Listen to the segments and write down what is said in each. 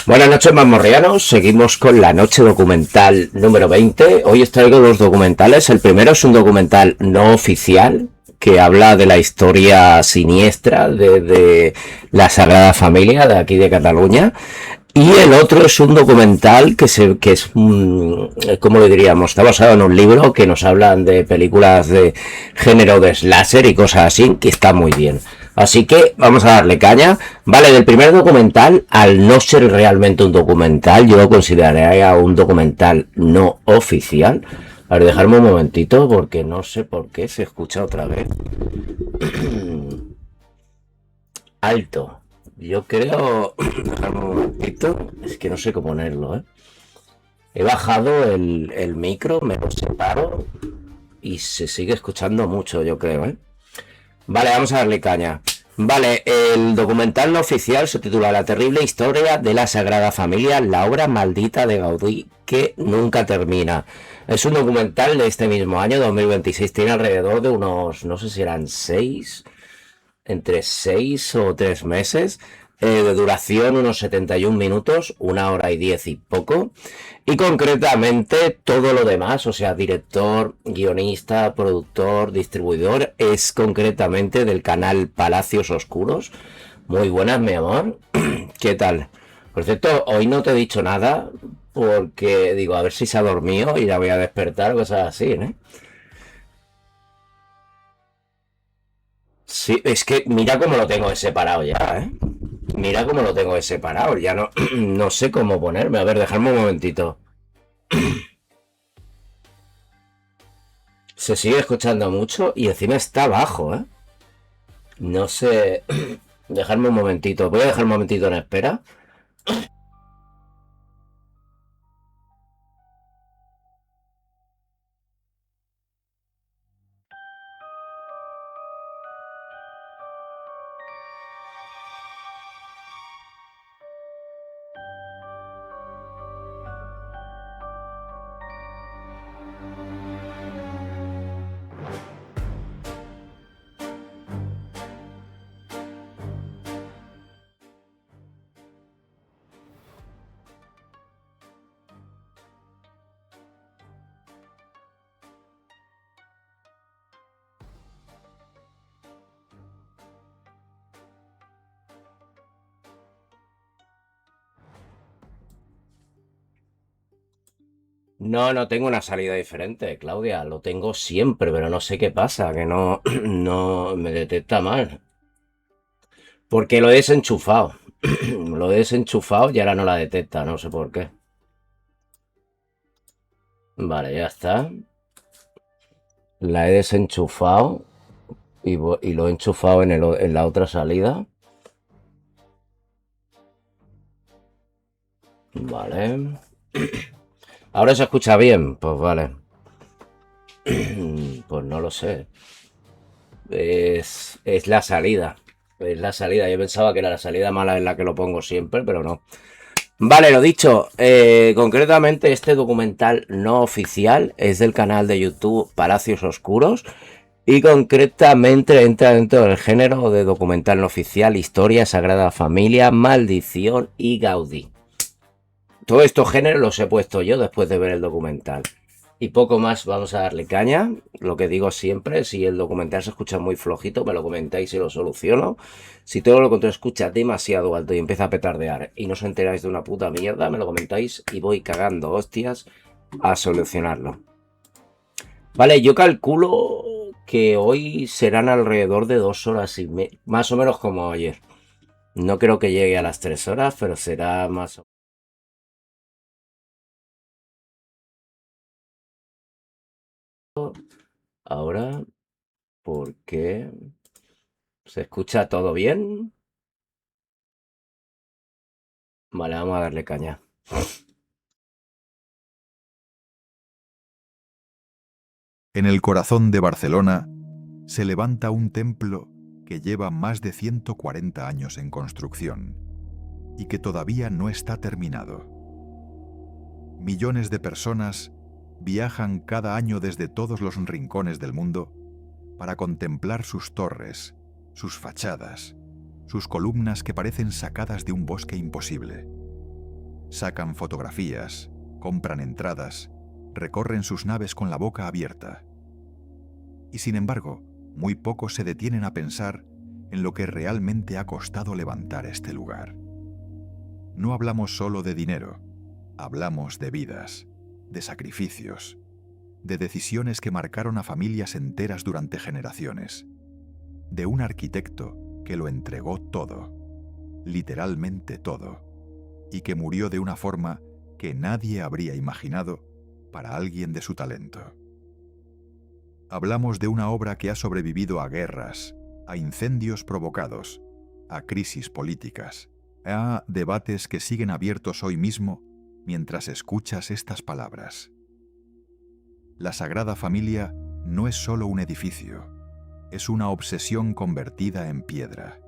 Buenas noches, mamorrianos. Seguimos con la noche documental número 20. Hoy os traigo dos documentales. El primero es un documental no oficial que habla de la historia siniestra de la Sagrada Familia de aquí de Cataluña. Y el otro es un documental que es, ¿cómo le diríamos? Está basado en un libro que nos hablan de películas de género de slasher y cosas así, que está muy bien. Así que vamos a darle caña. Vale, del primer documental, al no ser realmente un documental, yo lo consideraría un documental no oficial. A ver, dejarme un momentito porque no sé por qué se escucha otra vez. Alto. Yo creo... Dejarme un momentito. Es que no sé cómo ponerlo, ¿eh? He bajado el micro, me lo separo y se sigue escuchando mucho, yo creo, ¿eh? Vale, vamos a darle caña. Vale, el documental no oficial se titula La terrible historia de la Sagrada Familia, la obra maldita de Gaudí que nunca termina. Es un documental de este mismo año, 2026. Tiene alrededor de unos, no sé si eran entre 6 o 3 meses. De duración unos 71 minutos, 1 hora y 10 y poco. Y concretamente todo lo demás, o sea, director, guionista, productor, distribuidor, es concretamente del canal Palacios, Oscuros. Muy buenas, mi amor. ¿Qué tal? Por cierto, hoy no te he dicho nada porque digo, a ver si se ha dormido y la voy a despertar, cosas así, ¿eh? Sí, es que mira cómo lo tengo separado ya, ¿eh? Mira cómo lo tengo separado, ya no, no sé cómo ponerme. A ver, dejadme un momentito. Se sigue escuchando mucho y encima está bajo, ¿eh? No sé. Dejarme un momentito. Voy a dejar un momentito en espera. No, no tengo una salida diferente, Claudia. Lo tengo siempre, pero no sé qué pasa, que no, no me detecta mal. Porque lo he desenchufado. Lo he desenchufado y ahora no la detecta, no sé por qué. Vale, ya está. La he desenchufado y lo he enchufado en la otra salida. Vale. ¿Ahora se escucha bien? Pues vale. Pues no lo sé. Es la salida. Es la salida. Yo pensaba que era la salida mala en la que lo pongo siempre, pero no. Vale, lo dicho. Concretamente, este documental no oficial es del canal de YouTube Palacios Oscuros. Y concretamente entra dentro del género de documental no oficial, historia, Sagrada Familia, maldición y Gaudí. Todos estos géneros los he puesto yo después de ver el documental. Y poco más, vamos a darle caña. Lo que digo siempre, si el documental se escucha muy flojito, me lo comentáis y lo soluciono. Si todo lo contrario escucha demasiado alto y empieza a petardear y no os enteráis de una puta mierda, me lo comentáis y voy cagando hostias a solucionarlo. Vale, yo calculo que hoy serán alrededor de 2 horas más o menos como ayer. No creo que llegue a las 3 horas, pero será más o menos. Ahora, ¿por qué? ¿Se escucha todo bien? Vale, vamos a darle caña. En el corazón de Barcelona se levanta un templo que lleva más de 140 años en construcción y que todavía no está terminado. Millones de personas viajan cada año desde todos los rincones del mundo para contemplar sus torres, sus fachadas, sus columnas que parecen sacadas de un bosque imposible. sacan fotografías, compran entradas, recorren sus naves con la boca abierta. Y sin embargo, muy pocos se detienen a pensar en lo que realmente ha costado levantar este lugar. No hablamos solo de dinero, hablamos de vidas, de sacrificios, de decisiones que marcaron a familias enteras durante generaciones, de un arquitecto que lo entregó todo, literalmente todo, y que murió de una forma que nadie habría imaginado para alguien de su talento. Hablamos de una obra que ha sobrevivido a guerras, a incendios provocados, a crisis políticas, a debates que siguen abiertos hoy mismo mientras escuchas estas palabras. La Sagrada Familia no es solo un edificio, es una obsesión convertida en piedra.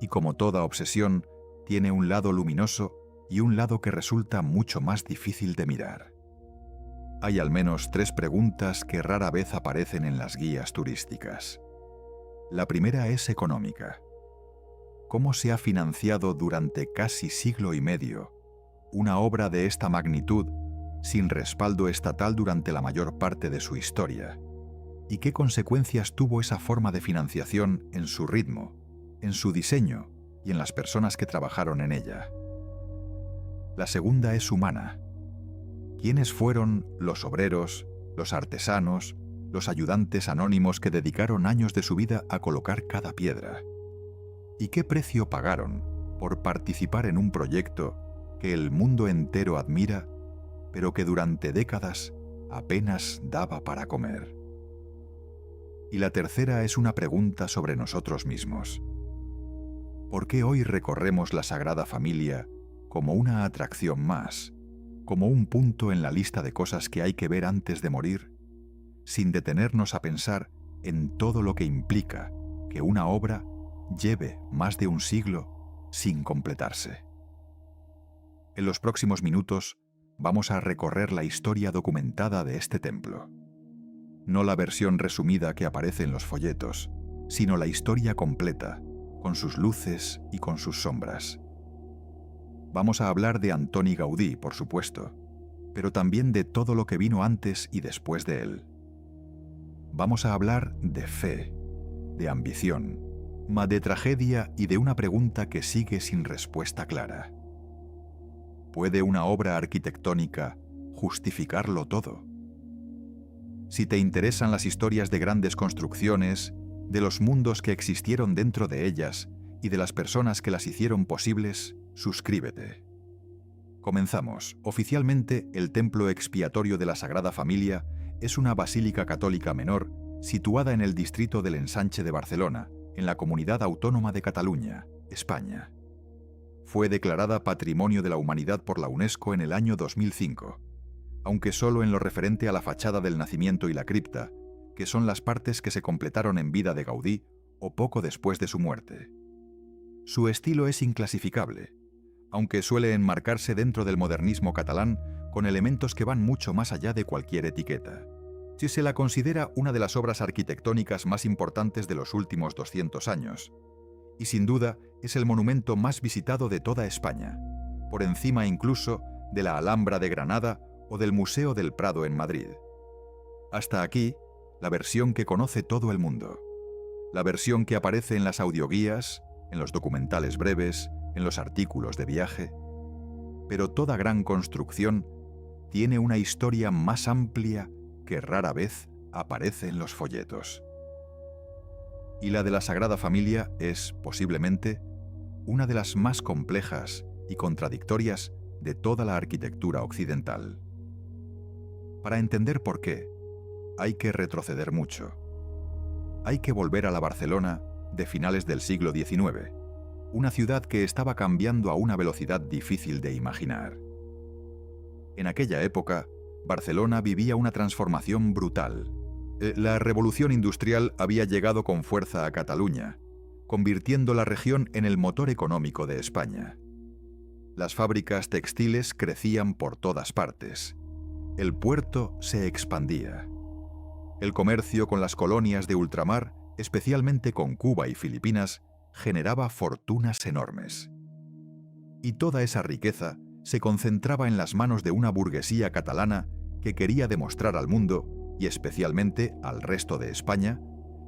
Y como toda obsesión, tiene un lado luminoso y un lado que resulta mucho más difícil de mirar. Hay al menos 3 preguntas que rara vez aparecen en las guías turísticas. La primera es económica. ¿Cómo se ha financiado durante casi siglo y medio una obra de esta magnitud sin respaldo estatal durante la mayor parte de su historia? ¿Y qué consecuencias tuvo esa forma de financiación en su ritmo, en su diseño y en las personas que trabajaron en ella? La segunda es humana. ¿Quiénes fueron los obreros, los artesanos, los ayudantes anónimos que dedicaron años de su vida a colocar cada piedra? ¿Y qué precio pagaron por participar en un proyecto que el mundo entero admira, pero que durante décadas apenas daba para comer? Y la tercera es una pregunta sobre nosotros mismos. ¿Por qué hoy recorremos la Sagrada Familia como una atracción más, como un punto en la lista de cosas que hay que ver antes de morir, sin detenernos a pensar en todo lo que implica que una obra lleve más de un siglo sin completarse? En los próximos minutos vamos a recorrer la historia documentada de este templo. No la versión resumida que aparece en los folletos, sino la historia completa, con sus luces y con sus sombras. Vamos a hablar de Antoni Gaudí, por supuesto, pero también de todo lo que vino antes y después de él. Vamos a hablar de fe, de ambición, de tragedia y de una pregunta que sigue sin respuesta clara. ¿Puede una obra arquitectónica justificarlo todo? Si te interesan las historias de grandes construcciones, de los mundos que existieron dentro de ellas y de las personas que las hicieron posibles, suscríbete. Comenzamos. Oficialmente, el templo expiatorio de la Sagrada Familia es una basílica católica menor situada en el distrito del Ensanche de Barcelona, en la Comunidad Autónoma de Cataluña, España. Fue declarada Patrimonio de la Humanidad por la UNESCO en el año 2005, aunque solo en lo referente a la fachada del nacimiento y la cripta, que son las partes que se completaron en vida de Gaudí o poco después de su muerte. Su estilo es inclasificable, aunque suele enmarcarse dentro del modernismo catalán con elementos que van mucho más allá de cualquier etiqueta. Si se la considera una de las obras arquitectónicas más importantes de los últimos 200 años, y sin duda es el monumento más visitado de toda España, por encima incluso de la Alhambra de Granada o del Museo del Prado en Madrid. Hasta aquí, la versión que conoce todo el mundo. La versión que aparece en las audioguías, en los documentales breves, en los artículos de viaje. Pero toda gran construcción tiene una historia más amplia que rara vez aparece en los folletos. Y la de la Sagrada Familia es, posiblemente, una de las más complejas y contradictorias de toda la arquitectura occidental. Para entender por qué, hay que retroceder mucho. Hay que volver a la Barcelona de finales del siglo XIX, una ciudad que estaba cambiando a una velocidad difícil de imaginar. En aquella época, Barcelona vivía una transformación brutal. La revolución industrial había llegado con fuerza a Cataluña, convirtiendo la región en el motor económico de España. Las fábricas textiles crecían por todas partes. El puerto se expandía. El comercio con las colonias de ultramar, especialmente con Cuba y Filipinas, generaba fortunas enormes. Y toda esa riqueza se concentraba en las manos de una burguesía catalana que quería demostrar al mundo, y especialmente al resto de España,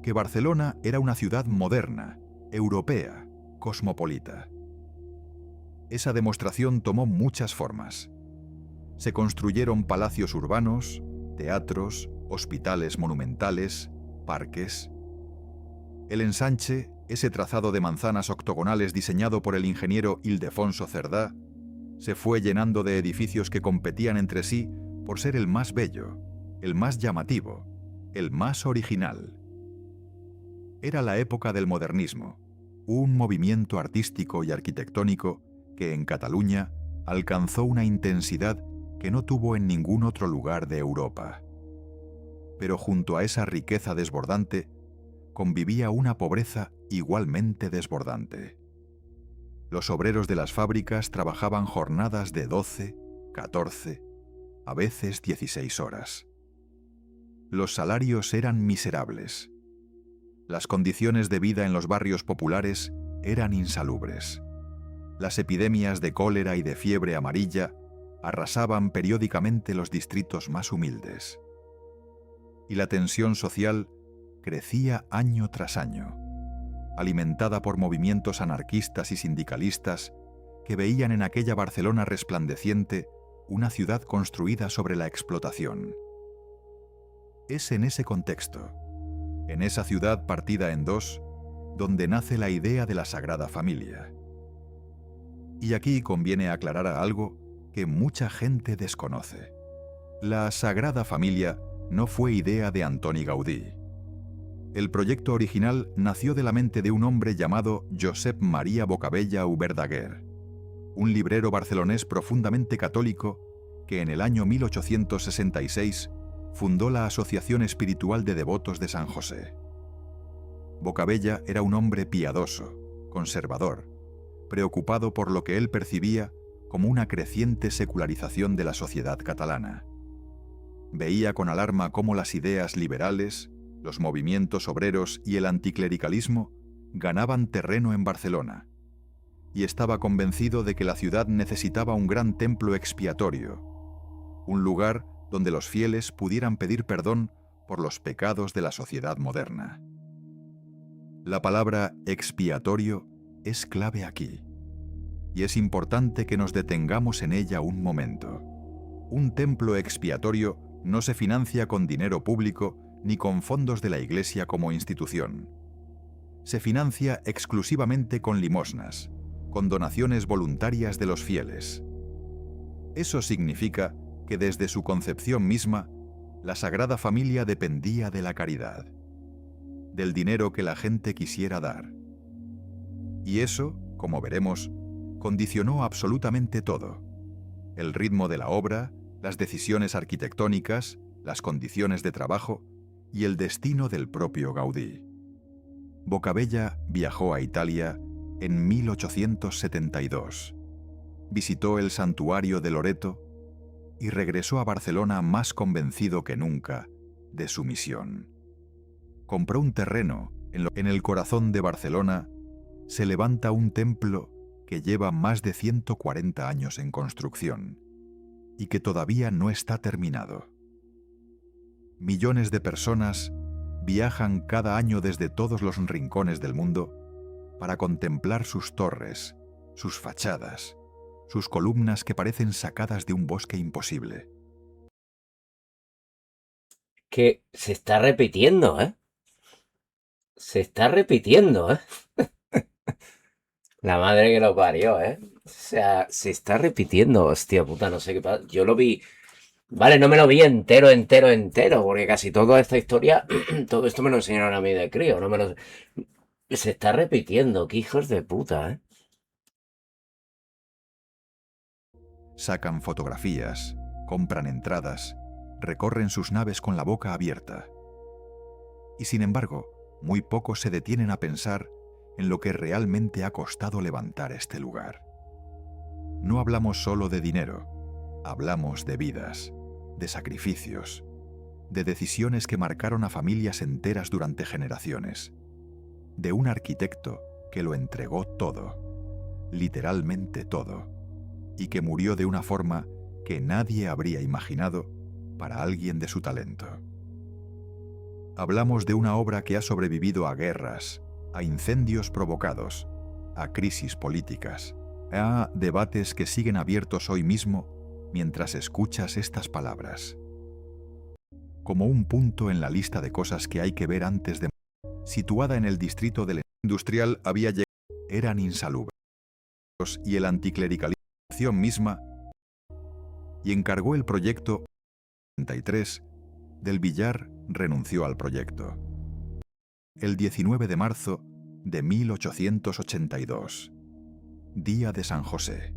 que Barcelona era una ciudad moderna, europea, cosmopolita. Esa demostración tomó muchas formas. Se construyeron palacios urbanos, teatros, hospitales monumentales, parques. El ensanche, ese trazado de manzanas octogonales diseñado por el ingeniero Ildefonso Cerdá, se fue llenando de edificios que competían entre sí por ser el más bello, el más llamativo, el más original. Era la época del modernismo, un movimiento artístico y arquitectónico que en Cataluña alcanzó una intensidad que no tuvo en ningún otro lugar de Europa. Pero junto a esa riqueza desbordante, convivía una pobreza igualmente desbordante. Los obreros de las fábricas trabajaban jornadas de 12, 14, a veces 16 horas. Los salarios eran miserables. Las condiciones de vida en los barrios populares eran insalubres. Las epidemias de cólera y de fiebre amarilla arrasaban periódicamente los distritos más humildes. Y la tensión social crecía año tras año, alimentada por movimientos anarquistas y sindicalistas que veían en aquella Barcelona resplandeciente una ciudad construida sobre la explotación. Es en ese contexto, en esa ciudad partida en dos, donde nace la idea de la Sagrada Familia. Y aquí conviene aclarar algo que mucha gente desconoce. La Sagrada Familia no fue idea de Antoni Gaudí. El proyecto original nació de la mente de un hombre llamado Josep Maria Bocabella Uberdaguer, un librero barcelonés profundamente católico que en el año 1866 fundó la Asociación Espiritual de Devotos de San José. Bocabella era un hombre piadoso, conservador, preocupado por lo que él percibía como una creciente secularización de la sociedad catalana. Veía con alarma cómo las ideas liberales, los movimientos obreros y el anticlericalismo ganaban terreno en Barcelona, y estaba convencido de que la ciudad necesitaba un gran templo expiatorio, un lugar donde los fieles pudieran pedir perdón por los pecados de la sociedad moderna. La palabra expiatorio es clave aquí, y es importante que nos detengamos en ella un momento. Un templo expiatorio no se financia con dinero público ni con fondos de la Iglesia como institución. Se financia exclusivamente con limosnas, con donaciones voluntarias de los fieles. Eso significa que desde su concepción misma, la Sagrada Familia dependía de la caridad, del dinero que la gente quisiera dar. Y eso, como veremos, condicionó absolutamente todo: el ritmo de la obra, las decisiones arquitectónicas, las condiciones de trabajo y el destino del propio Gaudí. Bocabella viajó a Italia en 1872, visitó el santuario de Loreto y regresó a Barcelona más convencido que nunca de su misión. Compró un terreno en el corazón de Barcelona. Se levanta un templo que lleva más de 140 años en construcción y que todavía no está terminado. Millones de personas viajan cada año desde todos los rincones del mundo para contemplar sus torres, sus fachadas, sus columnas que parecen sacadas de un bosque imposible. Que se está repitiendo, ¿eh? Se está repitiendo, ¿eh? La madre que lo parió, ¿eh? O sea, se está repitiendo, hostia puta, no sé qué pasa. Yo lo vi, vale, no me lo vi entero, porque casi toda esta historia, todo esto me lo enseñaron a mí de crío, no me lo... Se está repitiendo, qué hijos de puta, ¿eh? Sacan fotografías, compran entradas, recorren sus naves con la boca abierta. Y sin embargo, muy pocos se detienen a pensar en lo que realmente ha costado levantar este lugar. No hablamos solo de dinero, hablamos de vidas, de sacrificios, de decisiones que marcaron a familias enteras durante generaciones, de un arquitecto que lo entregó todo, literalmente todo. y que murió de una forma que nadie habría imaginado para alguien de su talento. Hablamos de una obra que ha sobrevivido a guerras, a incendios provocados, a crisis políticas, a debates que siguen abiertos hoy mismo mientras escuchas estas palabras. Como un punto en la lista de cosas que hay que ver antes de morir, situada en el distrito del industrial había llegado, eran insalubres, y el anticlericalismo misma, y encargó el proyecto 33. Del Villar renunció al proyecto el 19 de marzo de 1882, día de San José.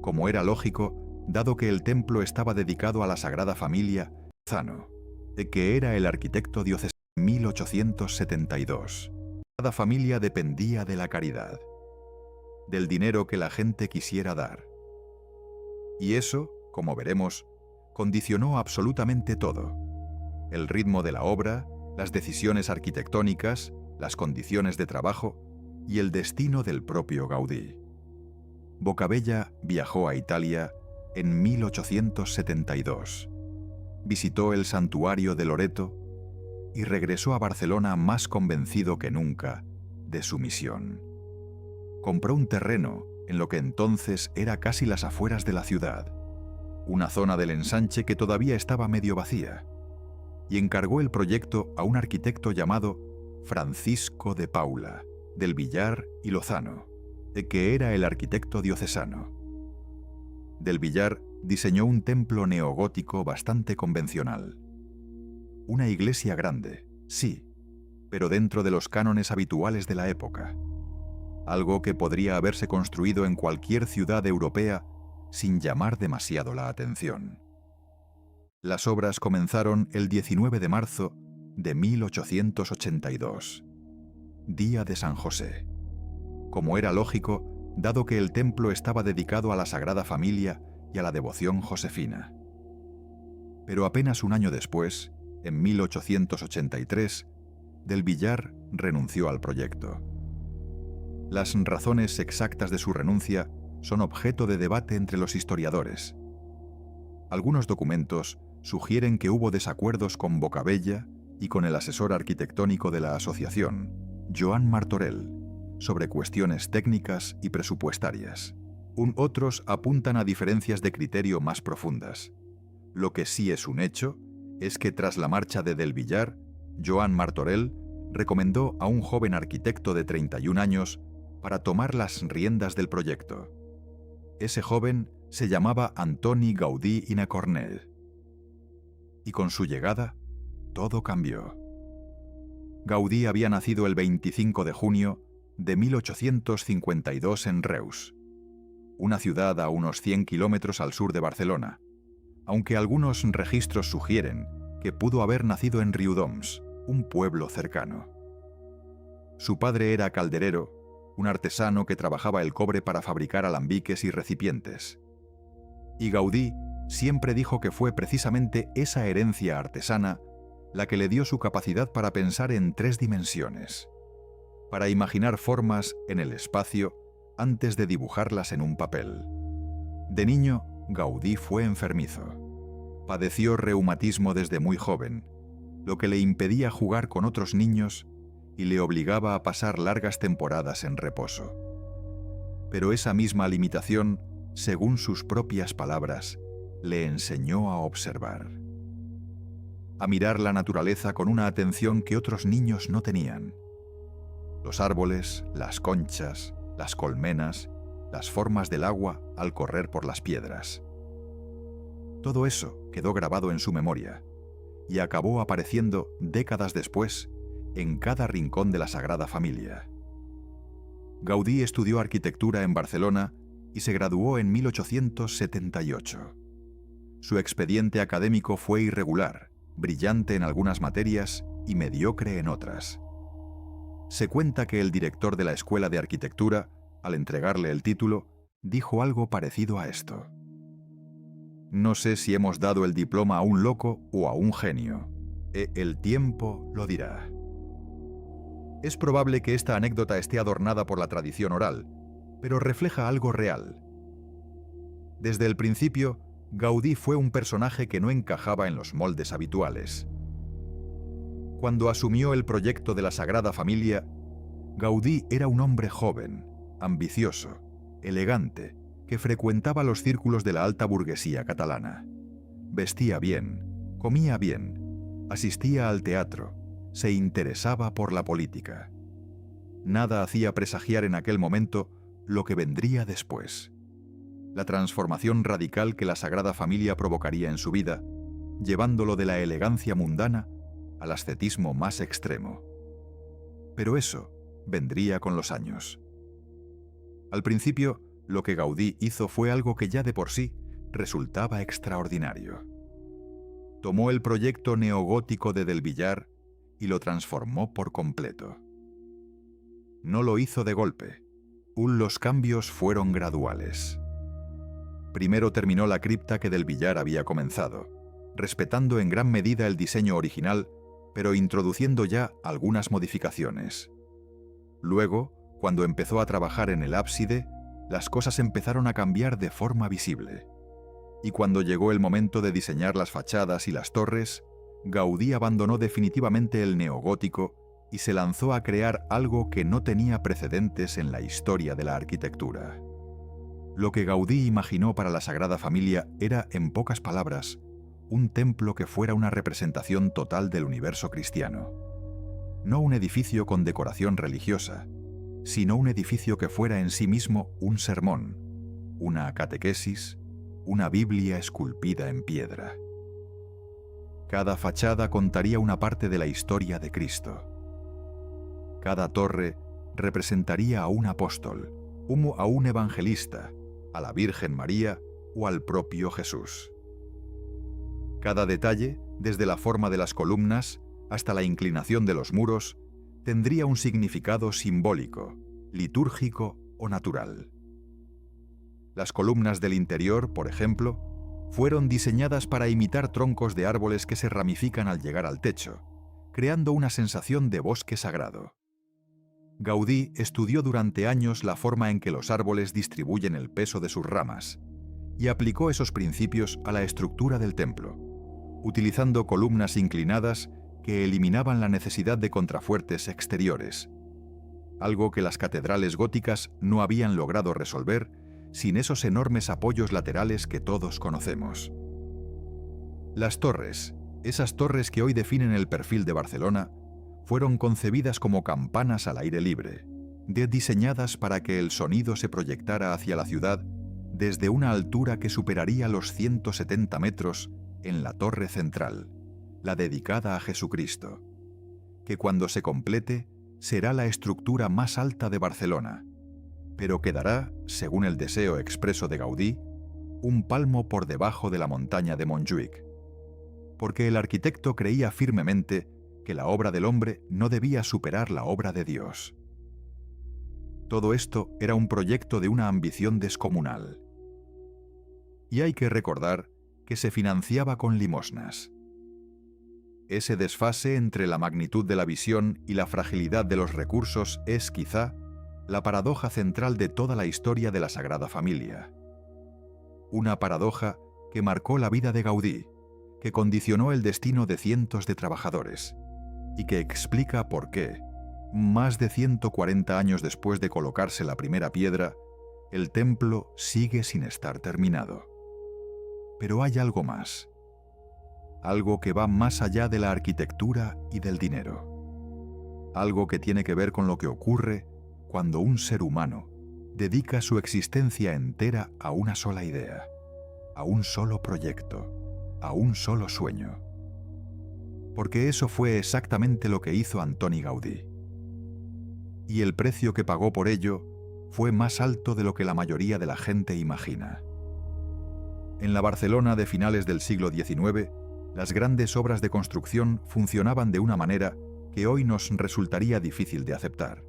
Como era lógico, dado que el templo estaba dedicado a la Sagrada Familia, Zano, que era el arquitecto diocesano en 1872. La Sagrada Familia dependía de la caridad, del dinero que la gente quisiera dar. Y eso, como veremos, condicionó absolutamente todo: el ritmo de la obra, las decisiones arquitectónicas, las condiciones de trabajo y el destino del propio Gaudí. Boccabella viajó a Italia en 1872, visitó el santuario de Loreto y regresó a Barcelona más convencido que nunca de su misión. Compró un terreno en lo que entonces era casi las afueras de la ciudad, una zona del ensanche que todavía estaba medio vacía, y encargó el proyecto a un arquitecto llamado Francisco de Paula, del Villar y Lozano, que era el arquitecto diocesano. Del Villar diseñó un templo neogótico bastante convencional. Una iglesia grande, sí, pero dentro de los cánones habituales de la época. Algo que podría haberse construido en cualquier ciudad europea sin llamar demasiado la atención. Las obras comenzaron el 19 de marzo de 1882, día de San José. Como era lógico, dado que el templo estaba dedicado a la Sagrada Familia y a la devoción josefina. Pero apenas un año después, en 1883, del Villar renunció al proyecto. Las razones exactas de su renuncia son objeto de debate entre los historiadores. Algunos documentos sugieren que hubo desacuerdos con Boccabella y con el asesor arquitectónico de la asociación, Joan Martorell, sobre cuestiones técnicas y presupuestarias. Otros apuntan a diferencias de criterio más profundas. Lo que sí es un hecho es que tras la marcha de Del Villar, Joan Martorell recomendó a un joven arquitecto de 31 años para tomar las riendas del proyecto. Ese joven se llamaba Antoni Gaudí i Nacornet. Y con su llegada, todo cambió. Gaudí había nacido el 25 de junio de 1852 en Reus, una ciudad a unos 100 kilómetros al sur de Barcelona, aunque algunos registros sugieren que pudo haber nacido en Riudoms, un pueblo cercano. Su padre era calderero, un artesano que trabajaba el cobre para fabricar alambiques y recipientes. Y Gaudí siempre dijo que fue precisamente esa herencia artesana la que le dio su capacidad para pensar en 3 dimensiones, para imaginar formas en el espacio antes de dibujarlas en un papel. De niño, Gaudí fue enfermizo. Padeció reumatismo desde muy joven, lo que le impedía jugar con otros niños y le obligaba a pasar largas temporadas en reposo. Pero esa misma limitación, según sus propias palabras, le enseñó a observar, a mirar la naturaleza con una atención que otros niños no tenían. Los árboles, las conchas, las colmenas, las formas del agua al correr por las piedras. Todo eso quedó grabado en su memoria y acabó apareciendo décadas después en cada rincón de la Sagrada Familia. Gaudí estudió arquitectura en Barcelona y se graduó en 1878. Su expediente académico fue irregular, brillante en algunas materias y mediocre en otras. Se cuenta que el director de la Escuela de Arquitectura, al entregarle el título, dijo algo parecido a esto: «No sé si hemos dado el diploma a un loco o a un genio. El tiempo lo dirá». Es probable que esta anécdota esté adornada por la tradición oral, pero refleja algo real. Desde el principio, Gaudí fue un personaje que no encajaba en los moldes habituales. Cuando asumió el proyecto de la Sagrada Familia, Gaudí era un hombre joven, ambicioso, elegante, que frecuentaba los círculos de la alta burguesía catalana. Vestía bien, comía bien, asistía al teatro, se interesaba por la política. Nada hacía presagiar en aquel momento lo que vendría después. La transformación radical que la Sagrada Familia provocaría en su vida, llevándolo de la elegancia mundana al ascetismo más extremo. Pero eso vendría con los años. Al principio, lo que Gaudí hizo fue algo que ya de por sí resultaba extraordinario. Tomó el proyecto neogótico de Del Villar y lo transformó por completo. No lo hizo de golpe. Los cambios fueron graduales. Primero terminó la cripta que Del Villar había comenzado, respetando en gran medida el diseño original, pero introduciendo ya algunas modificaciones. Luego, cuando empezó a trabajar en el ábside, las cosas empezaron a cambiar de forma visible. Y cuando llegó el momento de diseñar las fachadas y las torres, Gaudí abandonó definitivamente el neogótico y se lanzó a crear algo que no tenía precedentes en la historia de la arquitectura. Lo que Gaudí imaginó para la Sagrada Familia era, en pocas palabras, un templo que fuera una representación total del universo cristiano. No un edificio con decoración religiosa, sino un edificio que fuera en sí mismo un sermón, una catequesis, una Biblia esculpida en piedra. Cada fachada contaría una parte de la historia de Cristo. Cada torre representaría a un apóstol, a un evangelista, a la Virgen María o al propio Jesús. Cada detalle, desde la forma de las columnas hasta la inclinación de los muros, tendría un significado simbólico, litúrgico o natural. Las columnas del interior, por ejemplo, fueron diseñadas para imitar troncos de árboles que se ramifican al llegar al techo, creando una sensación de bosque sagrado. Gaudí estudió durante años la forma en que los árboles distribuyen el peso de sus ramas y aplicó esos principios a la estructura del templo, utilizando columnas inclinadas que eliminaban la necesidad de contrafuertes exteriores, algo que las catedrales góticas no habían logrado resolver sin esos enormes apoyos laterales que todos conocemos. Las torres, esas torres que hoy definen el perfil de Barcelona, fueron concebidas como campanas al aire libre, diseñadas para que el sonido se proyectara hacia la ciudad desde una altura que superaría los 170 metros en la torre central, la dedicada a Jesucristo, que cuando se complete será la estructura más alta de Barcelona, pero quedará, según el deseo expreso de Gaudí, un palmo por debajo de la montaña de Montjuïc, porque el arquitecto creía firmemente que la obra del hombre no debía superar la obra de Dios. Todo esto era un proyecto de una ambición descomunal. Y hay que recordar que se financiaba con limosnas. Ese desfase entre la magnitud de la visión y la fragilidad de los recursos es, quizá, la paradoja central de toda la historia de la Sagrada Familia. Una paradoja que marcó la vida de Gaudí, que condicionó el destino de cientos de trabajadores, y que explica por qué, más de 140 años después de colocarse la primera piedra, el templo sigue sin estar terminado. Pero hay algo más. Algo que va más allá de la arquitectura y del dinero. Algo que tiene que ver con lo que ocurre cuando un ser humano dedica su existencia entera a una sola idea, a un solo proyecto, a un solo sueño. Porque eso fue exactamente lo que hizo Antoni Gaudí. Y el precio que pagó por ello fue más alto de lo que la mayoría de la gente imagina. En la Barcelona de finales del siglo XIX, las grandes obras de construcción funcionaban de una manera que hoy nos resultaría difícil de aceptar.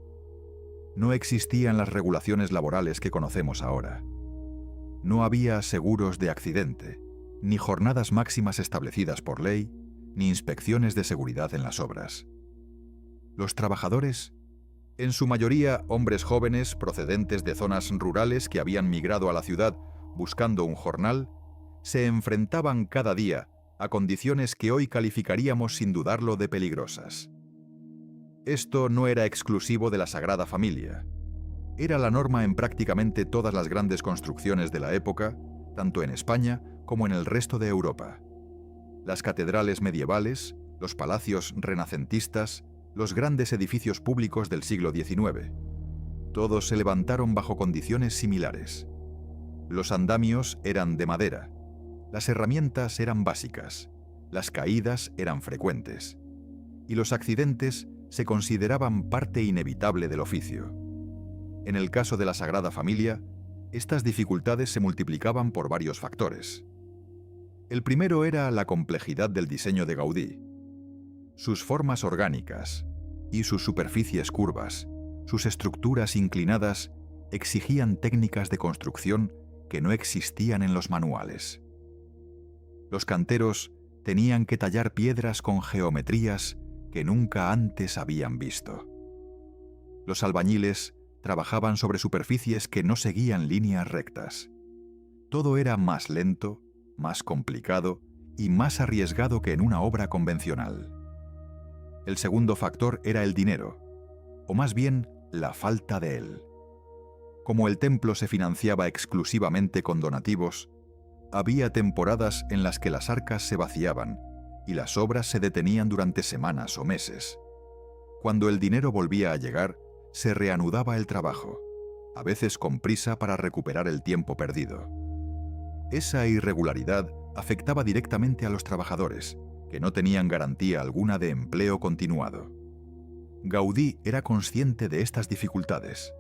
No existían las regulaciones laborales que conocemos ahora. No había seguros de accidente, ni jornadas máximas establecidas por ley, ni inspecciones de seguridad en las obras. Los trabajadores, en su mayoría hombres jóvenes procedentes de zonas rurales que habían migrado a la ciudad buscando un jornal, se enfrentaban cada día a condiciones que hoy calificaríamos sin dudarlo de peligrosas. Esto no era exclusivo de la Sagrada Familia. Era la norma en prácticamente todas las grandes construcciones de la época, tanto en España como en el resto de Europa. Las catedrales medievales, los palacios renacentistas, los grandes edificios públicos del siglo XIX. Todos se levantaron bajo condiciones similares. Los andamios eran de madera, las herramientas eran básicas, las caídas eran frecuentes, y los accidentes se consideraban parte inevitable del oficio. En el caso de la Sagrada Familia, estas dificultades se multiplicaban por varios factores. El primero era la complejidad del diseño de Gaudí. Sus formas orgánicas y sus superficies curvas, sus estructuras inclinadas, exigían técnicas de construcción que no existían en los manuales. Los canteros tenían que tallar piedras con geometrías que nunca antes habían visto. Los albañiles trabajaban sobre superficies que no seguían líneas rectas. Todo era más lento, más complicado y más arriesgado que en una obra convencional. El segundo factor era el dinero, o más bien la falta de él. Como el templo se financiaba exclusivamente con donativos, había temporadas en las que las arcas se vaciaban y las obras se detenían durante semanas o meses. Cuando el dinero volvía a llegar, se reanudaba el trabajo, a veces con prisa para recuperar el tiempo perdido. Esa irregularidad afectaba directamente a los trabajadores, que no tenían garantía alguna de empleo continuado. Gaudí era consciente de estas dificultades.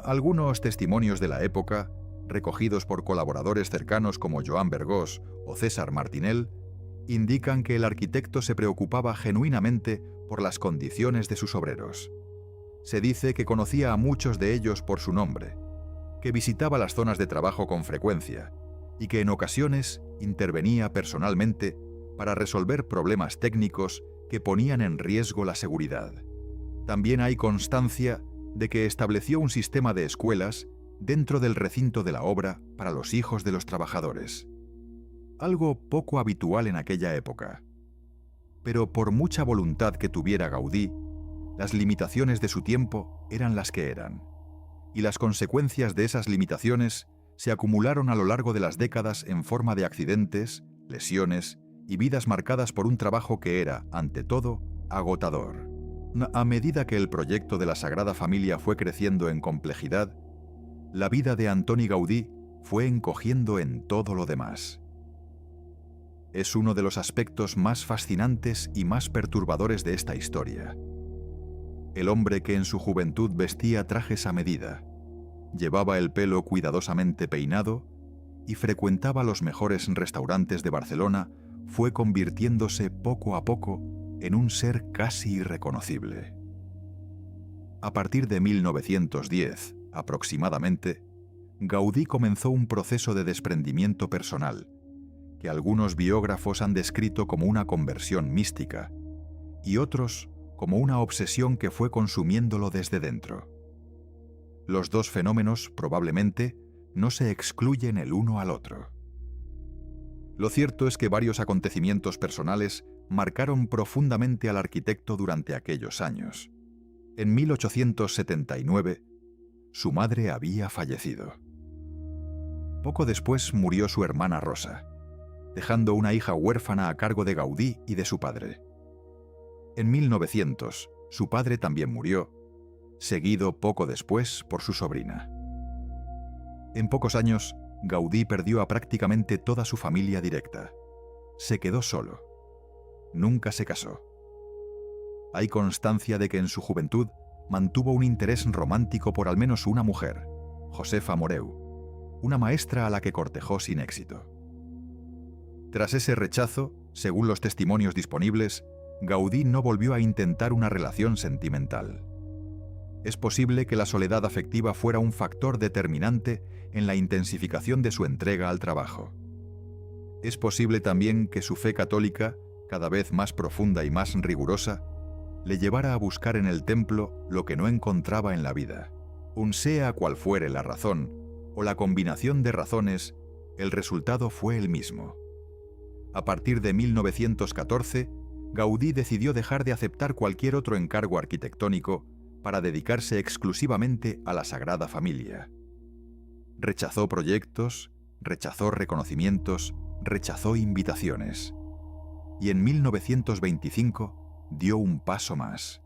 Algunos testimonios de la época, recogidos por colaboradores cercanos como Joan Bergós o César Martinel, indican que el arquitecto se preocupaba genuinamente por las condiciones de sus obreros. Se dice que conocía a muchos de ellos por su nombre, que visitaba las zonas de trabajo con frecuencia y que en ocasiones intervenía personalmente para resolver problemas técnicos que ponían en riesgo la seguridad. También hay constancia de que estableció un sistema de escuelas dentro del recinto de la obra para los hijos de los trabajadores. Algo poco habitual en aquella época. Pero por mucha voluntad que tuviera Gaudí, las limitaciones de su tiempo eran las que eran, y las consecuencias de esas limitaciones se acumularon a lo largo de las décadas en forma de accidentes, lesiones y vidas marcadas por un trabajo que era, ante todo, agotador. A medida que el proyecto de la Sagrada Familia fue creciendo en complejidad, la vida de Antoni Gaudí fue encogiendo en todo lo demás. Es uno de los aspectos más fascinantes y más perturbadores de esta historia. El hombre que en su juventud vestía trajes a medida, llevaba el pelo cuidadosamente peinado y frecuentaba los mejores restaurantes de Barcelona, fue convirtiéndose poco a poco en un ser casi irreconocible. A partir de 1910, aproximadamente, Gaudí comenzó un proceso de desprendimiento personal, que algunos biógrafos han descrito como una conversión mística, y otros como una obsesión que fue consumiéndolo desde dentro. Los dos fenómenos, probablemente, no se excluyen el uno al otro. Lo cierto es que varios acontecimientos personales marcaron profundamente al arquitecto durante aquellos años. En 1879, su madre había fallecido. Poco después murió su hermana Rosa, dejando una hija huérfana a cargo de Gaudí y de su padre. En 1900, su padre también murió, seguido poco después por su sobrina. En pocos años, Gaudí perdió a prácticamente toda su familia directa. Se quedó solo. Nunca se casó. Hay constancia de que en su juventud mantuvo un interés romántico por al menos una mujer, Josefa Moreu, una maestra a la que cortejó sin éxito. Tras ese rechazo, según los testimonios disponibles, Gaudí no volvió a intentar una relación sentimental. Es posible que la soledad afectiva fuera un factor determinante en la intensificación de su entrega al trabajo. Es posible también que su fe católica, cada vez más profunda y más rigurosa, le llevara a buscar en el templo lo que no encontraba en la vida. Sea cual fuere la razón, o la combinación de razones, el resultado fue el mismo. A partir de 1914, Gaudí decidió dejar de aceptar cualquier otro encargo arquitectónico para dedicarse exclusivamente a la Sagrada Familia. Rechazó proyectos, rechazó reconocimientos, rechazó invitaciones. Y en 1925 dio un paso más.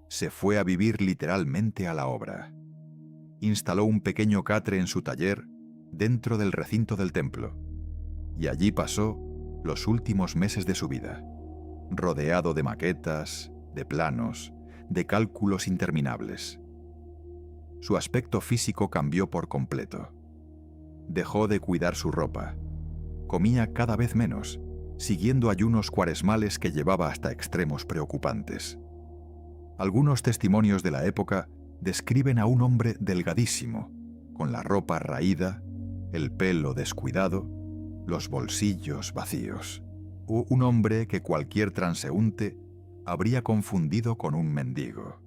Se fue a vivir literalmente a la obra. Instaló un pequeño catre en su taller dentro del recinto del templo, y allí pasó los últimos meses de su vida, rodeado de maquetas, de planos, de cálculos interminables. Su aspecto físico cambió por completo. Dejó de cuidar su ropa. Comía cada vez menos, siguiendo ayunos cuaresmales que llevaba hasta extremos preocupantes. Algunos testimonios de la época describen a un hombre delgadísimo, con la ropa raída, el pelo descuidado, los bolsillos vacíos. O un hombre que cualquier transeúnte habría confundido con un mendigo.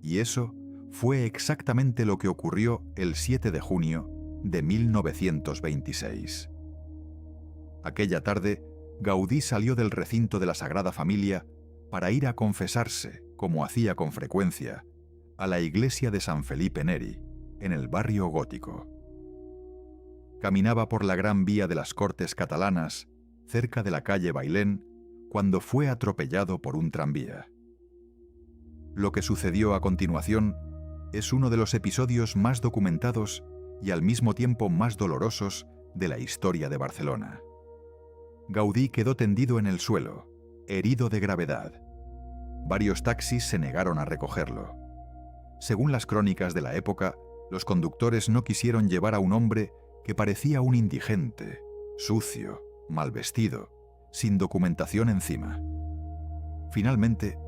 Y eso fue exactamente lo que ocurrió el 7 de junio de 1926. Aquella tarde, Gaudí salió del recinto de la Sagrada Familia para ir a confesarse, como hacía con frecuencia, a la iglesia de San Felipe Neri, en el barrio gótico. Caminaba por la Gran Vía de las Cortes catalanas, cerca de la calle Bailén, cuando fue atropellado por un tranvía. Lo que sucedió a continuación es uno de los episodios más documentados y al mismo tiempo más dolorosos de la historia de Barcelona. Gaudí quedó tendido en el suelo, herido de gravedad. Varios taxis se negaron a recogerlo. Según las crónicas de la época, los conductores no quisieron llevar a un hombre que parecía un indigente, sucio, mal vestido, sin documentación encima. Finalmente,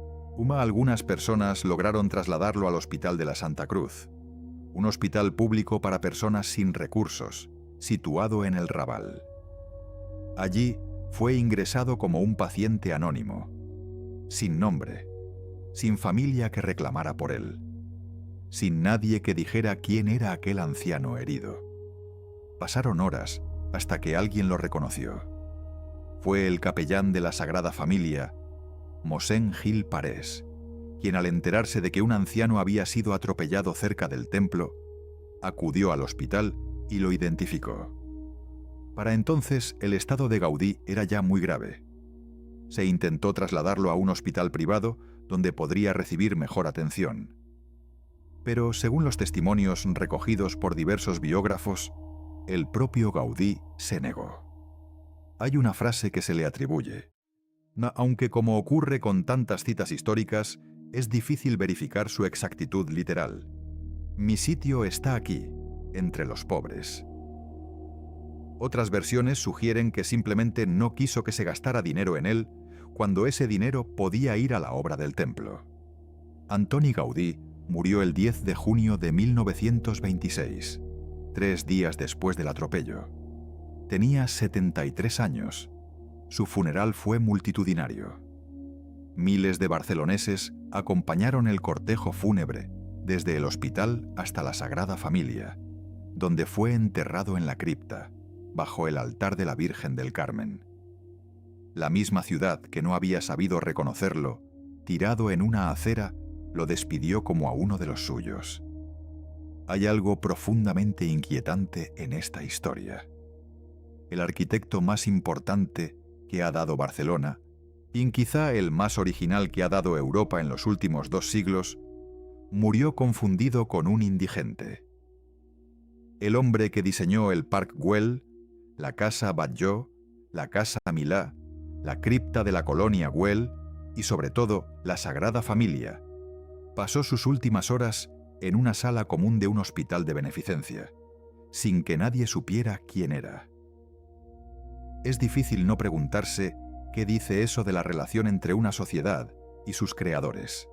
algunas personas lograron trasladarlo al Hospital de la Santa Cruz, un hospital público para personas sin recursos, situado en el Raval. Allí fue ingresado como un paciente anónimo, sin nombre, sin familia que reclamara por él, sin nadie que dijera quién era aquel anciano herido. Pasaron horas hasta que alguien lo reconoció. Fue el capellán de la Sagrada Familia, Mosén Gil Parés, quien al enterarse de que un anciano había sido atropellado cerca del templo, acudió al hospital y lo identificó. Para entonces el estado de Gaudí era ya muy grave. Se intentó trasladarlo a un hospital privado donde podría recibir mejor atención. Pero según los testimonios recogidos por diversos biógrafos, el propio Gaudí se negó. Hay una frase que se le atribuye, aunque como ocurre con tantas citas históricas, es difícil verificar su exactitud literal. Mi sitio está aquí, entre los pobres. Otras versiones sugieren que simplemente no quiso que se gastara dinero en él, cuando ese dinero podía ir a la obra del templo. Antoni Gaudí murió el 10 de junio de 1926, 3 días después del atropello. Tenía 73 años. Su funeral fue multitudinario. Miles de barceloneses acompañaron el cortejo fúnebre desde el hospital hasta la Sagrada Familia, donde fue enterrado en la cripta, bajo el altar de la Virgen del Carmen. La misma ciudad que no había sabido reconocerlo, tirado en una acera, lo despidió como a uno de los suyos. Hay algo profundamente inquietante en esta historia. El arquitecto más importante que ha dado Barcelona, y quizá el más original que ha dado Europa en los últimos 2 siglos, murió confundido con un indigente. El hombre que diseñó el Parc Güell, la Casa Batlló, la Casa Milà, la cripta de la colonia Güell y sobre todo la Sagrada Familia, pasó sus últimas horas en una sala común de un hospital de beneficencia, sin que nadie supiera quién era. Es difícil no preguntarse qué dice eso de la relación entre una sociedad y sus creadores.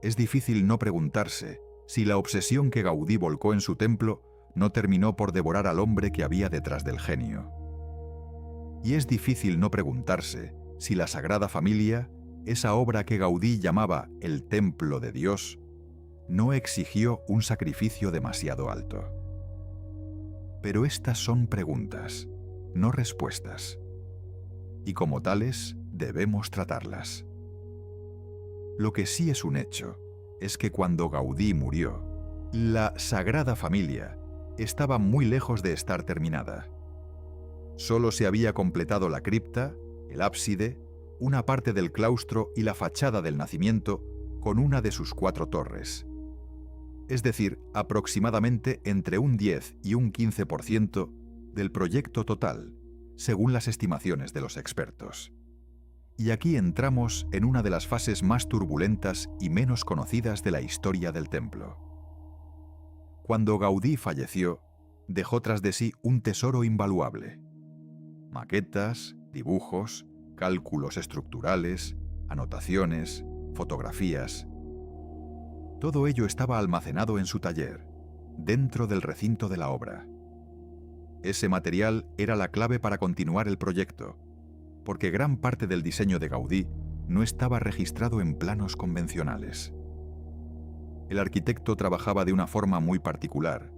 Es difícil no preguntarse si la obsesión que Gaudí volcó en su templo no terminó por devorar al hombre que había detrás del genio. Y es difícil no preguntarse si la Sagrada Familia, esa obra que Gaudí llamaba el templo de Dios, no exigió un sacrificio demasiado alto. Pero estas son preguntas, no respuestas. Y como tales, debemos tratarlas. Lo que sí es un hecho es que cuando Gaudí murió, la Sagrada Familia estaba muy lejos de estar terminada. Solo se había completado la cripta, el ábside, una parte del claustro y la fachada del nacimiento con una de sus 4 torres. Es decir, aproximadamente entre un 10 y un 15% del proyecto total, según las estimaciones de los expertos. Y aquí entramos en una de las fases más turbulentas y menos conocidas de la historia del templo. Cuando Gaudí falleció, dejó tras de sí un tesoro invaluable. Maquetas, dibujos, cálculos estructurales, anotaciones, fotografías. Todo ello estaba almacenado en su taller, dentro del recinto de la obra. Ese material era la clave para continuar el proyecto, porque gran parte del diseño de Gaudí no estaba registrado en planos convencionales. El arquitecto trabajaba de una forma muy particular.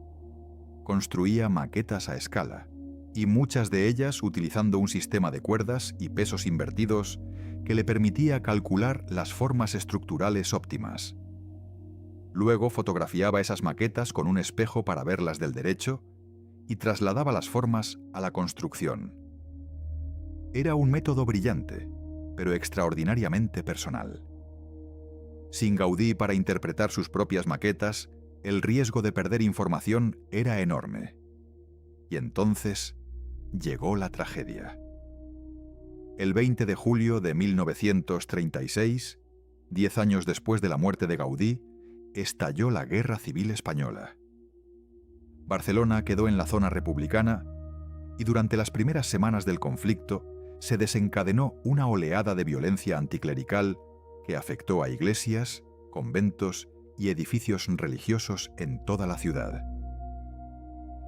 Construía maquetas a escala, y muchas de ellas utilizando un sistema de cuerdas y pesos invertidos que le permitía calcular las formas estructurales óptimas. Luego fotografiaba esas maquetas con un espejo para verlas del derecho y trasladaba las formas a la construcción. Era un método brillante, pero extraordinariamente personal. Sin Gaudí para interpretar sus propias maquetas, el riesgo de perder información era enorme. Y entonces llegó la tragedia. El 20 de julio de 1936, 10 años después de la muerte de Gaudí, estalló la Guerra Civil Española. Barcelona quedó en la zona republicana y durante las primeras semanas del conflicto se desencadenó una oleada de violencia anticlerical que afectó a iglesias, conventos y edificios religiosos en toda la ciudad.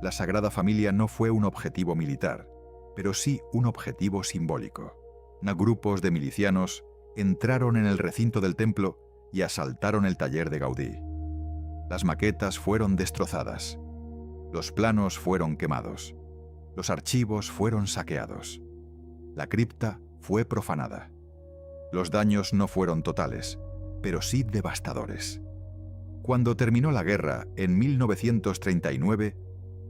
La Sagrada Familia no fue un objetivo militar, pero sí un objetivo simbólico. Grupos de milicianos entraron en el recinto del templo y asaltaron el taller de Gaudí. Las maquetas fueron destrozadas. Los planos fueron quemados. Los archivos fueron saqueados. La cripta fue profanada. Los daños no fueron totales, pero sí devastadores. Cuando terminó la guerra, en 1939,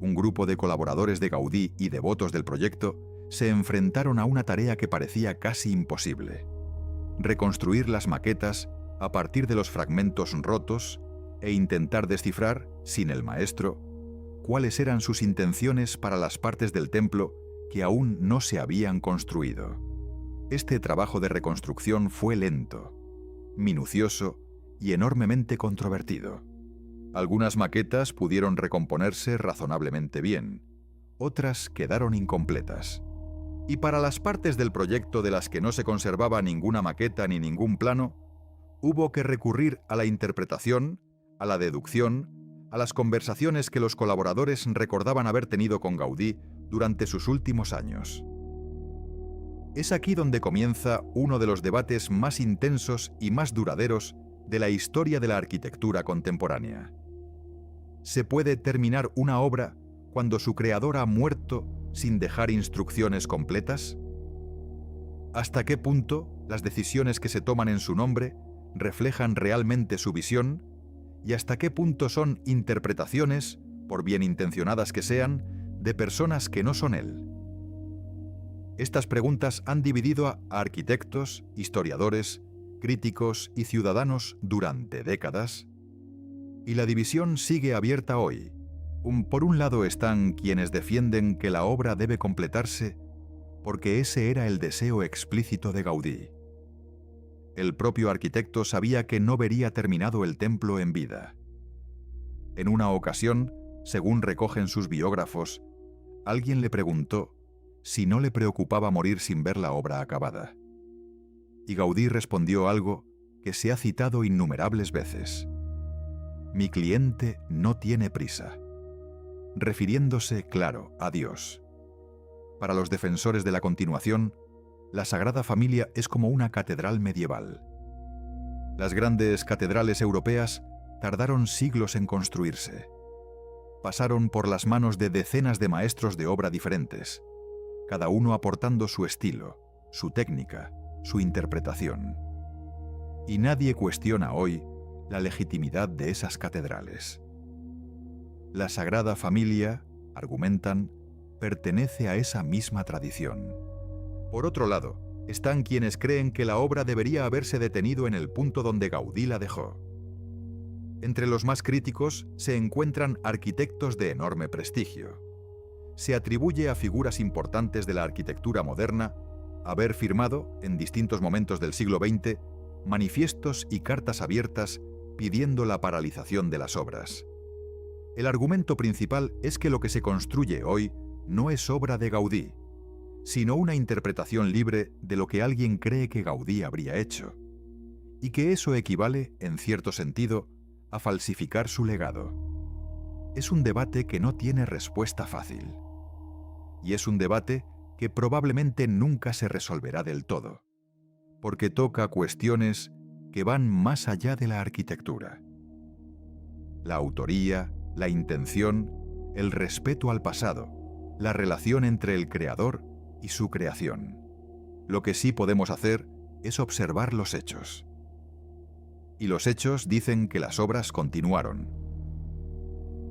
un grupo de colaboradores de Gaudí y devotos del proyecto se enfrentaron a una tarea que parecía casi imposible: reconstruir las maquetas a partir de los fragmentos rotos e intentar descifrar, sin el maestro, cuáles eran sus intenciones para las partes del templo que aún no se habían construido. Este trabajo de reconstrucción fue lento, minucioso y enormemente controvertido. Algunas maquetas pudieron recomponerse razonablemente bien, otras quedaron incompletas. Y para las partes del proyecto de las que no se conservaba ninguna maqueta ni ningún plano, hubo que recurrir a la interpretación, a la deducción, a las conversaciones que los colaboradores recordaban haber tenido con Gaudí durante sus últimos años. Es aquí donde comienza uno de los debates más intensos y más duraderos de la historia de la arquitectura contemporánea. ¿Se puede terminar una obra cuando su creador ha muerto sin dejar instrucciones completas? ¿Hasta qué punto las decisiones que se toman en su nombre reflejan realmente su visión? ¿Y hasta qué punto son interpretaciones, por bien intencionadas que sean, de personas que no son él? Estas preguntas han dividido a arquitectos, historiadores, críticos y ciudadanos durante décadas, y la división sigue abierta hoy. Por un lado están quienes defienden que la obra debe completarse porque ese era el deseo explícito de Gaudí. El propio arquitecto sabía que no vería terminado el templo en vida. En una ocasión, según recogen sus biógrafos, alguien le preguntó si no le preocupaba morir sin ver la obra acabada. Y Gaudí respondió algo que se ha citado innumerables veces: «Mi cliente no tiene prisa», refiriéndose, claro, a Dios. Para los defensores de la continuación, la Sagrada Familia es como una catedral medieval. Las grandes catedrales europeas tardaron siglos en construirse. pasaron por las manos de decenas de maestros de obra diferentes, cada uno aportando su estilo, su técnica, su interpretación. Y nadie cuestiona hoy la legitimidad de esas catedrales. La Sagrada Familia, argumentan, pertenece a esa misma tradición. Por otro lado, están quienes creen que la obra debería haberse detenido en el punto donde Gaudí la dejó. Entre los más críticos se encuentran arquitectos de enorme prestigio. Se atribuye a figuras importantes de la arquitectura moderna haber firmado, en distintos momentos del siglo XX, manifiestos y cartas abiertas pidiendo la paralización de las obras. El argumento principal es que lo que se construye hoy no es obra de Gaudí, sino una interpretación libre de lo que alguien cree que Gaudí habría hecho, y que eso equivale, en cierto sentido, a falsificar su legado. Es un debate que no tiene respuesta fácil. Y es un debate que probablemente nunca se resolverá del todo, porque toca cuestiones que van más allá de la arquitectura. La autoría, la intención, el respeto al pasado, la relación entre el creador y su creación. Lo que sí podemos hacer es observar los hechos. Y los hechos dicen que las obras continuaron.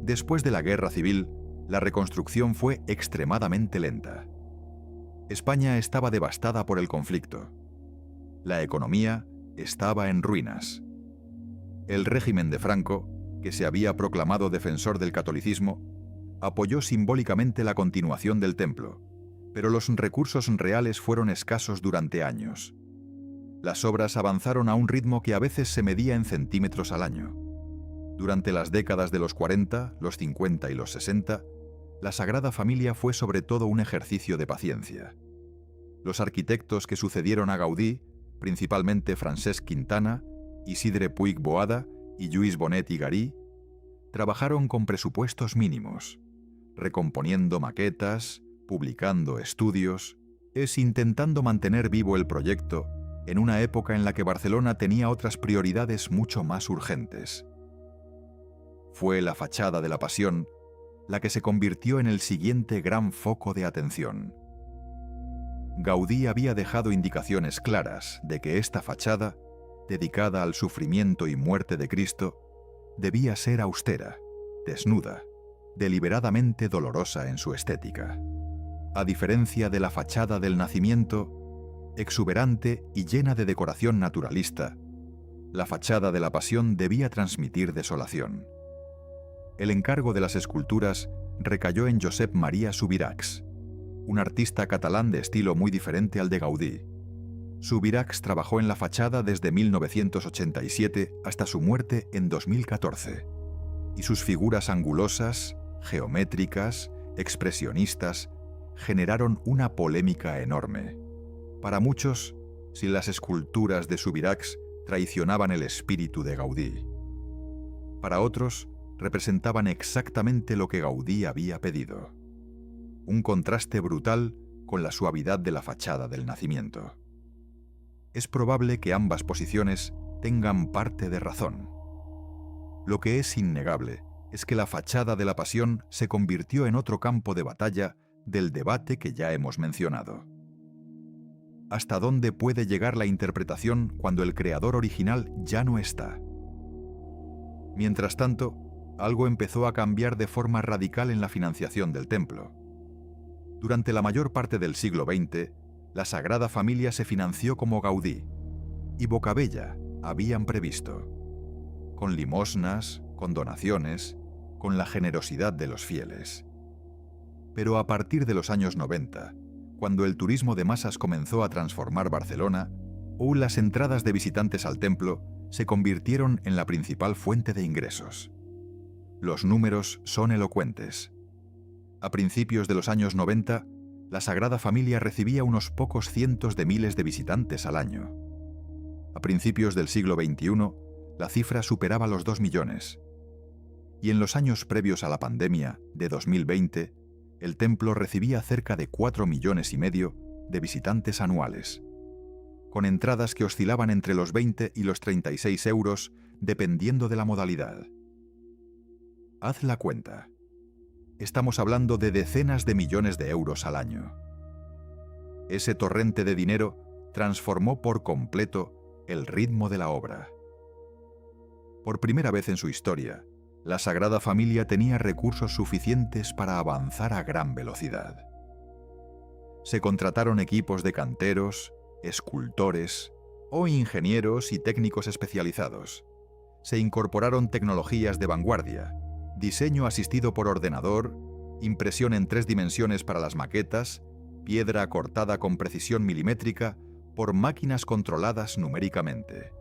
Después de la Guerra Civil, la reconstrucción fue extremadamente lenta. España estaba devastada por el conflicto. La economía estaba en ruinas. El régimen de Franco, que se había proclamado defensor del catolicismo, apoyó simbólicamente la continuación del templo, pero los recursos reales fueron escasos durante años. Las obras avanzaron a un ritmo que a veces se medía en centímetros al año. Durante las décadas de los 40, los 50 y los 60, la Sagrada Familia fue sobre todo un ejercicio de paciencia. Los arquitectos que sucedieron a Gaudí, principalmente Francesc Quintana, Isidre Puig Boada y Lluís Bonet i Garí, trabajaron con presupuestos mínimos, recomponiendo maquetas, publicando estudios, intentando mantener vivo el proyecto en una época en la que Barcelona tenía otras prioridades mucho más urgentes. Fue la fachada de la Pasión la que se convirtió en el siguiente gran foco de atención. Gaudí había dejado indicaciones claras de que esta fachada, dedicada al sufrimiento y muerte de Cristo, debía ser austera, desnuda, deliberadamente dolorosa en su estética. A diferencia de la fachada del Nacimiento, exuberante y llena de decoración naturalista, la fachada de la Pasión debía transmitir desolación. El encargo de las esculturas recayó en Josep Maria Subirachs, un artista catalán de estilo muy diferente al de Gaudí. Subirachs trabajó en la fachada desde 1987 hasta su muerte en 2014, y sus figuras angulosas, geométricas, expresionistas, generaron una polémica enorme. Para muchos, si las esculturas de Subirachs traicionaban el espíritu de Gaudí. Para otros, representaban exactamente lo que Gaudí había pedido. Un contraste brutal con la suavidad de la fachada del Nacimiento. Es probable que ambas posiciones tengan parte de razón. Lo que es innegable es que la fachada de la Pasión se convirtió en otro campo de batalla del debate que ya hemos mencionado. ¿Hasta dónde puede llegar la interpretación cuando el creador original ya no está? Mientras tanto, algo empezó a cambiar de forma radical en la financiación del templo. Durante la mayor parte del siglo XX, la Sagrada Familia se financió como Gaudí y Bocabella habían previsto, con limosnas, con donaciones, con la generosidad de los fieles. Pero a partir de los años 90, cuando el turismo de masas comenzó a transformar Barcelona, las entradas de visitantes al templo se convirtieron en la principal fuente de ingresos. Los números son elocuentes. A principios de los años 90, la Sagrada Familia recibía unos pocos cientos de miles de visitantes al año. A principios del siglo XXI, la cifra superaba los 2 millones. Y en los años previos a la pandemia de 2020, el templo recibía cerca de 4,5 millones de visitantes anuales, con entradas que oscilaban entre los 20 y los 36 euros dependiendo de la modalidad. Haz la cuenta. Estamos hablando de decenas de millones de euros al año. Ese torrente de dinero transformó por completo el ritmo de la obra. Por primera vez en su historia, la Sagrada Familia tenía recursos suficientes para avanzar a gran velocidad. Se contrataron equipos de canteros, escultores o ingenieros y técnicos especializados. Se incorporaron tecnologías de vanguardia, diseño asistido por ordenador, impresión en 3 dimensiones para las maquetas, piedra cortada con precisión milimétrica por máquinas controladas numéricamente.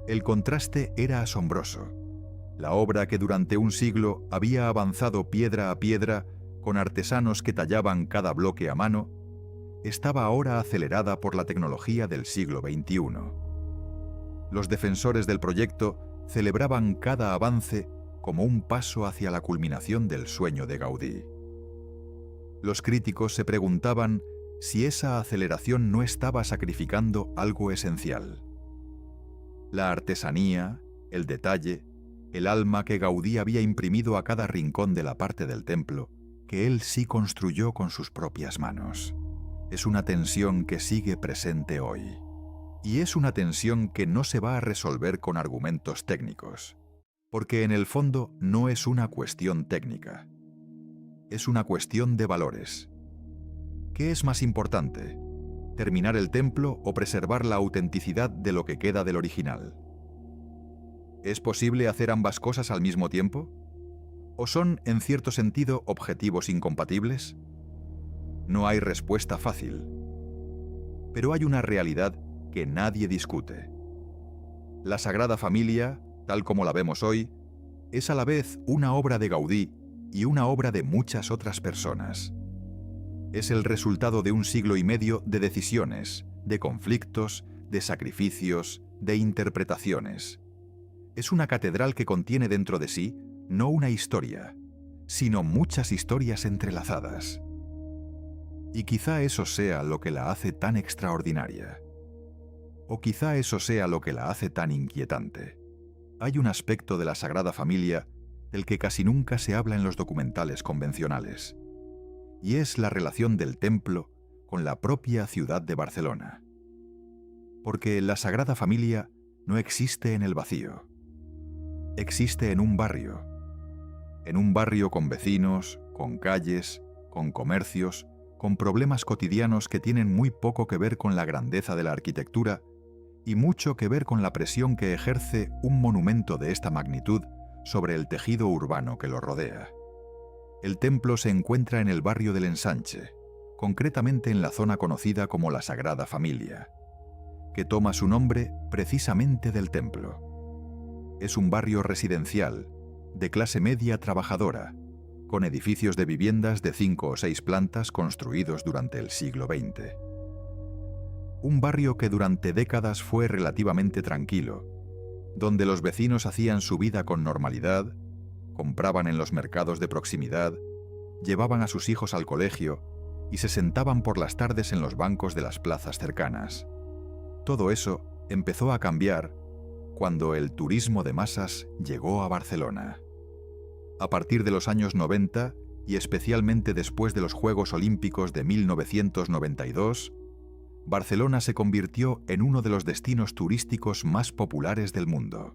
El contraste era asombroso. La obra que durante un siglo había avanzado piedra a piedra con artesanos que tallaban cada bloque a mano, estaba ahora acelerada por la tecnología del siglo XXI. Los defensores del proyecto celebraban cada avance como un paso hacia la culminación del sueño de Gaudí. Los críticos se preguntaban si esa aceleración no estaba sacrificando algo esencial. La artesanía, el detalle, el alma que Gaudí había imprimido a cada rincón de la parte del templo, que él sí construyó con sus propias manos. Es una tensión que sigue presente hoy. Y es una tensión que no se va a resolver con argumentos técnicos, porque en el fondo no es una cuestión técnica. Es una cuestión de valores. ¿Qué es más importante? ¿Terminar el templo o preservar la autenticidad de lo que queda del original? ¿Es posible hacer ambas cosas al mismo tiempo? ¿O son, en cierto sentido, objetivos incompatibles? No hay respuesta fácil. Pero hay una realidad que nadie discute. La Sagrada Familia, tal como la vemos hoy, es a la vez una obra de Gaudí y una obra de muchas otras personas. Es el resultado de un siglo y medio de decisiones, de conflictos, de sacrificios, de interpretaciones. Es una catedral que contiene dentro de sí no una historia, sino muchas historias entrelazadas. Y quizá eso sea lo que la hace tan extraordinaria. O quizá eso sea lo que la hace tan inquietante. Hay un aspecto de la Sagrada Familia del que casi nunca se habla en los documentales convencionales, y es la relación del templo con la propia ciudad de Barcelona. Porque la Sagrada Familia no existe en el vacío. Existe en un barrio con vecinos, con calles, con comercios, con problemas cotidianos que tienen muy poco que ver con la grandeza de la arquitectura y mucho que ver con la presión que ejerce un monumento de esta magnitud sobre el tejido urbano que lo rodea. El templo se encuentra en el barrio del Ensanche, concretamente en la zona conocida como la Sagrada Familia, que toma su nombre precisamente del templo. Es un barrio residencial, de clase media trabajadora, con edificios de viviendas de 5 o 6 plantas construidos durante el siglo XX. Un barrio que durante décadas fue relativamente tranquilo, donde los vecinos hacían su vida con normalidad, compraban en los mercados de proximidad, llevaban a sus hijos al colegio y se sentaban por las tardes en los bancos de las plazas cercanas. Todo eso empezó a cambiar cuando el turismo de masas llegó a Barcelona. A partir de los años 90, y especialmente después de los Juegos Olímpicos de 1992, Barcelona se convirtió en uno de los destinos turísticos más populares del mundo.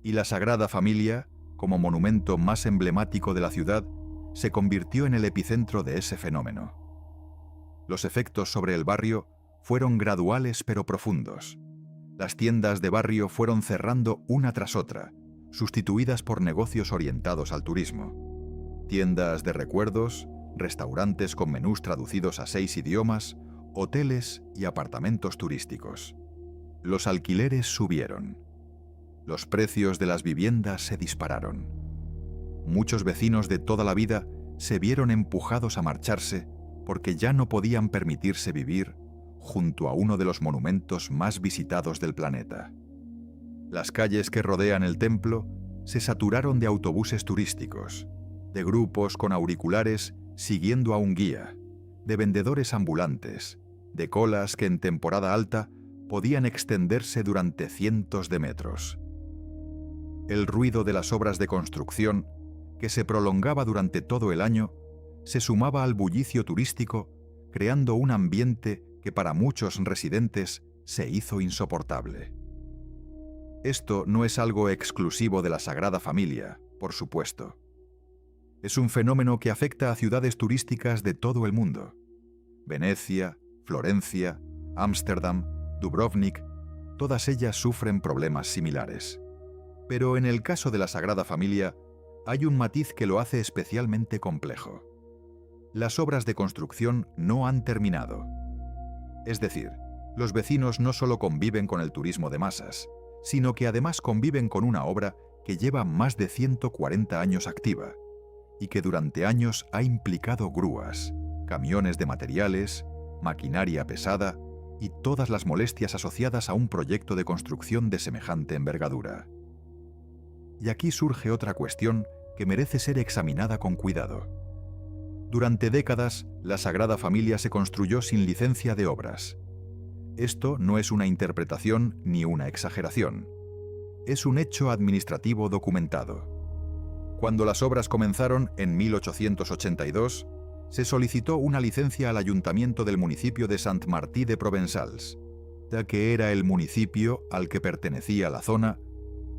Y la Sagrada Familia, como monumento más emblemático de la ciudad, se convirtió en el epicentro de ese fenómeno. Los efectos sobre el barrio fueron graduales pero profundos. Las tiendas de barrio fueron cerrando una tras otra, sustituidas por negocios orientados al turismo. Tiendas de recuerdos, restaurantes con menús traducidos a 6 idiomas, hoteles y apartamentos turísticos. Los alquileres subieron. Los precios de las viviendas se dispararon. Muchos vecinos de toda la vida se vieron empujados a marcharse porque ya no podían permitirse vivir junto a uno de los monumentos más visitados del planeta. Las calles que rodean el templo se saturaron de autobuses turísticos, de grupos con auriculares siguiendo a un guía, de vendedores ambulantes, de colas que en temporada alta podían extenderse durante cientos de metros. El ruido de las obras de construcción, que se prolongaba durante todo el año, se sumaba al bullicio turístico, creando un ambiente que para muchos residentes se hizo insoportable. Esto no es algo exclusivo de la Sagrada Familia, por supuesto. Es un fenómeno que afecta a ciudades turísticas de todo el mundo. Venecia, Florencia, Ámsterdam, Dubrovnik, todas ellas sufren problemas similares. Pero en el caso de la Sagrada Familia, hay un matiz que lo hace especialmente complejo. Las obras de construcción no han terminado. Es decir, los vecinos no solo conviven con el turismo de masas, sino que además conviven con una obra que lleva más de 140 años activa y que durante años ha implicado grúas, camiones de materiales, maquinaria pesada y todas las molestias asociadas a un proyecto de construcción de semejante envergadura. Y aquí surge otra cuestión que merece ser examinada con cuidado. Durante décadas, la Sagrada Familia se construyó sin licencia de obras. Esto no es una interpretación ni una exageración. Es un hecho administrativo documentado. Cuando las obras comenzaron en 1882, se solicitó una licencia al ayuntamiento del municipio de Saint-Martí-de-Provençals, ya que era el municipio al que pertenecía la zona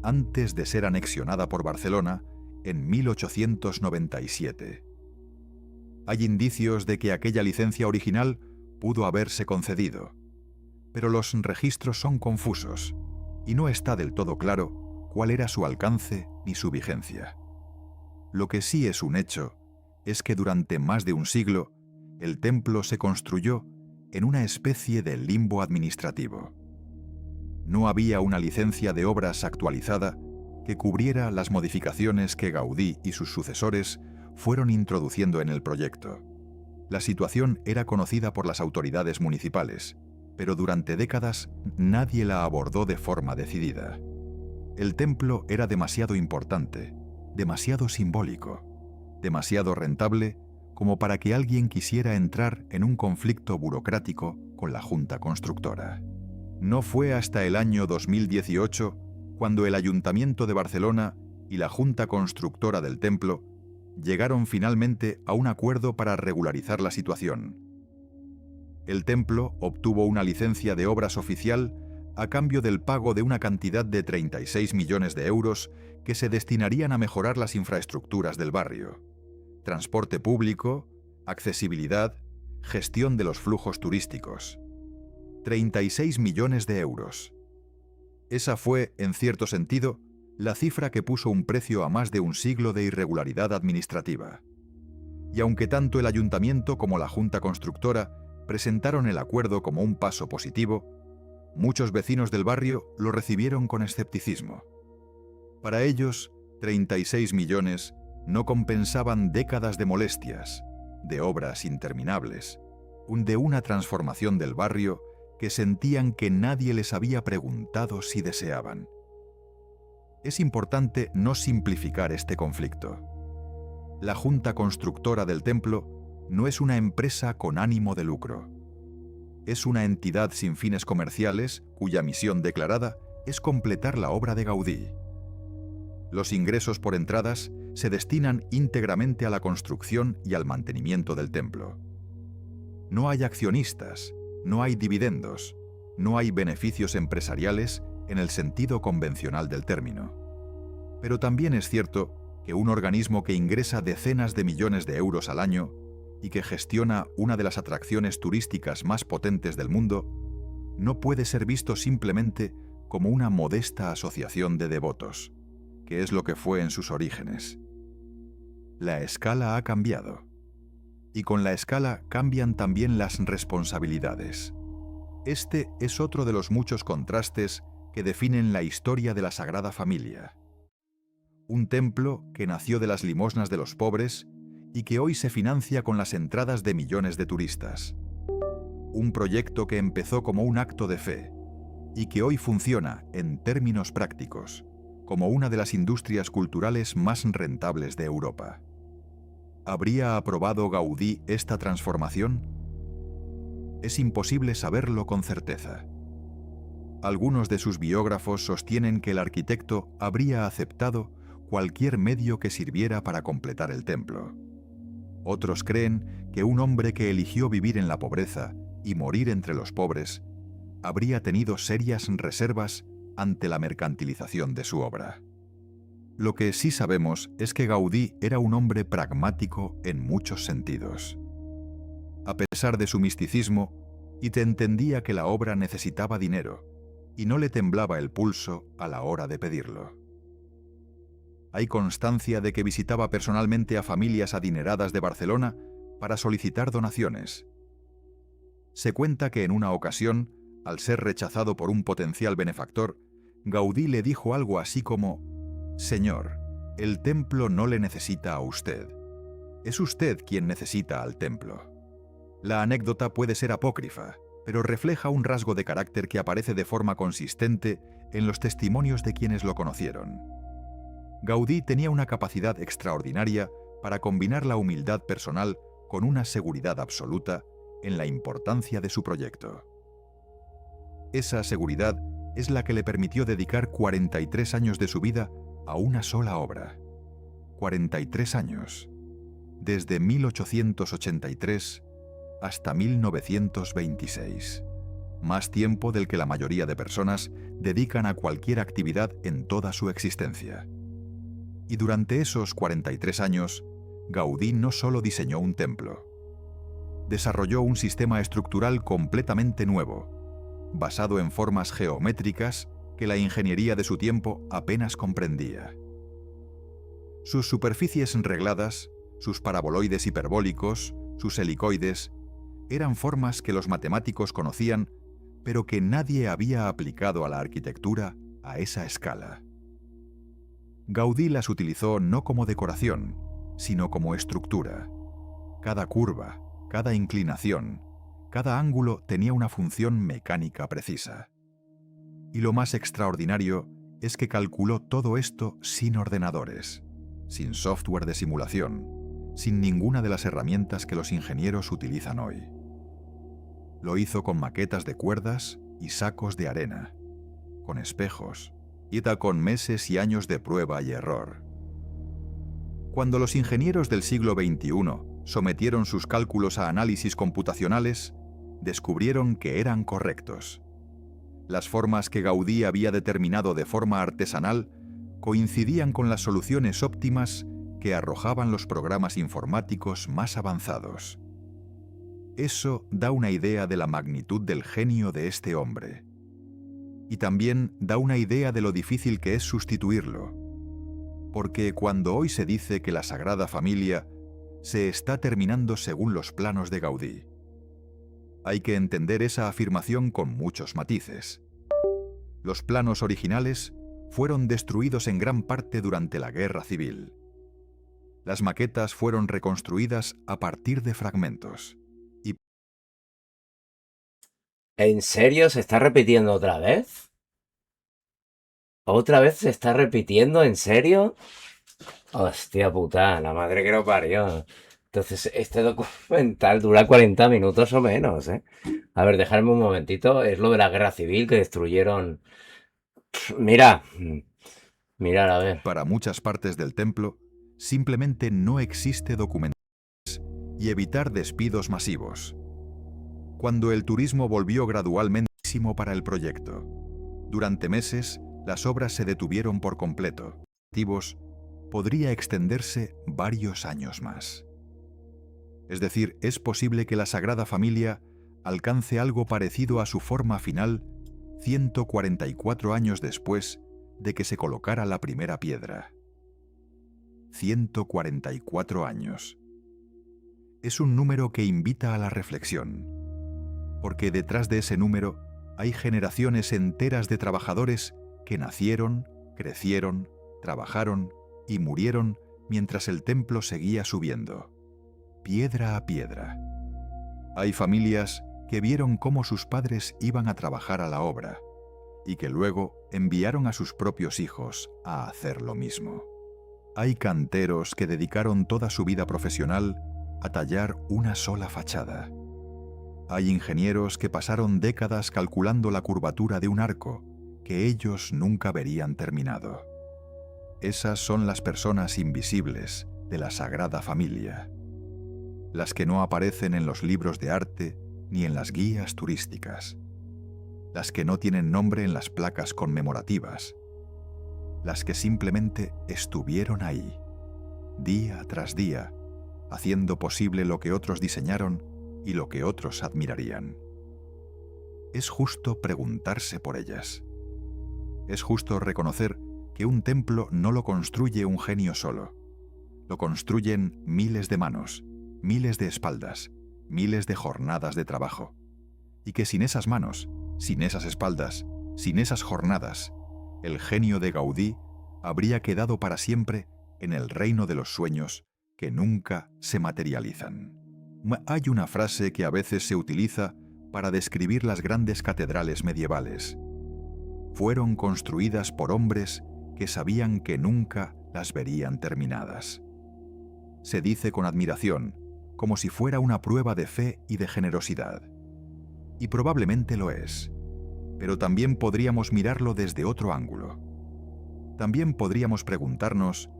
antes de ser anexionada por Barcelona en 1897. Hay indicios de que aquella licencia original pudo haberse concedido, pero los registros son confusos y no está del todo claro cuál era su alcance ni su vigencia. Lo que sí es un hecho es que durante más de un siglo el templo se construyó en una especie de limbo administrativo. No había una licencia de obras actualizada que cubriera las modificaciones que Gaudí y sus sucesores fueron introduciendo en el proyecto. La situación era conocida por las autoridades municipales, pero durante décadas nadie la abordó de forma decidida. El templo era demasiado importante, demasiado simbólico, demasiado rentable como para que alguien quisiera entrar en un conflicto burocrático con la Junta Constructora. No fue hasta el año 2018 cuando el Ayuntamiento de Barcelona y la Junta Constructora del templo llegaron finalmente a un acuerdo para regularizar la situación. El templo obtuvo una licencia de obras oficial a cambio del pago de una cantidad de 36 millones de euros que se destinarían a mejorar las infraestructuras del barrio: transporte público, accesibilidad, gestión de los flujos turísticos. 36 millones de euros. Esa fue, en cierto sentido, la cifra que puso un precio a más de un siglo de irregularidad administrativa. Y aunque tanto el ayuntamiento como la Junta Constructora presentaron el acuerdo como un paso positivo, muchos vecinos del barrio lo recibieron con escepticismo. Para ellos, 36 millones no compensaban décadas de molestias, de obras interminables, de una transformación del barrio que sentían que nadie les había preguntado si deseaban. Es importante no simplificar este conflicto. La Junta Constructora del templo no es una empresa con ánimo de lucro. Es una entidad sin fines comerciales cuya misión declarada es completar la obra de Gaudí. Los ingresos por entradas se destinan íntegramente a la construcción y al mantenimiento del templo. No hay accionistas, no hay dividendos, no hay beneficios empresariales en el sentido convencional del término. Pero también es cierto que un organismo que ingresa decenas de millones de euros al año y que gestiona una de las atracciones turísticas más potentes del mundo, no puede ser visto simplemente como una modesta asociación de devotos, que es lo que fue en sus orígenes. La escala ha cambiado, y con la escala cambian también las responsabilidades. Este es otro de los muchos contrastes que definen la historia de la Sagrada Familia. Un templo que nació de las limosnas de los pobres y que hoy se financia con las entradas de millones de turistas. Un proyecto que empezó como un acto de fe y que hoy funciona, en términos prácticos, como una de las industrias culturales más rentables de Europa. ¿Habría aprobado Gaudí esta transformación? Es imposible saberlo con certeza. Algunos de sus biógrafos sostienen que el arquitecto habría aceptado cualquier medio que sirviera para completar el templo. Otros creen que un hombre que eligió vivir en la pobreza y morir entre los pobres habría tenido serias reservas ante la mercantilización de su obra. Lo que sí sabemos es que Gaudí era un hombre pragmático en muchos sentidos. A pesar de su misticismo, y te entendía que la obra necesitaba dinero, y no le temblaba el pulso a la hora de pedirlo. Hay constancia de que visitaba personalmente a familias adineradas de Barcelona para solicitar donaciones. Se cuenta que en una ocasión, al ser rechazado por un potencial benefactor, Gaudí le dijo algo así como: «Señor, el templo no le necesita a usted. Es usted quien necesita al templo». La anécdota puede ser apócrifa, pero refleja un rasgo de carácter que aparece de forma consistente en los testimonios de quienes lo conocieron. Gaudí tenía una capacidad extraordinaria para combinar la humildad personal con una seguridad absoluta en la importancia de su proyecto. Esa seguridad es la que le permitió dedicar 43 años de su vida a una sola obra. 43 años, desde 1883 hasta 1926. Más tiempo del que la mayoría de personas dedican a cualquier actividad en toda su existencia. Y durante esos 43 años, Gaudí no solo diseñó un templo, desarrolló un sistema estructural completamente nuevo, basado en formas geométricas que la ingeniería de su tiempo apenas comprendía. Sus superficies regladas, sus paraboloides hiperbólicos, sus helicoides, eran formas que los matemáticos conocían, pero que nadie había aplicado a la arquitectura a esa escala. Gaudí las utilizó no como decoración, sino como estructura. Cada curva, cada inclinación, cada ángulo tenía una función mecánica precisa. Y lo más extraordinario es que calculó todo esto sin ordenadores, sin software de simulación, sin ninguna de las herramientas que los ingenieros utilizan hoy. Lo hizo con maquetas de cuerdas y sacos de arena, con espejos, y con meses y años de prueba y error. Cuando los ingenieros del siglo XXI sometieron sus cálculos a análisis computacionales, descubrieron que eran correctos. Las formas que Gaudí había determinado de forma artesanal coincidían con las soluciones óptimas que arrojaban los programas informáticos más avanzados. Eso da una idea de la magnitud del genio de este hombre. Y también da una idea de lo difícil que es sustituirlo. Porque cuando hoy se dice que la Sagrada Familia se está terminando según los planos de Gaudí, hay que entender esa afirmación con muchos matices. Los planos originales fueron destruidos en gran parte durante la Guerra Civil. Las maquetas fueron reconstruidas a partir de fragmentos. ¿En serio se está repitiendo otra vez? ¿Otra vez se está repitiendo? ¿En serio? Hostia puta, la madre que lo parió. Entonces, este documental dura 40 minutos o menos, ¿eh? A ver, dejadme un momentito. Es lo de la guerra civil que destruyeron. Mira, mirad, a ver. Para muchas partes del templo, simplemente no existe documentación y evitar despidos masivos. Cuando el turismo volvió gradualmente para el proyecto, durante meses, las obras se detuvieron por completo. Podría extenderse varios años más. Es decir, es posible que la Sagrada Familia alcance algo parecido a su forma final 144 años después de que se colocara la primera piedra. 144 años. Es un número que invita a la reflexión, porque detrás de ese número hay generaciones enteras de trabajadores que nacieron, crecieron, trabajaron y murieron mientras el templo seguía subiendo, piedra a piedra. Hay familias que vieron cómo sus padres iban a trabajar a la obra y que luego enviaron a sus propios hijos a hacer lo mismo. Hay canteros que dedicaron toda su vida profesional a tallar una sola fachada. Hay ingenieros que pasaron décadas calculando la curvatura de un arco que ellos nunca verían terminado. Esas son las personas invisibles de la Sagrada Familia, las que no aparecen en los libros de arte ni en las guías turísticas, las que no tienen nombre en las placas conmemorativas, las que simplemente estuvieron ahí, día tras día, haciendo posible lo que otros diseñaron y lo que otros admirarían. Es justo preguntarse por ellas. Es justo reconocer que un templo no lo construye un genio solo. Lo construyen miles de manos, miles de espaldas, miles de jornadas de trabajo. Y que sin esas manos, sin esas espaldas, sin esas jornadas, el genio de Gaudí habría quedado para siempre en el reino de los sueños que nunca se materializan. Hay una frase que a veces se utiliza para describir las grandes catedrales medievales. Fueron construidas por hombres que sabían que nunca las verían terminadas. Se dice con admiración, como si fuera una prueba de fe y de generosidad. Y probablemente lo es, pero también podríamos mirarlo desde otro ángulo. También podríamos preguntarnos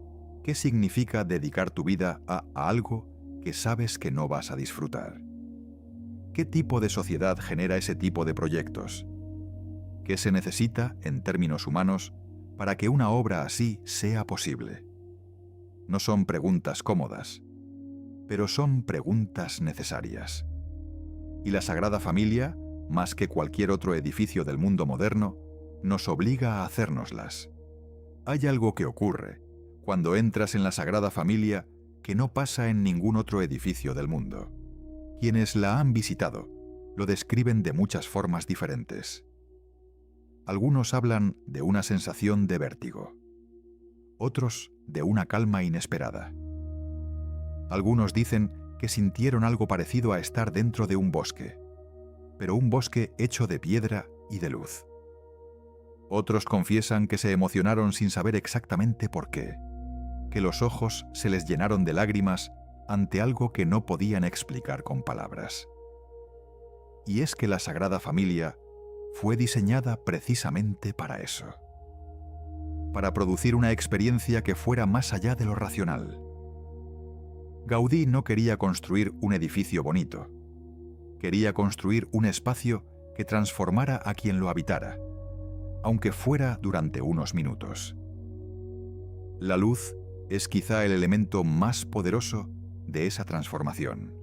qué significa dedicar tu vida a algo que sabes que no vas a disfrutar. ¿Qué tipo de sociedad genera ese tipo de proyectos? ¿Qué se necesita, en términos humanos, para que una obra así sea posible? No son preguntas cómodas, pero son preguntas necesarias. Y la Sagrada Familia, más que cualquier otro edificio del mundo moderno, nos obliga a hacérnoslas. Hay algo que ocurre cuando entras en la Sagrada Familia que no pasa en ningún otro edificio del mundo. Quienes la han visitado lo describen de muchas formas diferentes. Algunos hablan de una sensación de vértigo, otros de una calma inesperada. Algunos dicen que sintieron algo parecido a estar dentro de un bosque, pero un bosque hecho de piedra y de luz. Otros confiesan que se emocionaron sin saber exactamente por qué, que los ojos se les llenaron de lágrimas ante algo que no podían explicar con palabras. Y es que la Sagrada Familia fue diseñada precisamente para eso, para producir una experiencia que fuera más allá de lo racional. Gaudí no quería construir un edificio bonito, quería construir un espacio que transformara a quien lo habitara, aunque fuera durante unos minutos. La luz es quizá el elemento más poderoso de esa transformación.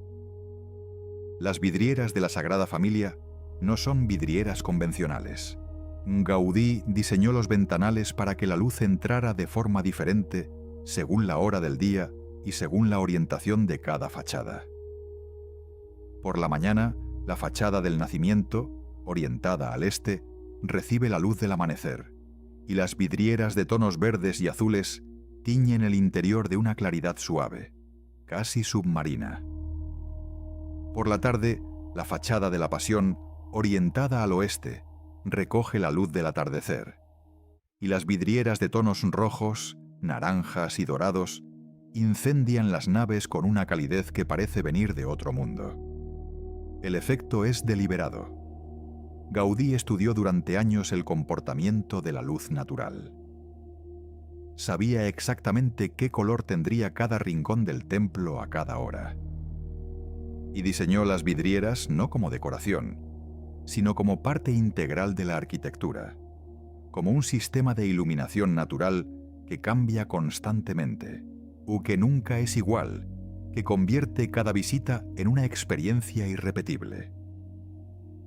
Las vidrieras de la Sagrada Familia no son vidrieras convencionales. Gaudí diseñó los ventanales para que la luz entrara de forma diferente según la hora del día y según la orientación de cada fachada. Por la mañana, la fachada del nacimiento, orientada al este, recibe la luz del amanecer, y las vidrieras de tonos verdes y azules tiñen el interior de una claridad suave, casi submarina. Por la tarde, la fachada de la Pasión, orientada al oeste, recoge la luz del atardecer, y las vidrieras de tonos rojos, naranjas y dorados incendian las naves con una calidez que parece venir de otro mundo. El efecto es deliberado. Gaudí estudió durante años el comportamiento de la luz natural. Sabía exactamente qué color tendría cada rincón del templo a cada hora. Y diseñó las vidrieras no como decoración, sino como parte integral de la arquitectura, como un sistema de iluminación natural que cambia constantemente, o que nunca es igual, que convierte cada visita en una experiencia irrepetible.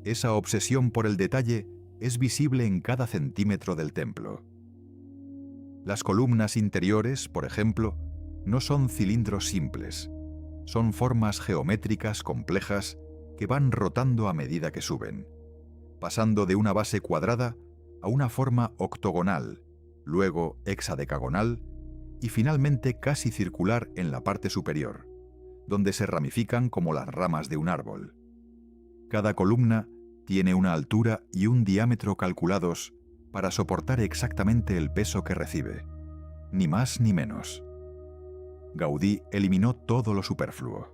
Esa obsesión por el detalle es visible en cada centímetro del templo. Las columnas interiores, por ejemplo, no son cilindros simples, son formas geométricas complejas que van rotando a medida que suben, pasando de una base cuadrada a una forma octogonal, luego hexadecagonal y finalmente casi circular en la parte superior, donde se ramifican como las ramas de un árbol. Cada columna tiene una altura y un diámetro calculados para soportar exactamente el peso que recibe, ni más ni menos. Gaudí eliminó todo lo superfluo.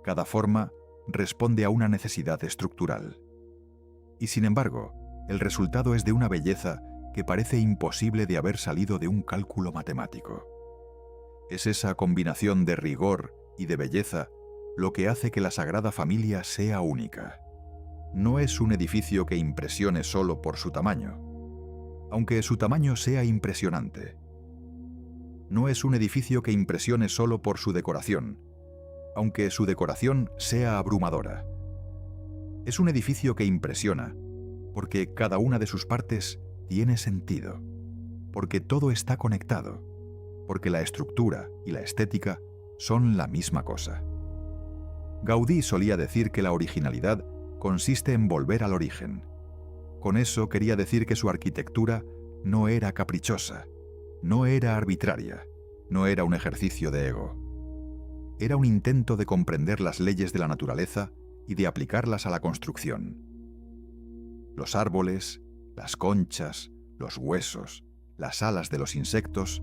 Cada forma responde a una necesidad estructural. Y sin embargo, el resultado es de una belleza que parece imposible de haber salido de un cálculo matemático. Es esa combinación de rigor y de belleza lo que hace que la Sagrada Familia sea única. No es un edificio que impresione solo por su tamaño, aunque su tamaño sea impresionante. No es un edificio que impresione solo por su decoración, aunque su decoración sea abrumadora. Es un edificio que impresiona, porque cada una de sus partes tiene sentido, porque todo está conectado, porque la estructura y la estética son la misma cosa. Gaudí solía decir que la originalidad consiste en volver al origen. Con eso quería decir que su arquitectura no era caprichosa, no era arbitraria, no era un ejercicio de ego. Era un intento de comprender las leyes de la naturaleza y de aplicarlas a la construcción. Los árboles, las conchas, los huesos, las alas de los insectos,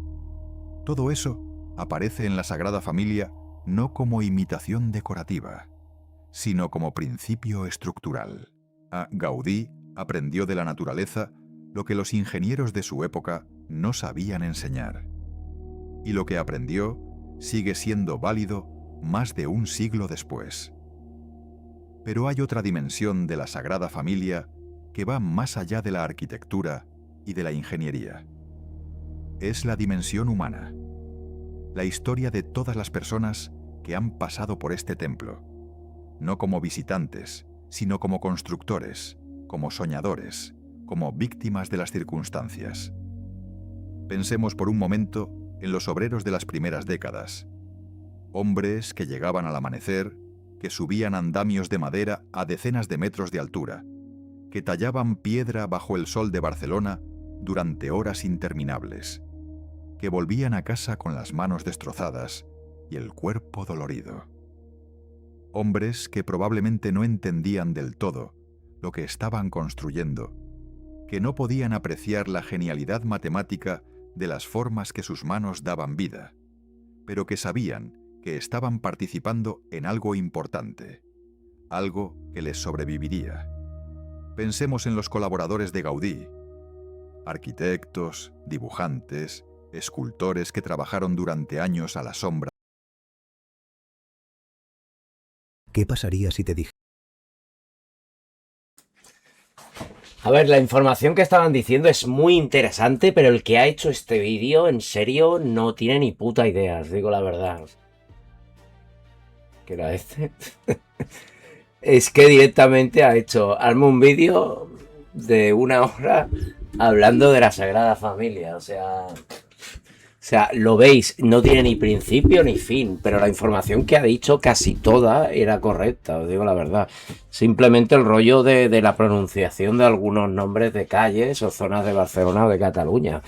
todo eso aparece en la Sagrada Familia no como imitación decorativa, sino como principio estructural. Gaudí aprendió de la naturaleza lo que los ingenieros de su época no sabían enseñar. Y lo que aprendió sigue siendo válido más de un siglo después. Pero hay otra dimensión de la Sagrada Familia que va más allá de la arquitectura y de la ingeniería. Es la dimensión humana, la historia de todas las personas que han pasado por este templo, no como visitantes, sino como constructores, como soñadores, como víctimas de las circunstancias. Pensemos por un momento en los obreros de las primeras décadas, hombres que llegaban al amanecer, que subían andamios de madera a decenas de metros de altura, que tallaban piedra bajo el sol de Barcelona durante horas interminables, que volvían a casa con las manos destrozadas y el cuerpo dolorido. Hombres que probablemente no entendían del todo lo que estaban construyendo, que no podían apreciar la genialidad matemática de las formas que sus manos daban vida, pero que sabían que estaban participando en algo importante, algo que les sobreviviría. Pensemos en los colaboradores de Gaudí, arquitectos, dibujantes, escultores que trabajaron durante años a la sombra. ¿Qué pasaría si te dije? A ver, la información que estaban diciendo es muy interesante, pero el que ha hecho este vídeo, en serio, no tiene ni puta idea, os digo la verdad. ¿Qué era este? Es que directamente ha hecho, hazme un vídeo de 1 hora hablando de la Sagrada Familia, o sea, lo veis, no tiene ni principio ni fin, pero la información que ha dicho casi toda era correcta, os digo la verdad. Simplemente el rollo de la pronunciación de algunos nombres de calles o zonas de Barcelona o de Cataluña,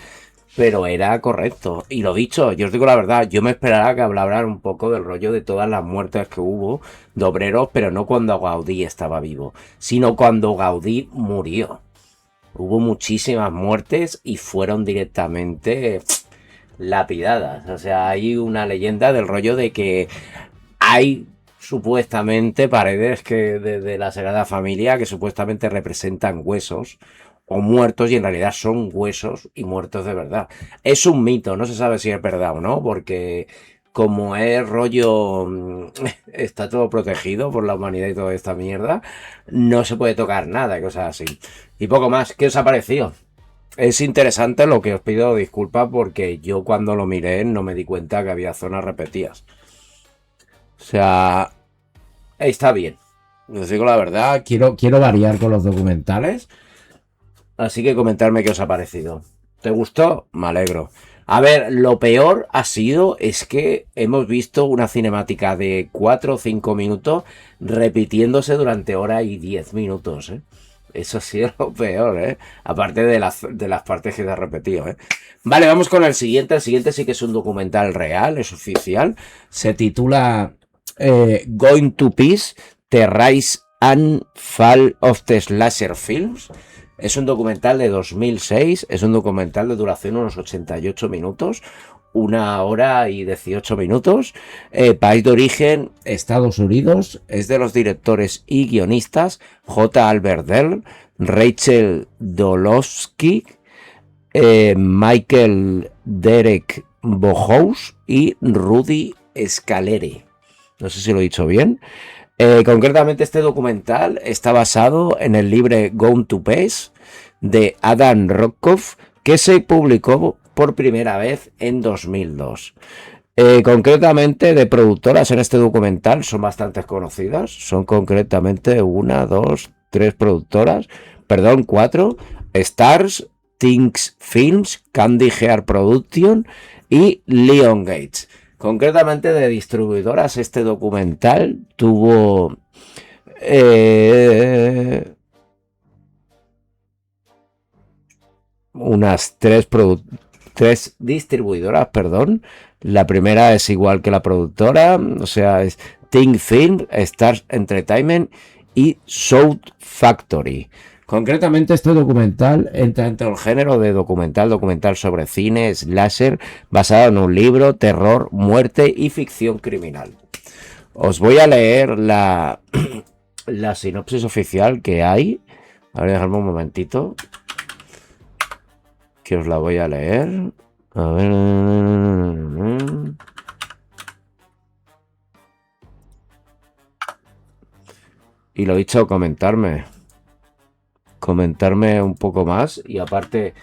pero era correcto. Y lo dicho, yo os digo la verdad, yo me esperaba que hablaran un poco del rollo de todas las muertes que hubo de obreros, pero no cuando Gaudí estaba vivo, sino cuando Gaudí murió. Hubo muchísimas muertes y fueron directamente lapidadas. O sea, hay una leyenda del rollo de que hay supuestamente paredes de la Sagrada Familia que supuestamente representan huesos o muertos y en realidad son huesos y muertos de verdad. Es un mito, no se sabe si es verdad o no, porque como es rollo, está todo protegido por la humanidad y toda esta mierda, no se puede tocar nada, cosas así. Y poco más. ¿Qué os ha parecido? Es interesante, lo que os pido disculpas porque yo cuando lo miré no me di cuenta que había zonas repetidas. O sea, está bien. Os digo la verdad, quiero variar con los documentales. Así que comentarme qué os ha parecido. ¿Te gustó? Me alegro. A ver, lo peor es que hemos visto una cinemática de 4 o 5 minutos repitiéndose durante hora y 10 minutos, ¿eh? Eso sí es lo peor, ¿eh? Aparte de las partes que te has repetido, ¿eh? Vale, vamos con el siguiente. El siguiente sí que es un documental real, es oficial. Se titula Going to Peace, The Rise and Fall of the Slasher Films. Es un documental de 2006, es un documental de duración unos 88 minutos, 1 hora y 18 minutos. País de origen, Estados Unidos. Es de los directores y guionistas J. Albert Dell, Rachel Belofsky, Michael Derek Bohusz y Rudy Scalere. No sé si lo he dicho bien. Concretamente este documental está basado en el libro Gone to País de Adam Rockoff, que se publicó por primera vez en 2002. Concretamente de productoras en este documental son bastante conocidas. Son concretamente 1, 2, 3 productoras. Perdón, 4. Starz, Things Films, Candy Hair Production y Leon Gates. Concretamente de distribuidoras este documental tuvo unas 3 distribuidoras, perdón. La primera es igual que la productora, o sea, es Think Film, Starz Entertainment y Shout Factory. Concretamente este documental entra entre el género de documental sobre cine, slasher, basado en un libro, terror, muerte y ficción criminal. Os voy a leer la sinopsis oficial que hay. A ver, dejadme un momentito, que os la voy a leer. A ver. Y lo dicho, comentarme un poco más. Y aparte,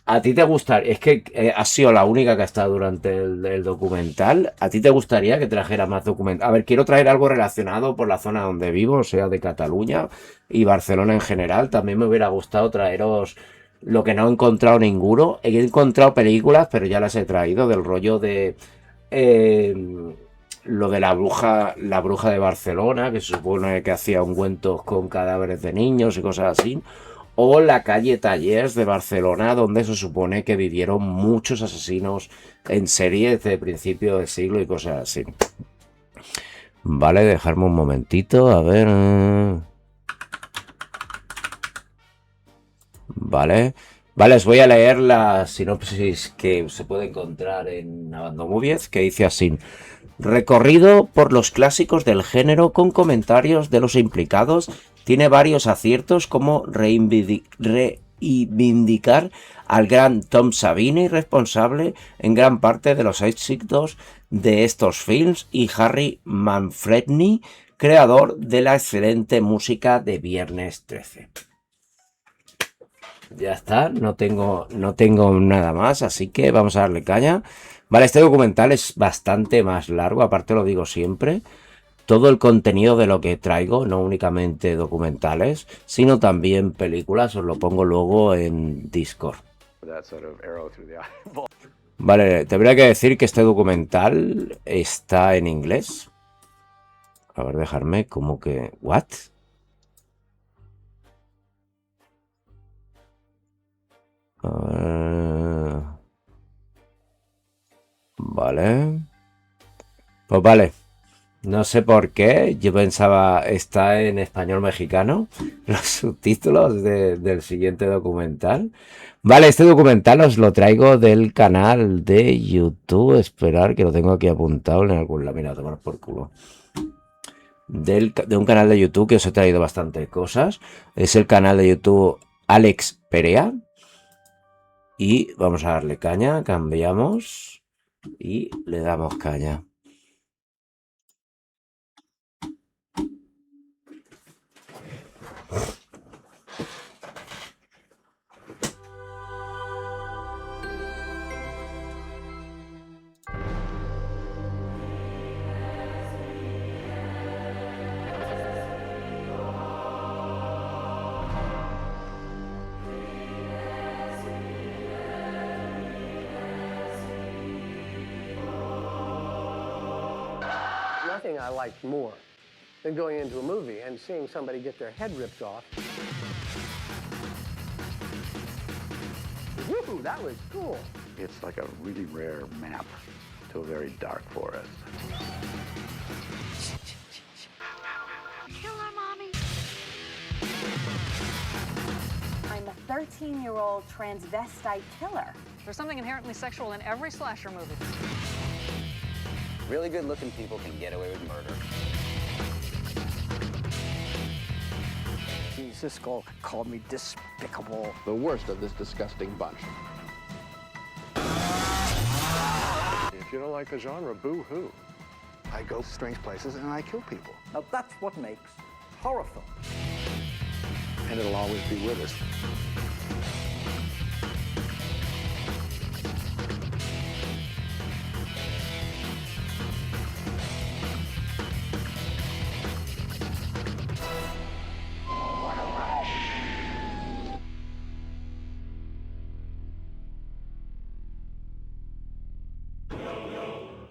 ¿a ti te gustaría? Es que has sido la única que ha estado durante el documental. ¿A ti te gustaría que trajera más documental? A ver, quiero traer algo relacionado por la zona donde vivo, o sea, de Cataluña y Barcelona en general. También me hubiera gustado traeros lo que no he encontrado ninguno. He encontrado películas, pero ya las he traído, del rollo de lo de la bruja de Barcelona, que se supone que hacía ungüentos con cadáveres de niños y cosas así. O la calle Tallers de Barcelona, donde se supone que vivieron muchos asesinos en serie desde el principio del siglo y cosas así. Vale, dejarme un momentito, a ver. Vale, os voy a leer la sinopsis que se puede encontrar en Abandon Movies, que dice así: recorrido por los clásicos del género con comentarios de los implicados, tiene varios aciertos como reivindicar al gran Tom Savini, responsable en gran parte de los éxitos de estos films, y Harry Manfredini, creador de la excelente música de Viernes 13. Ya está, no tengo nada más, así que vamos a darle caña. Vale, este documental es bastante más largo, aparte lo digo siempre. Todo el contenido de lo que traigo, no únicamente documentales, sino también películas, os lo pongo luego en Discord. Vale, tendría que decir que este documental está en inglés. A ver, dejarme como que... ¿What? Vale. Pues vale. No sé por qué. Yo pensaba, está en español mexicano los subtítulos del siguiente documental. Vale, este documental os lo traigo del canal de YouTube. Esperar, que lo tengo aquí apuntado en algún lado. Mira, tomar por culo. De un canal de YouTube que os he traído bastante cosas. Es el canal de YouTube Alex Perea. Y vamos a darle caña, cambiamos y le damos caña. Nothing I liked more than going into a movie and seeing somebody get their head ripped off. Woohoo, that was cool. It's like a really rare map to a very dark forest. Kill her, Mommy. I'm a 13-year-old transvestite killer. There's something inherently sexual in every slasher movie. Really good-looking people can get away with murder. She's Siskel called me despicable. The worst of this disgusting bunch. If you don't like the genre, boo-hoo. I go strange places and I kill people. Now that's what makes horror film. And it'll always be with us.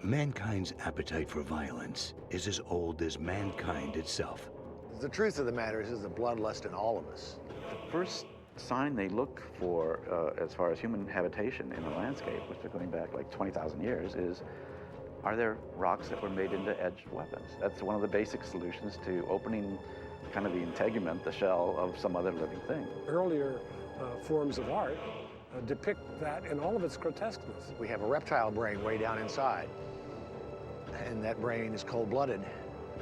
Mankind's appetite for violence is as old as mankind itself. The truth of the matter is the bloodlust in all of us. The first sign they look for as far as human habitation in the landscape, which is going back like 20,000 years, is are there rocks that were made into edged weapons? That's one of the basic solutions to opening kind of the integument, the shell of some other living thing. Earlier forms of art depict that in all of its grotesqueness. We have a reptile brain way down inside, and that brain is cold-blooded,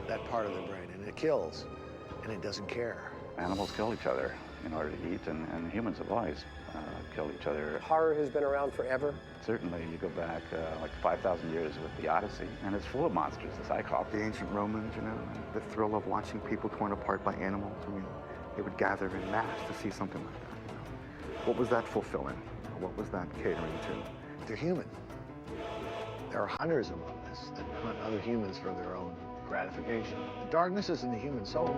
that part of the brain, and it kills, and it doesn't care. Animals kill each other in order to eat, and humans have always killed each other. Horror has been around forever. Certainly, you go back like 5,000 years with the Odyssey, and it's full of monsters, the Cyclops. The ancient Romans, you know, the thrill of watching people torn apart by animals. I mean, they would gather in mass to see something like that. You know? What was that fulfilling? What was that catering to? They're human. There are hunters among us that hunt other humans for their own gratification. The darkness is in the human soul.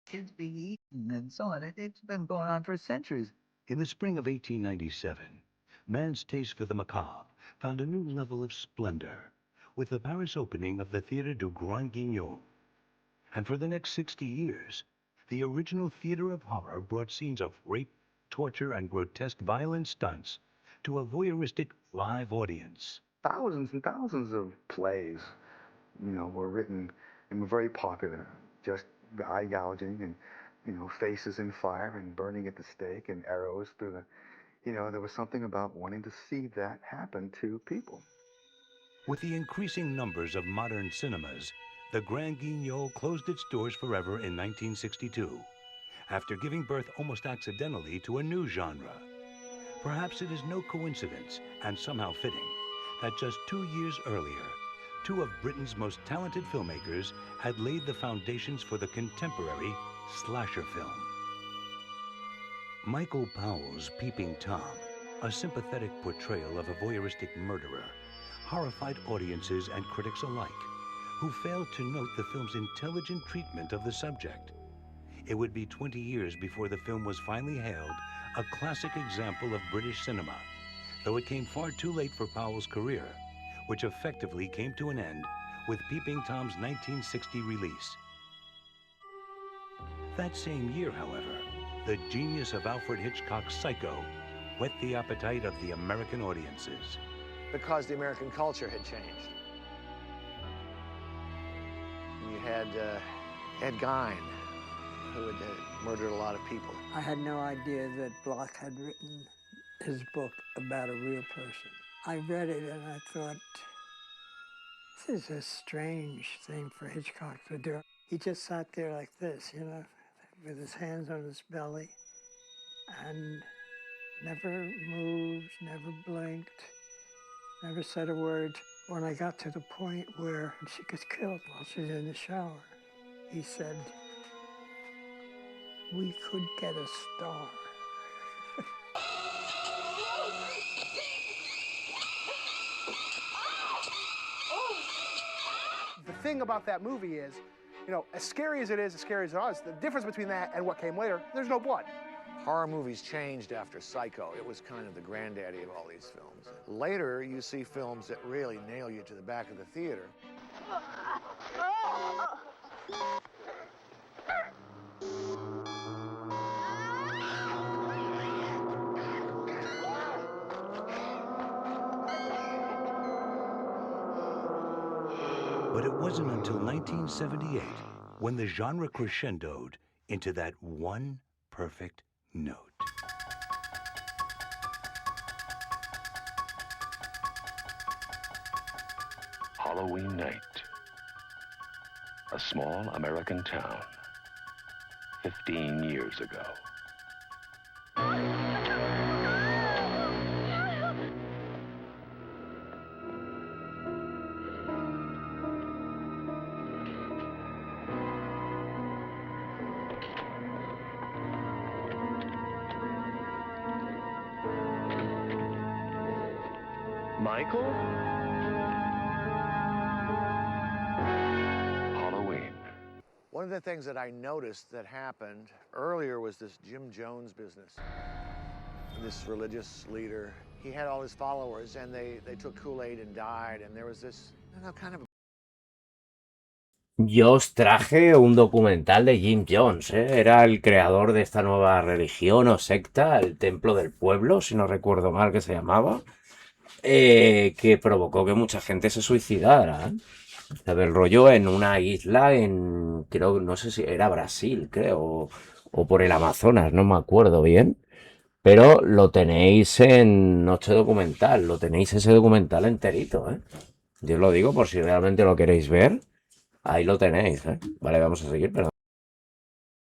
Kids being eaten and so on. It's been going on for centuries. In the spring of 1897, man's taste for the macabre found a new level of splendor with the Paris opening of the Théâtre du Grand Guignol. And for the next 60 years, the original theater of horror brought scenes of rape, torture, and grotesque violent stunts to a voyeuristic live audience. Thousands and thousands of plays, you know, were written and were very popular. Just eye gouging and, you know, faces in fire and burning at the stake and arrows through the, you know, there was something about wanting to see that happen to people. With the increasing numbers of modern cinemas, the Grand Guignol closed its doors forever in 1962, after giving birth almost accidentally to a new genre. Perhaps it is no coincidence, and somehow fitting, that just 2 years earlier, two of Britain's most talented filmmakers had laid the foundations for the contemporary slasher film. Michael Powell's Peeping Tom, a sympathetic portrayal of a voyeuristic murderer, horrified audiences and critics alike, who failed to note the film's intelligent treatment of the subject. It would be 20 years before the film was finally hailed a classic example of British cinema, though it came far too late for Powell's career, which effectively came to an end with Peeping Tom's 1960 release. That same year, however, the genius of Alfred Hitchcock's Psycho whet the appetite of the American audiences. Because the American culture had changed. You had Ed Gein, who had murdered a lot of people. I had no idea that Bloch had written his book about a real person. I read it and I thought, this is a strange thing for Hitchcock to do. He just sat there like this, you know, with his hands on his belly and never moved, never blinked, never said a word. When I got to the point where she gets killed while she's in the shower, he said, we could get a star. The thing about that movie is, you know, as scary as it is, as scary as it is, the difference between that and what came later, there's no blood. Horror movies changed after Psycho. It was kind of the granddaddy of all these films. Later, you see films that really nail you to the back of the theater. But it wasn't until 1978 when the genre crescendoed into that one perfect note. Halloween night. A small American town, 15 years ago. Michael? Halloween. One of the things that I noticed that happened earlier was this Jim Jones business. This religious leader, he had all his followers and they took Kool-Aid and died, and there was this, I don't know, kind of... Yo os traje un documental de Jim Jones, ¿eh? Era el creador de esta nueva religión o secta, el Templo del Pueblo, si no recuerdo mal que se llamaba, que provocó que mucha gente se suicidara, ¿eh? El rollo en una isla creo, no sé si era Brasil, creo, o por el Amazonas, no me acuerdo bien, pero lo tenéis en Noche documental, lo tenéis ese documental enterito, ¿eh? Yo os lo digo por si realmente lo queréis ver, ahí lo tenéis, ¿eh? Vale, vamos a seguir, perdón.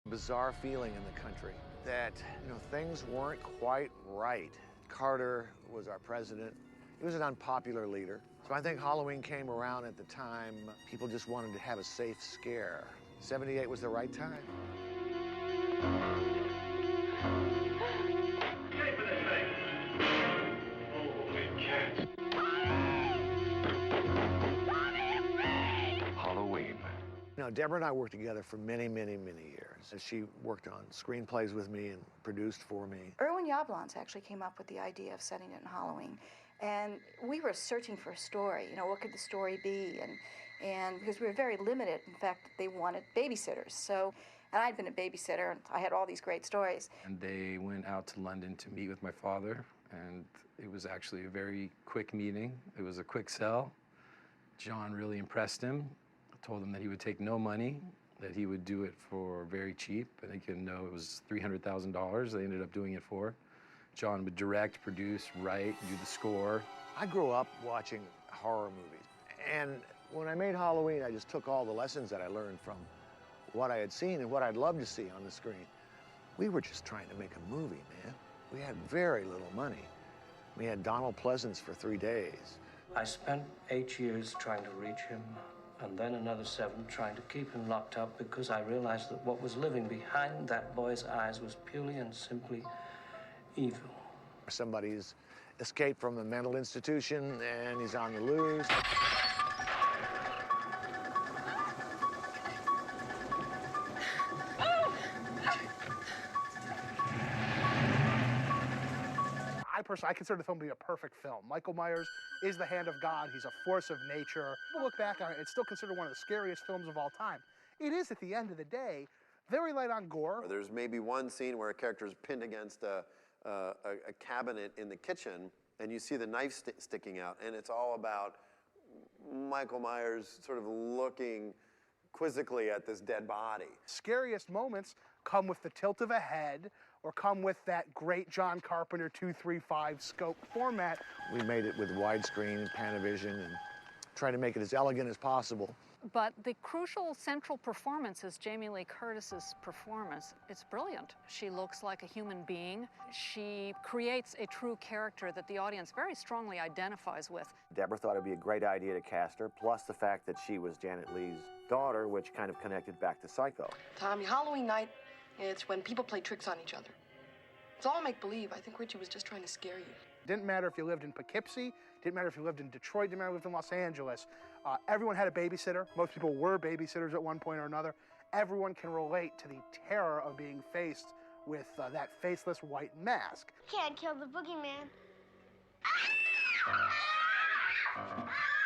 Bizarre feeling in the country that, you know, things weren't quite right. Carter was our president. He was an unpopular leader. So I think Halloween came around at the time people just wanted to have a safe scare. 78 was the right time. Halloween. You know, Deborah and I worked together for many, many, many years. And she worked on screenplays with me and produced for me. Erwin Yablans actually came up with the idea of setting it in Halloween. And we were searching for a story, you know, what could the story be? And because we were very limited, in fact, they wanted babysitters. So, and I'd been a babysitter, and I had all these great stories. And they went out to London to meet with my father, and it was actually a very quick meeting. It was a quick sell. John really impressed him, told him that he would take no money, that he would do it for very cheap. I think you know it was $300,000 they ended up doing it for. John would direct, produce, write, do the score. I grew up watching horror movies. And when I made Halloween, I just took all the lessons that I learned from what I had seen and what I'd love to see on the screen. We were just trying to make a movie, man. We had very little money. We had Donald Pleasance for 3 days. I spent 8 years trying to reach him, and then another 7 trying to keep him locked up, because I realized that what was living behind that boy's eyes was purely and simply evil. Somebody's escaped from a mental institution and he's on the loose. I consider the film to be a perfect film. Michael Myers is the hand of God. He's a force of nature. We'll look back on it, it's still considered one of the scariest films of all time. It is, at the end of the day, very light on gore. There's maybe one scene where a character is pinned against a cabinet in the kitchen, and you see the knife sticking out, and it's all about Michael Myers sort of looking quizzically at this dead body. Scariest moments come with the tilt of a head, or come with that great John Carpenter 2.35 scope format. We made it with widescreen and Panavision and tried to make it as elegant as possible. But the crucial central performance is Jamie Lee Curtis's performance. It's brilliant. She looks like a human being. She creates a true character that the audience very strongly identifies with. Deborah thought it'd be a great idea to cast her, plus the fact that she was Janet Leigh's daughter, which kind of connected back to Psycho. Tommy, Halloween night, it's when people play tricks on each other. It's all make-believe. I think Richie was just trying to scare you. Didn't matter if you lived in Poughkeepsie, didn't matter if you lived in Detroit, didn't matter if you lived in Los Angeles. Everyone had a babysitter. Most people were babysitters at one point or another. Everyone can relate to the terror of being faced with that faceless white mask. Can't kill the boogeyman.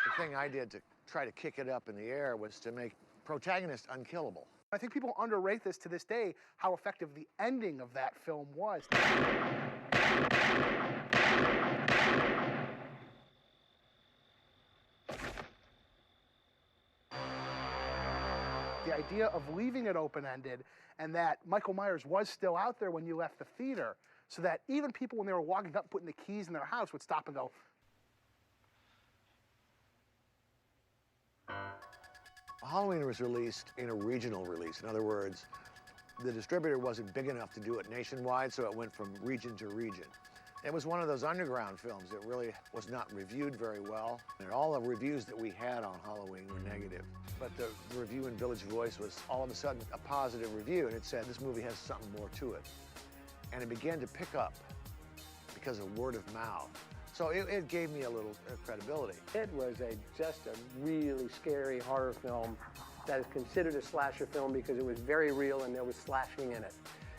The thing I did to try to kick it up in the air was to make protagonist unkillable. I think people underrate this to this day, how effective the ending of that film was. The idea of leaving it open-ended, and that Michael Myers was still out there when you left the theater, so that even people, when they were walking up, putting the keys in their house, would stop and go, "What the hell is that?" And then Halloween was released in a regional release. In other words, the distributor wasn't big enough to do it nationwide, so it went from region to region. It was one of those underground films that really was not reviewed very well. And all the reviews that we had on Halloween were negative. But the review in Village Voice was all of a sudden a positive review, and it said this movie has something more to it. And it began to pick up because of word of mouth. So it gave me a little credibility. It was just a really scary horror film that is considered a slasher film because it was very real and there was slashing in it.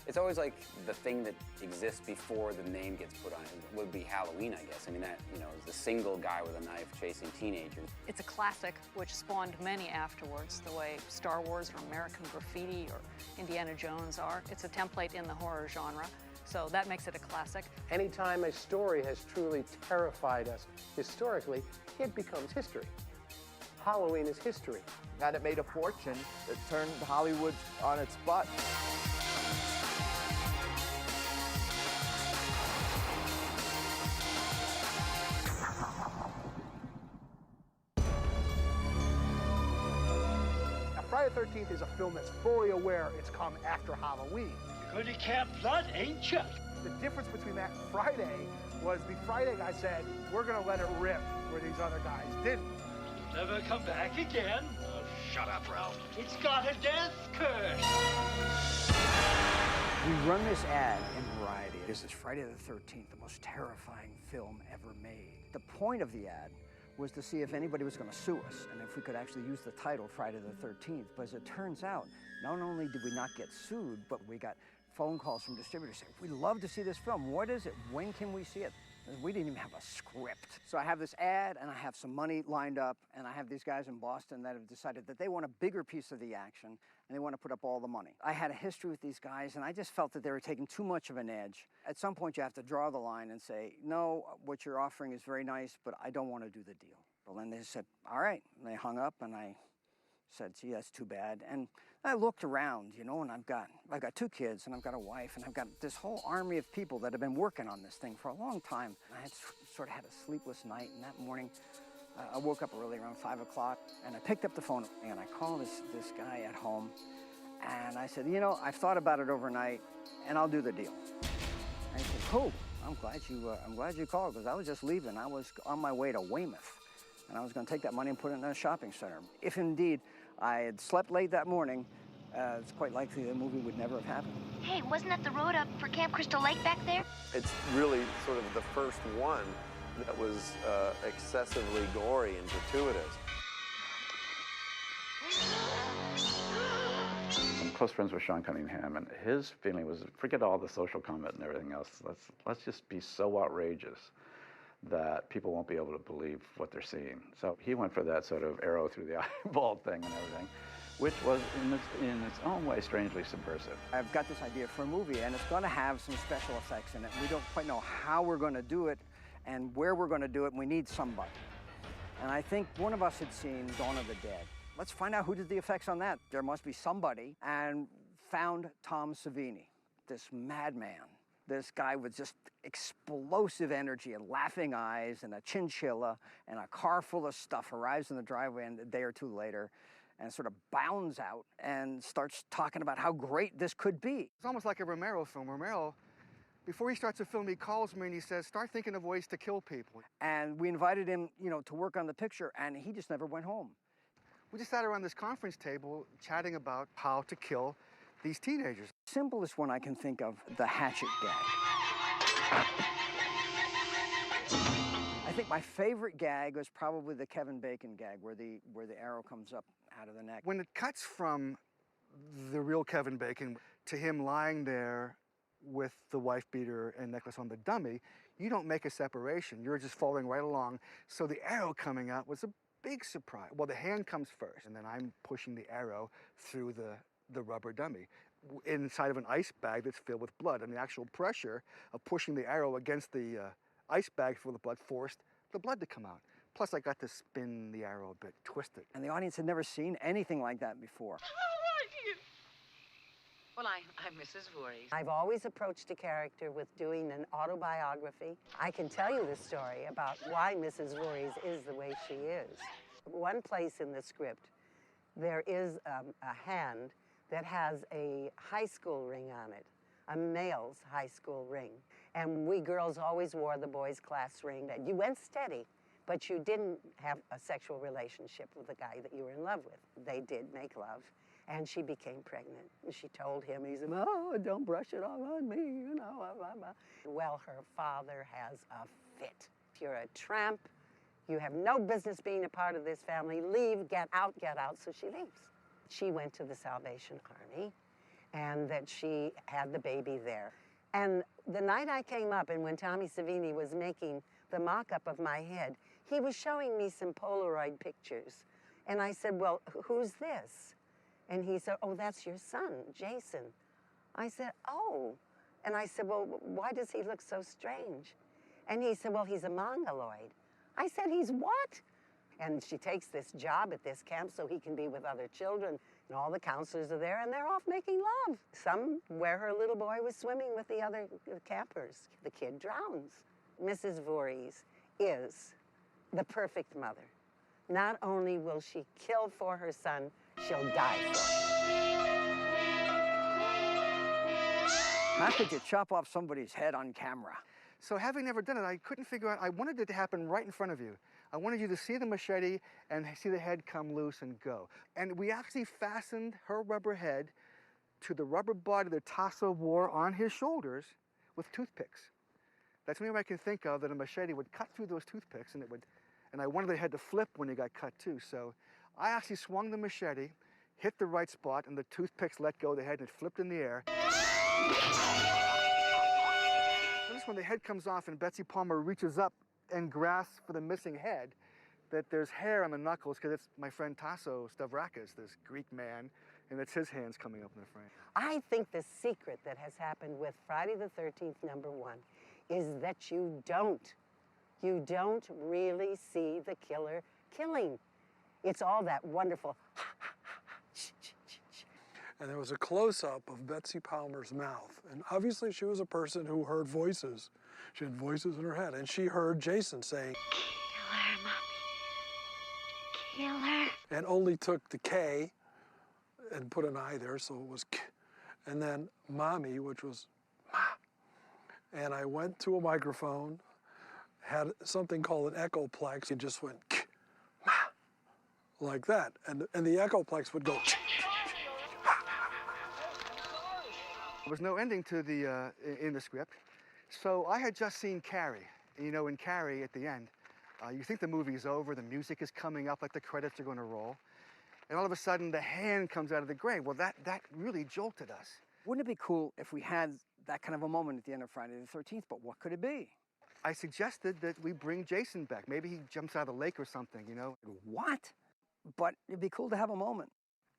It's always like the thing that exists before the name gets put on it would be Halloween, I guess. I mean, that, you know, is the single guy with a knife chasing teenagers. It's a classic which spawned many afterwards, the way Star Wars or American Graffiti or Indiana Jones are. It's a template in the horror genre, so that makes it a classic. Anytime a story has truly terrified us historically, it becomes history. Halloween is history. And it made a fortune that turned Hollywood on its butt. Friday the 13th is a film that's fully aware it's come after Halloween. You're going to Camp Blood, ain't you? The difference between that Friday was the Friday guy said, we're going to let it rip, where these other guys didn't. Never come back again. Oh, shut up, Ralph. It's got a death curse. We run this ad in Variety. This is Friday the 13th, the most terrifying film ever made. The point of the ad was to see if anybody was going to sue us and if we could actually use the title Friday the 13th. But as it turns out, not only did we not get sued, but we got phone calls from distributors saying, we'd love to see this film. What is it? When can we see it? And we didn't even have a script. So I have this ad and I have some money lined up and I have these guys in Boston that have decided that they want a bigger piece of the action and they want to put up all the money. I had a history with these guys and I just felt that they were taking too much of an edge. At some point you have to draw the line and say, no, what you're offering is very nice, but I don't want to do the deal. Well, then they said, all right. And they hung up and I said, gee, that's too bad. And I looked around, you know, and I've got 2 kids and I've got a wife and I've got this whole army of people that have been working on this thing for a long time. I had sort of had a sleepless night, and that morning I woke up early around 5 o'clock and I picked up the phone and I called this guy at home and I said, you know, I've thought about it overnight and I'll do the deal. And he said, cool, I'm glad you called, because I was just leaving. I was on my way to Weymouth and I was going to take that money and put it in a shopping center. If indeed I had slept late that morning, it's quite likely the movie would never have happened. Hey, wasn't that the road up for Camp Crystal Lake back there? It's really sort of the first one that was excessively gory and gratuitous. I'm close friends with Sean Cunningham, and his feeling was, forget all the social comment and everything else. Let's just be so outrageous that people won't be able to believe what they're seeing. So he went for that sort of arrow through the eyeball thing and everything, which was in its own way strangely subversive. I've got this idea for a movie, and it's going to have some special effects in it. We don't quite know how we're going to do it and where we're going to do it, and we need somebody. And I think one of us had seen Dawn of the Dead. Let's find out who did the effects on that. There must be somebody. And found Tom Savini, this madman. This guy with just explosive energy and laughing eyes and a chinchilla and a car full of stuff arrives in the driveway a day or 2 later and sort of bounds out and starts talking about how great this could be. It's almost like a Romero film. Romero, before he starts a film, he calls me and he says, start thinking of ways to kill people. And we invited him, you know, to work on the picture, and he just never went home. We just sat around this conference table chatting about how to kill these teenagers. Simplest one I can think of, the hatchet gag. I think my favorite gag was probably the Kevin Bacon gag, where the arrow comes up out of the neck. When it cuts from the real Kevin Bacon to him lying there with the wife beater and necklace on the dummy, you don't make a separation. You're just following right along. So the arrow coming out was a big surprise. Well, the hand comes first, and then I'm pushing the arrow through the rubber dummy inside of an ice bag that's filled with blood. And the actual pressure of pushing the arrow against the ice bag full of blood forced the blood to come out. Plus, I got to spin the arrow a bit, twist it. And the audience had never seen anything like that before. Well, I'm Mrs. Voorhees. I've always approached a character with doing an autobiography. I can tell you the story about why Mrs. Voorhees is the way she is. One place in the script, there is a hand that has a high school ring on it, a male's high school ring. And we girls always wore the boys' class ring. That you went steady, but you didn't have a sexual relationship with the guy that you were in love with. They did make love, and she became pregnant. And she told him, he said, oh, don't brush it off on me, you know, blah, blah, blah. Well, her father has a fit. If you're a tramp, you have no business being a part of this family. Leave, get out, so she leaves. She went to the Salvation Army, and that she had the baby there. And the night I came up, and when Tommy Savini was making the mock-up of my head, he was showing me some Polaroid pictures. And I said, well, who's this? And he said, oh, that's your son, Jason. I said, oh. And I said, well, why does he look so strange? And he said, well, he's a mongoloid. I said, he's what? And she takes this job at this camp so he can be with other children. And all the counselors are there, and they're off making love. Some where her little boy was swimming with the other campers. The kid drowns. Mrs. Voorhees is the perfect mother. Not only will she kill for her son, she'll die for him. How could you chop off somebody's head on camera? So having never done it, I couldn't figure out, I wanted it to happen right in front of you. I wanted you to see the machete and see the head come loose and go. And we actually fastened her rubber head to the rubber body that Tasso wore on his shoulders with toothpicks. That's the only way I can think of that a machete would cut through those toothpicks, and I wanted the head to flip when it got cut too. So I actually swung the machete, hit the right spot, and the toothpicks let go of the head and it flipped in the air. Notice when the head comes off and Betsy Palmer reaches up and grasps for the missing head, that there's hair on the knuckles, because it's my friend Tasso Stavrakis, this Greek man, and it's his hands coming up in the frame. I think the secret that has happened with Friday the 13th, #1, is that you don't really see the killer killing. It's all that wonderful and there was a close-up of Betsy Palmer's mouth. And obviously she was a person who heard voices. She had voices in her head, and she heard Jason saying, Kill her, Mommy. Kill her. And only took the K and put an I there, so it was K. And then Mommy, which was Ma. And I went to a microphone, had something called an echoplex, and just went K, Ma, like that. And the echoplex would go K. There was no ending to the in the script, so I had just seen Carrie. You know, in Carrie, at the end, you think the movie's over, the music is coming up, like the credits are going to roll, and all of a sudden the hand comes out of the grave. Well, that really jolted us. Wouldn't it be cool if we had that kind of a moment at the end of Friday the 13th, but what could it be? I suggested that we bring Jason back. Maybe he jumps out of the lake or something, you know. What? But it'd be cool to have a moment.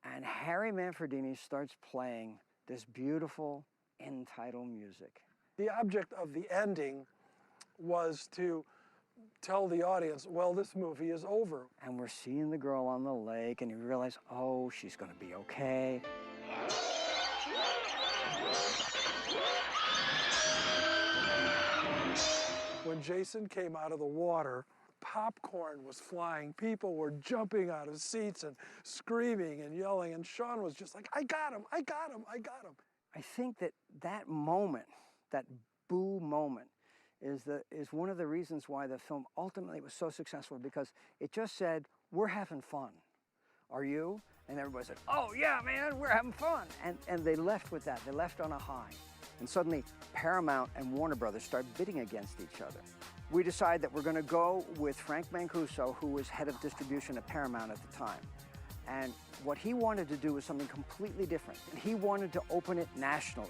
And Harry Manfredini starts playing this beautiful end title music. The object of the ending was to tell the audience, well, this movie is over. And we're seeing the girl on the lake, and you realize, oh, she's gonna be okay. When Jason came out of the water, popcorn was flying. People were jumping out of seats and screaming and yelling, and Sean was just like, I got him, I got him, I got him. I think that moment, that boo moment, is one of the reasons why the film ultimately was so successful, because it just said, we're having fun. Are you? And everybody said, oh yeah, man, we're having fun. And they left with that. They left on a high. And suddenly, Paramount and Warner Brothers start bidding against each other. We decide that we're going to go with Frank Mancuso, who was head of distribution at Paramount at the time. And what he wanted to do was something completely different. He wanted to open it nationally.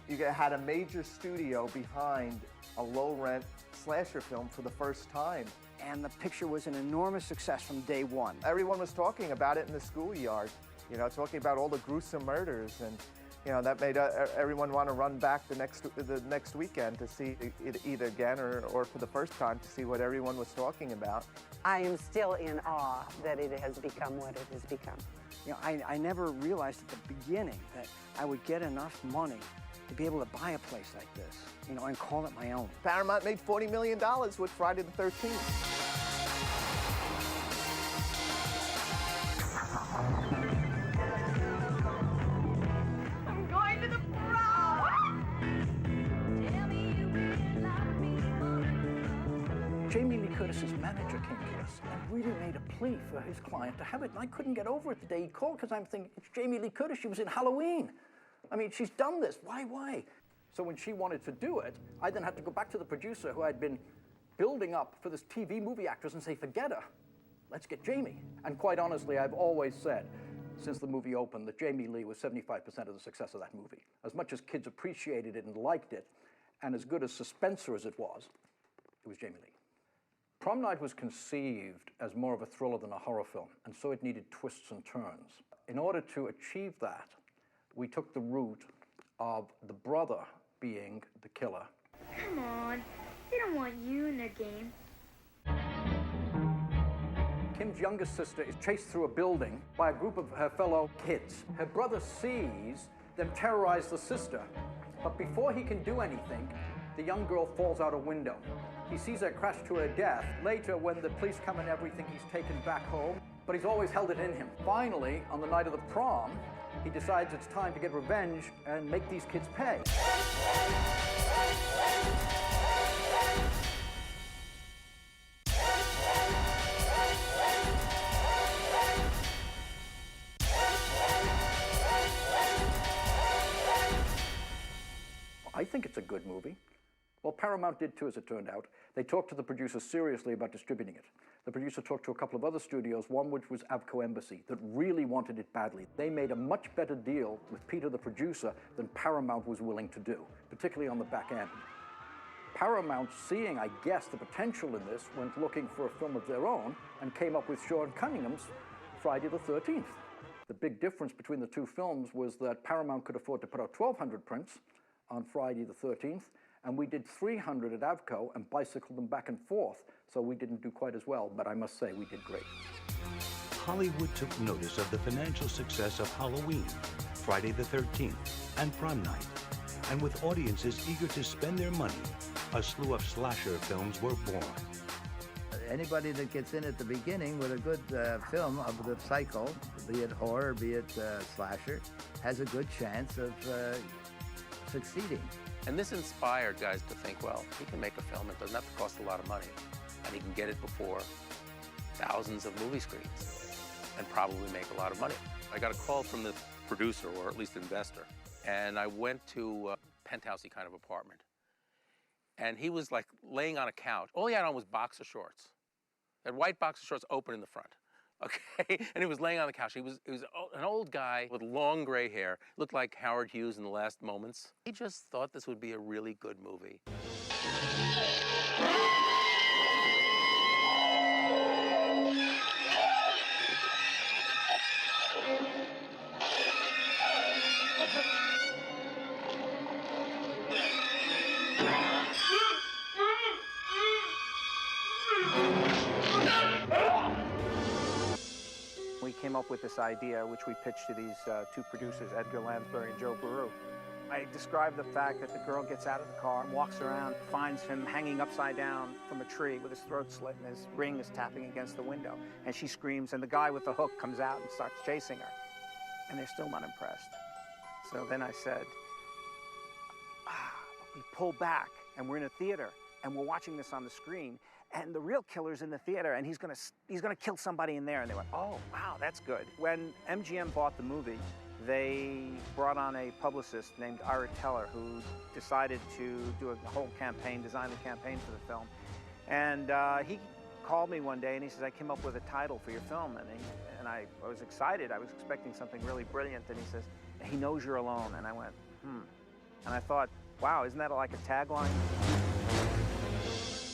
You had a major studio behind a low-rent slasher film for the first time. And the picture was an enormous success from day one. Everyone was talking about it in the schoolyard, you know, talking about all the gruesome murders, and you know, that made everyone want to run back the next weekend to see it either again or for the first time to see what everyone was talking about. I am still in awe that it has become what it has become. You know, I never realized at the beginning that I would get enough money to be able to buy a place like this, you know, and call it my own. Paramount made $40 million with Friday the 13th. Curtis's manager came to us and really made a plea for his client to have it. And I couldn't get over it the day he called because I'm thinking, it's Jamie Lee Curtis. She was in Halloween. I mean, she's done this. Why? So when she wanted to do it, I then had to go back to the producer who I'd been building up for this TV movie actress and say, forget her. Let's get Jamie. And quite honestly, I've always said, since the movie opened, that Jamie Lee was 75% of the success of that movie. As much as kids appreciated it and liked it, and as good as suspensor as it was Jamie Lee. Prom Night was conceived as more of a thriller than a horror film, and so it needed twists and turns. In order to achieve that, we took the route of the brother being the killer. Come on, they don't want you in their game. Kim's youngest sister is chased through a building by a group of her fellow kids. Her brother sees them terrorize the sister, but before he can do anything, the young girl falls out a window. He sees her crash to her death. Later, when the police come and everything, he's taken back home, but he's always held it in him. Finally, on the night of the prom, he decides it's time to get revenge and make these kids pay. I think it's a good movie. Well, Paramount did too, as it turned out. They talked to the producer seriously about distributing it. The producer talked to a couple of other studios, one which was Avco Embassy, that really wanted it badly. They made a much better deal with Peter, the producer, than Paramount was willing to do, particularly on the back end. Paramount, seeing, I guess, the potential in this, went looking for a film of their own and came up with Sean Cunningham's Friday the 13th. The big difference between the two films was that Paramount could afford to put out 1,200 prints on Friday the 13th, and we did 300 at Avco and bicycled them back and forth, so we didn't do quite as well, but I must say we did great. Hollywood took notice of the financial success of Halloween, Friday the 13th, and Prom Night, and with audiences eager to spend their money, a slew of slasher films were born. Anybody that gets in at the beginning with a good film of the cycle, be it horror, be it slasher, has a good chance of succeeding. And this inspired guys to think, well, he can make a film that doesn't have to cost a lot of money, and he can get it before thousands of movie screens and probably make a lot of money. I got a call from the producer, or at least investor, and I went to a penthousey kind of apartment. And he was like laying on a couch. All he had on was boxer shorts. He had white boxer shorts open in the front. Okay, and he was laying on the couch. He was an old guy with long gray hair, looked like Howard Hughes in The Last Moments. He just thought this would be a really good movie. We came up with this idea, which we pitched to these two producers, Edgar Lansbury and Joe Baru. I described the fact that the girl gets out of the car and walks around, finds him hanging upside down from a tree with his throat slit and his ring is tapping against the window. And she screams, and the guy with the hook comes out and starts chasing her. And they're still not impressed. So then I said, we pull back, and we're in a theater, and we're watching this on the screen, and the real killer's in the theater, and he's gonna kill somebody in there. And they went, oh, wow, that's good. When MGM bought the movie, they brought on a publicist named Ira Teller, who decided to do a whole campaign, design the campaign for the film. And he called me one day, and he says, I came up with a title for your film. And I was excited. I was expecting something really brilliant. And he says, He Knows You're Alone. And I went, And I thought, wow, isn't that like a tagline?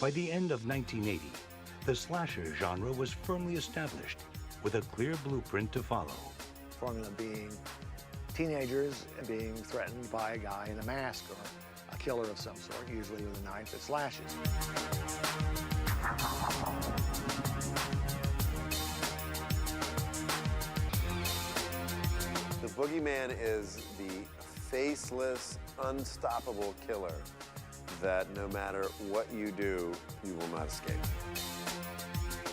By the end of 1980, the slasher genre was firmly established, with a clear blueprint to follow. Formula being teenagers being threatened by a guy in a mask or a killer of some sort, usually with a knife that slashes. The boogeyman is the faceless, unstoppable killer that no matter what you do, you will not escape.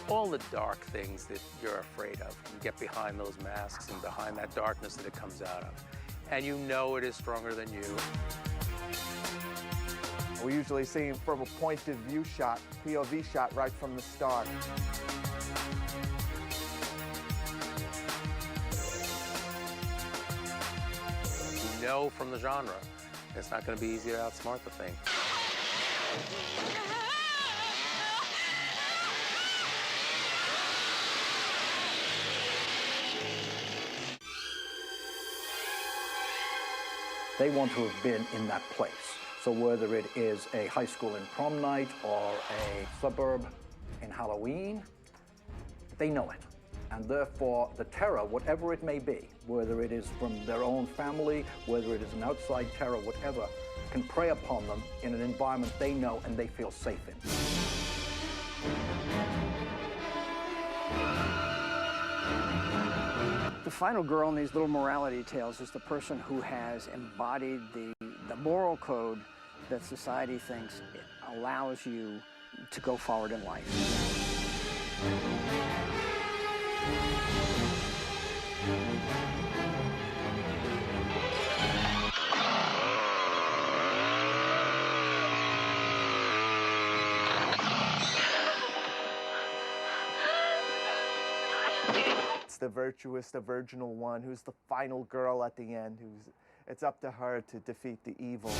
All the dark things that you're afraid of, you get behind those masks and behind that darkness that it comes out of. And you know it is stronger than you. We usually see him from a point of view shot, POV shot, right from the start. You know from the genre, it's not going to be easy to outsmart the thing. They want to have been in that place. So whether it is a high school in prom night or a suburb in Halloween, they know it. And therefore, the terror, whatever it may be, whether it is from their own family, whether it is an outside terror, whatever, can prey upon them in an environment they know and they feel safe in. The final girl in these little morality tales is the person who has embodied the moral code that society thinks it allows you to go forward in life. The virtuous, the virginal one, who's the final girl at the end, it's up to her to defeat the evil.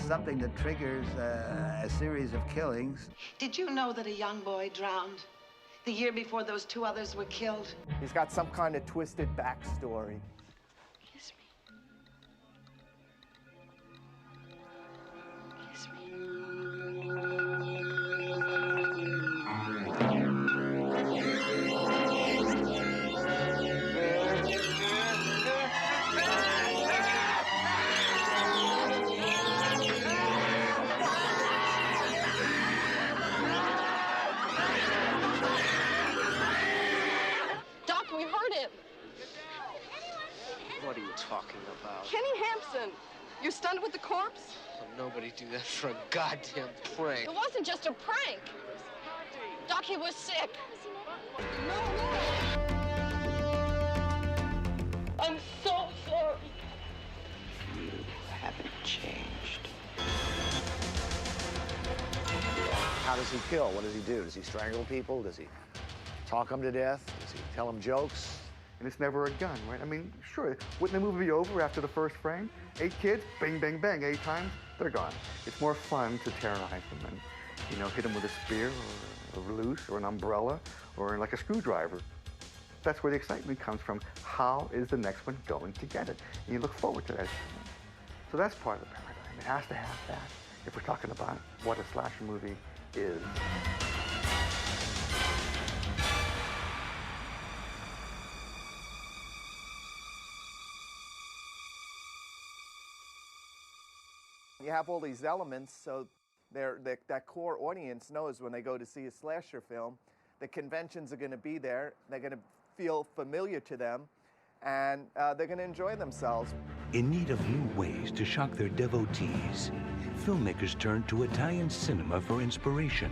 Something that triggers a series of killings. Did you know that a young boy drowned the year before those two others were killed? He's got some kind of twisted backstory. Kiss me. Kiss me. What are you talking about? Kenny Hampson, you're stunned with the corpse? Well, nobody do that for a goddamn prank. It wasn't just a prank. Doc, he was sick. No. I'm so sorry. You haven't changed. How does he kill? What does he do? Does he strangle people? Does he talk them to death? Does he tell them jokes? And it's never a gun, right? I mean, sure, wouldn't the movie be over after the first frame? 8 kids, bang, bang, bang, 8 times, they're gone. It's more fun to terrorize them and, you know, hit them with a spear or a release or an umbrella or like a screwdriver. That's where the excitement comes from. How is the next one going to get it? And you look forward to that. So that's part of the paradigm. It has to have that if we're talking about what a slasher movie is. You have all these elements, so that core audience knows when they go to see a slasher film, the conventions are going to be there, they're going to feel familiar to them, and they're going to enjoy themselves. In need of new ways to shock their devotees, filmmakers turn to Italian cinema for inspiration.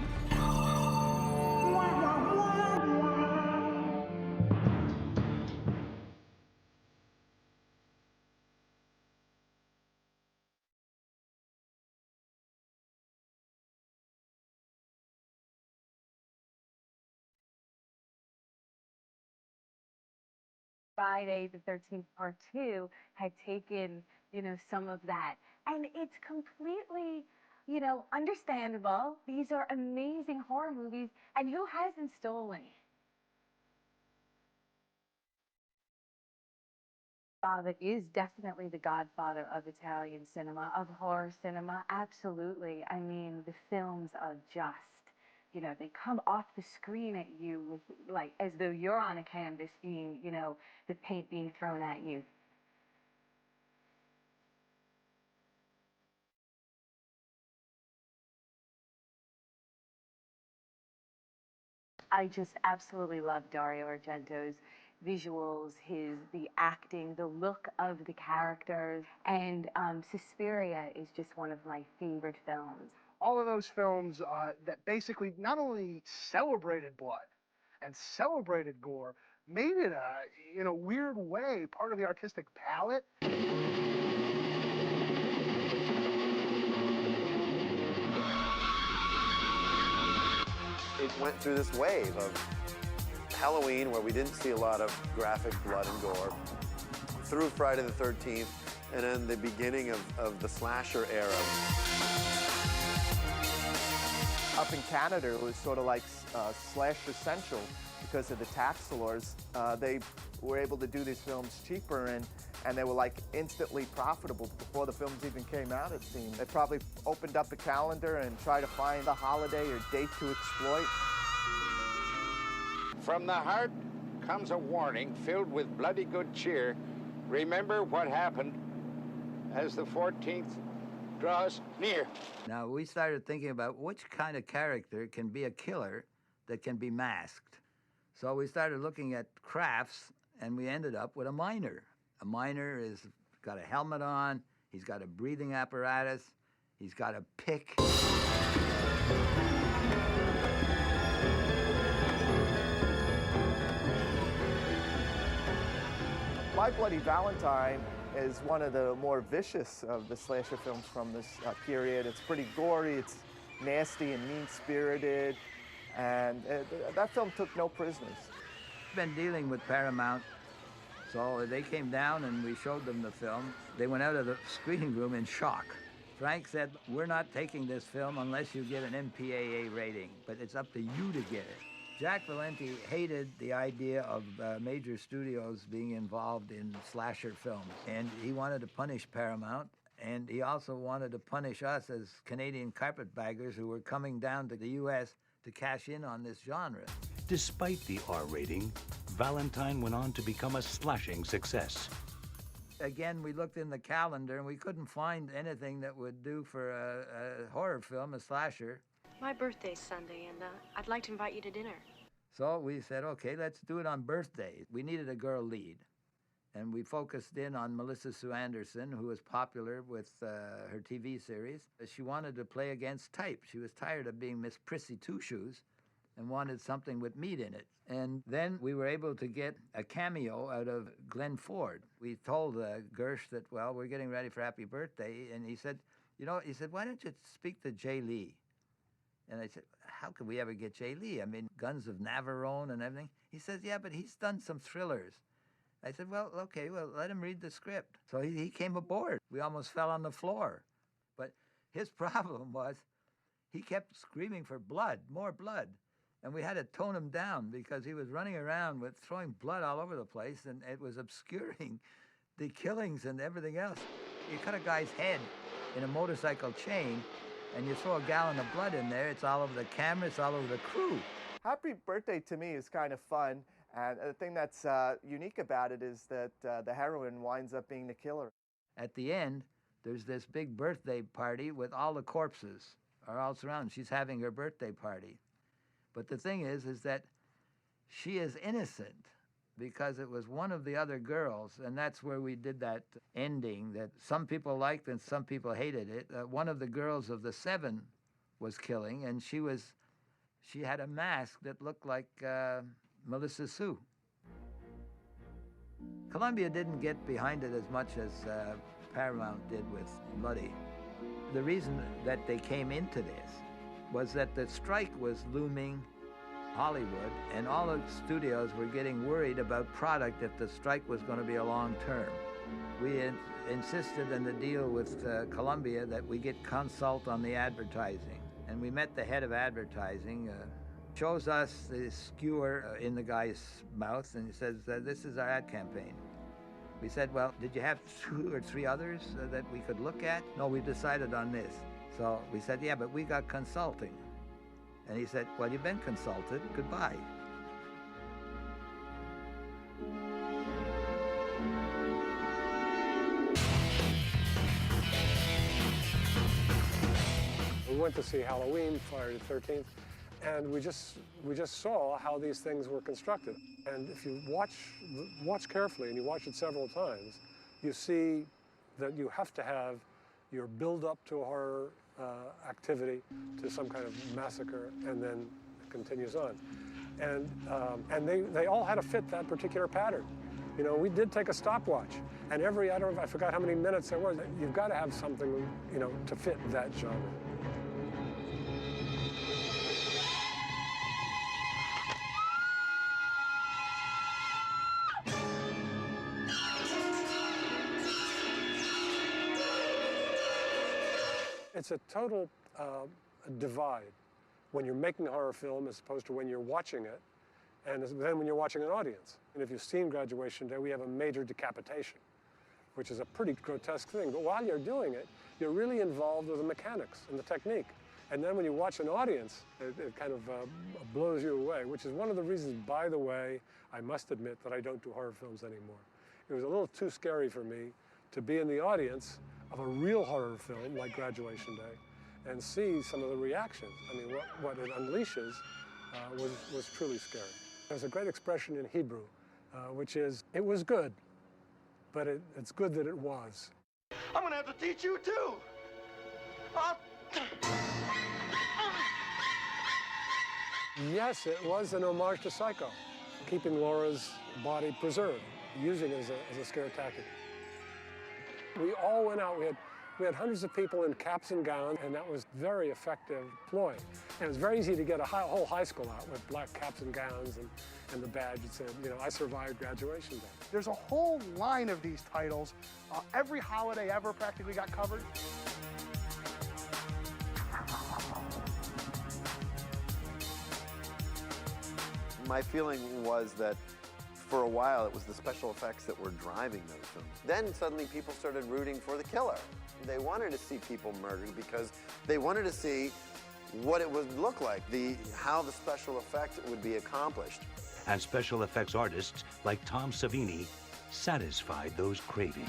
Friday the 13th Part 2 had taken, you know, some of that. And it's completely, you know, understandable. These are amazing horror movies, and who hasn't stolen it? Father is definitely the godfather of Italian cinema, of horror cinema, absolutely. I mean, the films are just, you know, they come off the screen at you with, like, as though you're on a canvas being, you know, the paint being thrown at you. I just absolutely love Dario Argento's visuals, the acting, the look of the characters. And Suspiria is just one of my favorite films. All of those films that basically not only celebrated blood and celebrated gore, made it, in a weird way, part of the artistic palette. It went through this wave of Halloween, where we didn't see a lot of graphic blood and gore, through Friday the 13th, and then the beginning of the slasher era. Up in Canada, it was sort of like slasher central because of the tax laws. They were able to do these films cheaper, and they were like instantly profitable before the films even came out, it seemed. They probably opened up a calendar and tried to find a holiday or date to exploit. From the heart comes a warning filled with bloody good cheer. Remember what happened as the 14th draws near. Now, we started thinking about which kind of character can be a killer that can be masked. So we started looking at crafts, and we ended up with a miner. A miner has got a helmet on, he's got a breathing apparatus, he's got a pick. My Bloody Valentine is one of the more vicious of the slasher films from this period. It's pretty gory, it's nasty and mean-spirited, and that film took no prisoners. We've been dealing with Paramount, so they came down and we showed them the film. They went out of the screening room in shock. Frank said, "We're not taking this film unless you get an MPAA rating, but it's up to you to get it." Jack Valenti hated the idea of major studios being involved in slasher films, and he wanted to punish Paramount, and he also wanted to punish us as Canadian carpetbaggers who were coming down to the U.S. to cash in on this genre. Despite the R rating, Valentine went on to become a slashing success. Again, we looked in the calendar, and we couldn't find anything that would do for a horror film, a slasher. My birthday's Sunday, and I'd like to invite you to dinner. So we said, okay, let's do it on birthdays. We needed a girl lead, and we focused in on Melissa Sue Anderson, who was popular with her TV series. She wanted to play against type. She was tired of being Miss Prissy Two Shoes and wanted something with meat in it. And then we were able to get a cameo out of Glenn Ford. We told Gersh that, well, we're getting ready for Happy Birthday, and he said, why don't you speak to Jay Lee? And I said, how could we ever get Jay Lee? I mean, Guns of Navarone and everything. He says, yeah, but he's done some thrillers. I said, well, okay, well, let him read the script. So he came aboard. We almost fell on the floor. But his problem was he kept screaming for blood, more blood. And we had to tone him down because he was running around with throwing blood all over the place, and it was obscuring the killings and everything else. You cut a guy's head in a motorcycle chain, and you throw a gallon of blood in there, it's all over the camera, it's all over the crew. Happy Birthday to me is kind of fun, and the thing that's unique about it is that the heroine winds up being the killer. At the end, there's this big birthday party with all the corpses are all surrounded. She's having her birthday party. But the thing is that she is innocent because it was one of the other girls, and that's where we did that ending that some people liked and some people hated it. One of the girls of the 7 was killing, and she had a mask that looked like Melissa Sue. Columbia didn't get behind it as much as Paramount did with Bloody. The reason that they came into this was that the strike was looming Hollywood, and all the studios were getting worried about product if the strike was going to be a long term. We insisted in the deal with Columbia that we get consult on the advertising, and we met the head of advertising, shows us the skewer in the guy's mouth, and he says, this is our ad campaign. We said, well, did you have 2 or 3 others that we could look at? No, we decided on this. So we said, yeah, but we got consulting. And he said, well, you've been consulted, goodbye. We went to see Halloween, Friday the 13th, And we just saw how these things were constructed. And if you watch carefully, and you watch it several times, you see that you have to have your build-up to a horror activity, to some kind of massacre, and then it continues on. And they all had to fit that particular pattern. You know, we did take a stopwatch, and I forgot how many minutes there was. You've got to have something, you know, to fit that genre. It's a total divide when you're making a horror film as opposed to when you're watching it, and then when you're watching an audience. And if you've seen Graduation Day, we have a major decapitation, which is a pretty grotesque thing. But while you're doing it, you're really involved with the mechanics and the technique. And then when you watch an audience, it kind of blows you away, which is one of the reasons, by the way, I must admit that I don't do horror films anymore. It was a little too scary for me to be in the audience of a real horror film like Graduation Day and see some of the reactions. I mean, what it unleashes was truly scary. There's a great expression in Hebrew, which is, it was good, but it's good that it was. I'm gonna have to teach you too. Yes, it was an homage to Psycho, keeping Laura's body preserved, using it as a scare tactic. We all went out. We had hundreds of people in caps and gowns, and that was very effective ploy. And it was very easy to get a whole high school out with black caps and gowns and the badge that said, you know, I survived Graduation Day. There's a whole line of these titles. Every holiday ever practically got covered. My feeling was that for a while, it was the special effects that were driving those films. Then suddenly people started rooting for the killer. They wanted to see people murdered because they wanted to see what it would look like, how the special effect would be accomplished. And special effects artists like Tom Savini satisfied those cravings.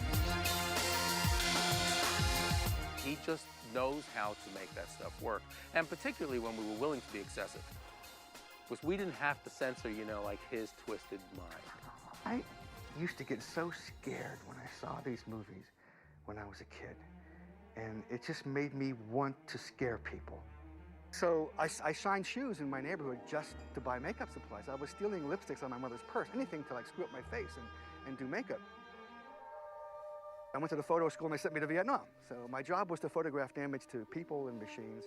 He just knows how to make that stuff work, and particularly when we were willing to be excessive. Because we didn't have to censor, you know, like his twisted mind. I used to get so scared when I saw these movies when I was a kid. And it just made me want to scare people. So I shined shoes in my neighborhood just to buy makeup supplies. I was stealing lipsticks on my mother's purse, anything to like screw up my face and do makeup. I went to the photo school and they sent me to Vietnam. So my job was to photograph damage to people and machines.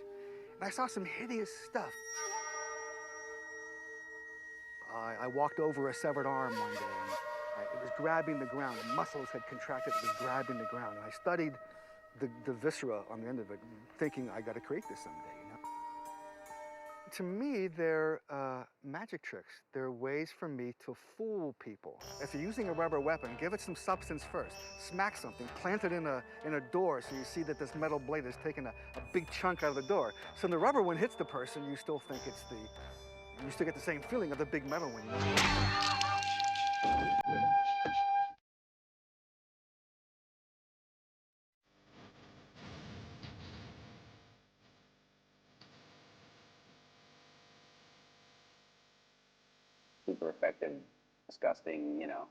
And I saw some hideous stuff. I walked over a severed arm one day, and it was grabbing the ground. The muscles had contracted, it was grabbing the ground. And I studied the viscera on the end of it, thinking I got to create this someday, you know? To me, they're magic tricks. They're ways for me to fool people. If you're using a rubber weapon, give it some substance first. Smack something, plant it in a door so you see that this metal blade has taken a big chunk out of the door. So when the rubber one hits the person, you still think it's you still get the same feeling of the big metal one. Super effective, disgusting, you know,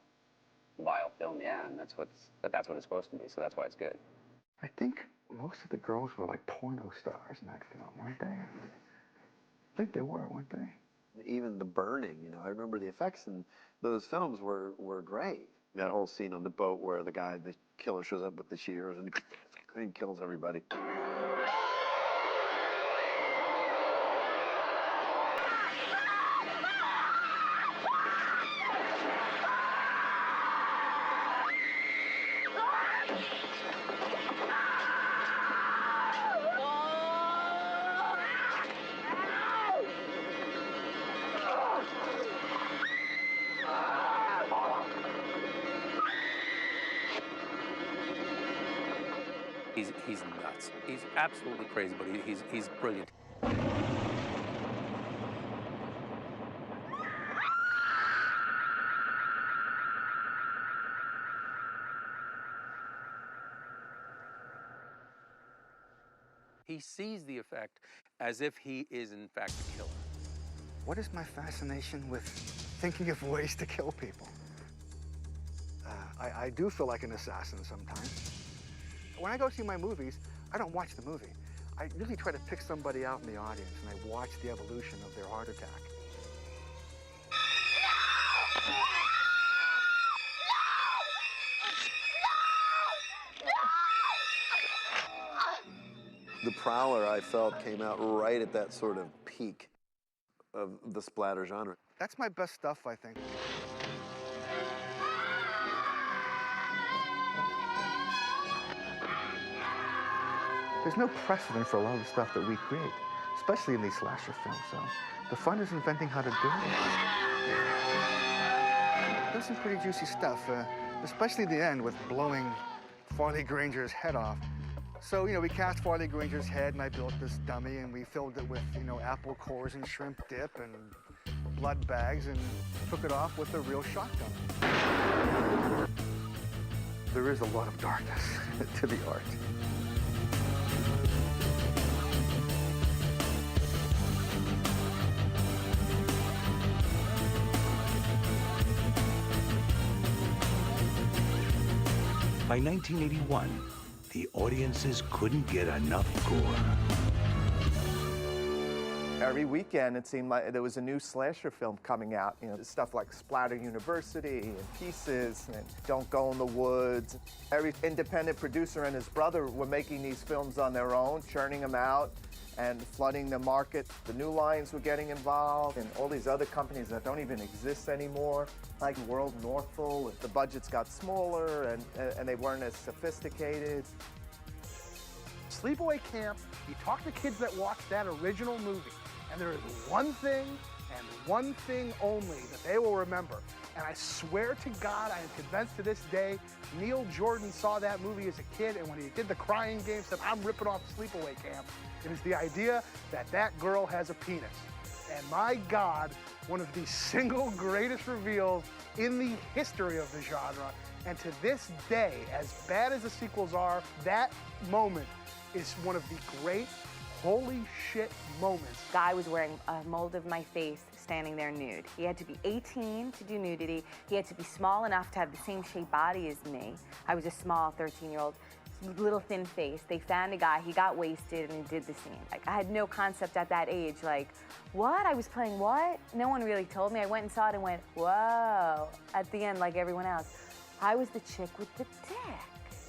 vile film, yeah, and that's what it's supposed to be, so that's why it's good. I think most of the girls were like porno stars in that film, weren't they? I think they were, weren't they? Even the burning, you know, I remember the effects in those films were great. That whole scene on the boat where the killer shows up with the shears and he kills everybody. He's nuts. He's absolutely crazy, but he's brilliant. He sees the effect as if he is in fact the killer. What is my fascination with thinking of ways to kill people? I do feel like an assassin sometimes. When I go see my movies, I don't watch the movie. I really try to pick somebody out in the audience, and I watch the evolution of their heart attack. The Prowler, I felt, came out right at that sort of peak of the splatter genre. That's my best stuff, I think. There's no precedent for a lot of the stuff that we create, especially in these slasher films, so the fun is inventing how to do it. There's some pretty juicy stuff, especially the end with blowing Farley Granger's head off. So, you know, we cast Farley Granger's head, and I built this dummy, and we filled it with, you know, apple cores and shrimp dip and blood bags, and took it off with a real shotgun. There is a lot of darkness to the art. By 1981, the audiences couldn't get enough gore. Every weekend, it seemed like there was a new slasher film coming out. You know, stuff like Splatter University and Pieces and Don't Go in the Woods. Every independent producer and his brother were making these films on their own, churning them out and flooding the market. The New Lions were getting involved, and all these other companies that don't even exist anymore, like World Northful. The budgets got smaller, and they weren't as sophisticated. Sleepaway Camp, you talk to kids that watch that original movie, and there is one thing and one thing only that they will remember. And I swear to God, I am convinced to this day, Neil Jordan saw that movie as a kid, and when he did the crying game, said, I'm ripping off Sleepaway Camp. It is the idea that that girl has a penis. And my God, one of the single greatest reveals in the history of the genre. And to this day, as bad as the sequels are, that moment is one of the great holy shit moments. Guy was wearing a mold of my face standing there nude. He had to be 18 to do nudity. He had to be small enough to have the same shaped body as me. I was a small 13-year-old, little thin face. They found a guy, he got wasted, and he did the scene. Like, I had no concept at that age, like, what? I was playing what? No one really told me. I went and saw it and went, whoa. At the end, like everyone else, I was the chick with the dick.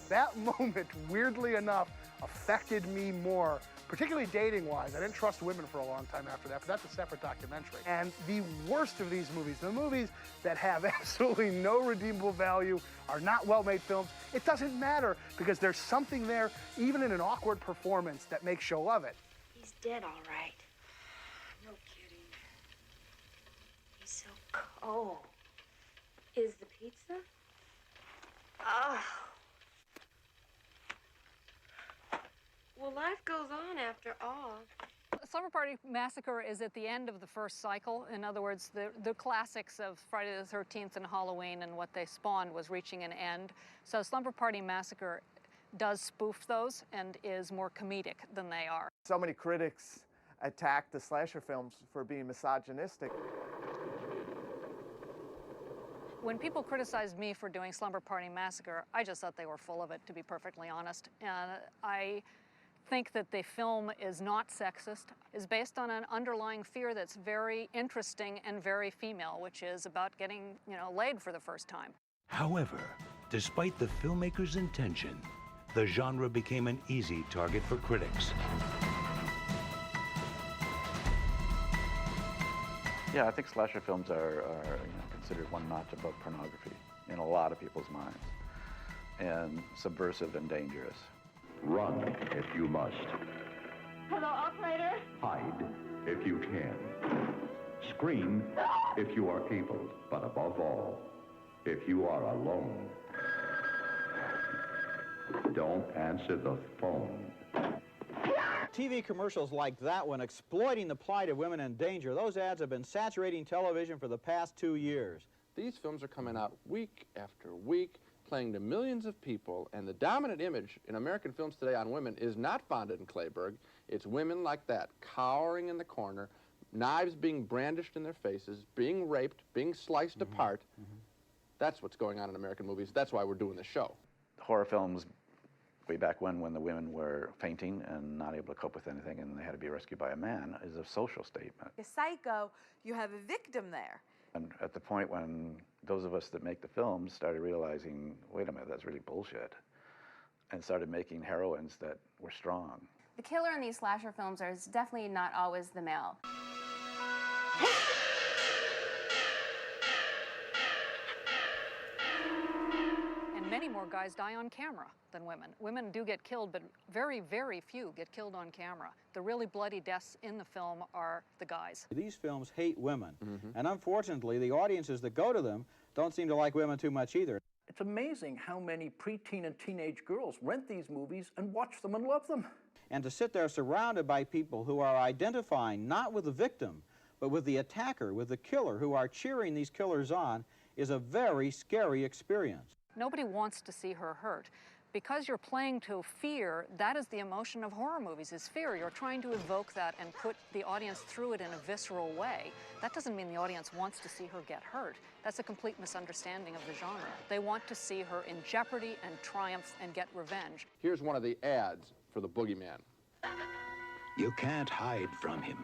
That moment, weirdly enough, affected me more, particularly dating-wise. I didn't trust women for a long time after that, but that's a separate documentary. And the worst of these movies, the movies that have absolutely no redeemable value, are not well-made films, it doesn't matter, because there's something there, even in an awkward performance, that makes you love it. He's dead, all right. No kidding. He's so cold. Is the pizza? Oh. Well, life goes on after all. Slumber Party Massacre is at the end of the first cycle. In other words, the classics of Friday the 13th and Halloween and what they spawned was reaching an end. So Slumber Party Massacre does spoof those and is more comedic than they are. So many critics attack the slasher films for being misogynistic. When people criticized me for doing Slumber Party Massacre, I just thought they were full of it, to be perfectly honest. And I think that the film is not sexist, is based on an underlying fear that's very interesting and very female, which is about getting, laid for the first time. However, despite the filmmaker's intention, the genre became an easy target for critics. Yeah, I think slasher films are considered one notch above pornography in a lot of people's minds, and subversive and dangerous. Run if you must. Hello, operator. Hide if you can. Scream if you are able, but above all, if you are alone. Don't answer the phone. TV commercials like that one exploiting the plight of women in danger, those ads have been saturating television for the past 2 years. These films are coming out week after week, playing to millions of people, and the dominant image in American films today on women is not founded in Clayburgh. It's women like that, cowering in the corner, knives being brandished in their faces, being raped, being sliced apart. That's what's going on in American movies. That's why we're doing this show. Horror films, way back when the women were fainting and not able to cope with anything and they had to be rescued by a man, is a social statement. A psycho, you have a victim there. And at the point when those of us that make the films started realizing, wait a minute, that's really bullshit, and started making heroines that were strong. The killer in these slasher films is definitely not always the male. And many more guys die on camera than women. Women do get killed, but very, very few get killed on camera. The really bloody deaths in the film are the guys. These films hate women, and unfortunately, the audiences that go to them don't seem to like women too much either. It's amazing how many preteen and teenage girls rent these movies and watch them and love them. And to sit there surrounded by people who are identifying not with the victim, but with the attacker, with the killer, who are cheering these killers on, is a very scary experience. Nobody wants to see her hurt. Because you're playing to fear, that is the emotion of horror movies, is fear. You're trying to evoke that and put the audience through it in a visceral way. That doesn't mean the audience wants to see her get hurt. That's a complete misunderstanding of the genre. They want to see her in jeopardy and triumph and get revenge. Here's one of the ads for the boogeyman. You can't hide from him.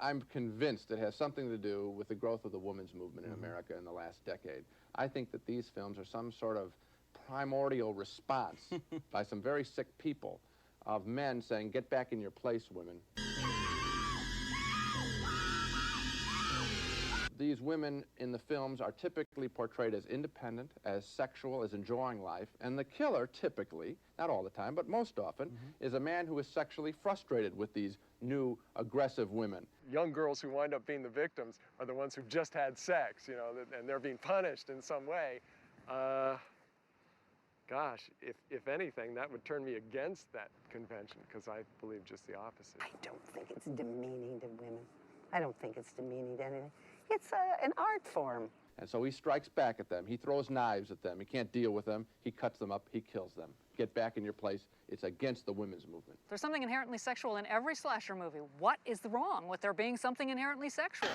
I'm convinced it has something to do with the growth of the women's movement in America in the last decade. I think that these films are some sort of primordial response by some very sick people of men saying, get back in your place, women. These women in the films are typically portrayed as independent, as sexual, as enjoying life, and the killer typically, not all the time, but most often, is a man who is sexually frustrated with these new, aggressive women. Young girls who wind up being the victims are the ones who've just had sex, you know, and they're being punished in some way. Gosh, if anything, that would turn me against that convention, because I believe just the opposite. I don't think it's demeaning to women. I don't think it's demeaning to anything. It's an art form. And so he strikes back at them. He throws knives at them. He can't deal with them. He cuts them up. He kills them. Get back in your place. It's against the women's movement. There's something inherently sexual in every slasher movie. What is wrong with there being something inherently sexual?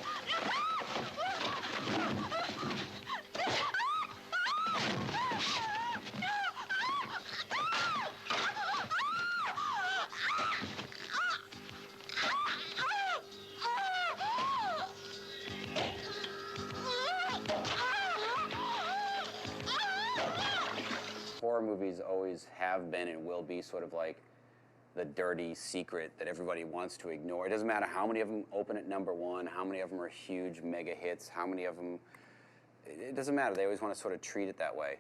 Horror movies always have been and will be sort of like the dirty secret that everybody wants to ignore. It doesn't matter how many of them open at #1, how many of them are huge mega hits, how many of them, it doesn't matter. They always want to sort of treat it that way.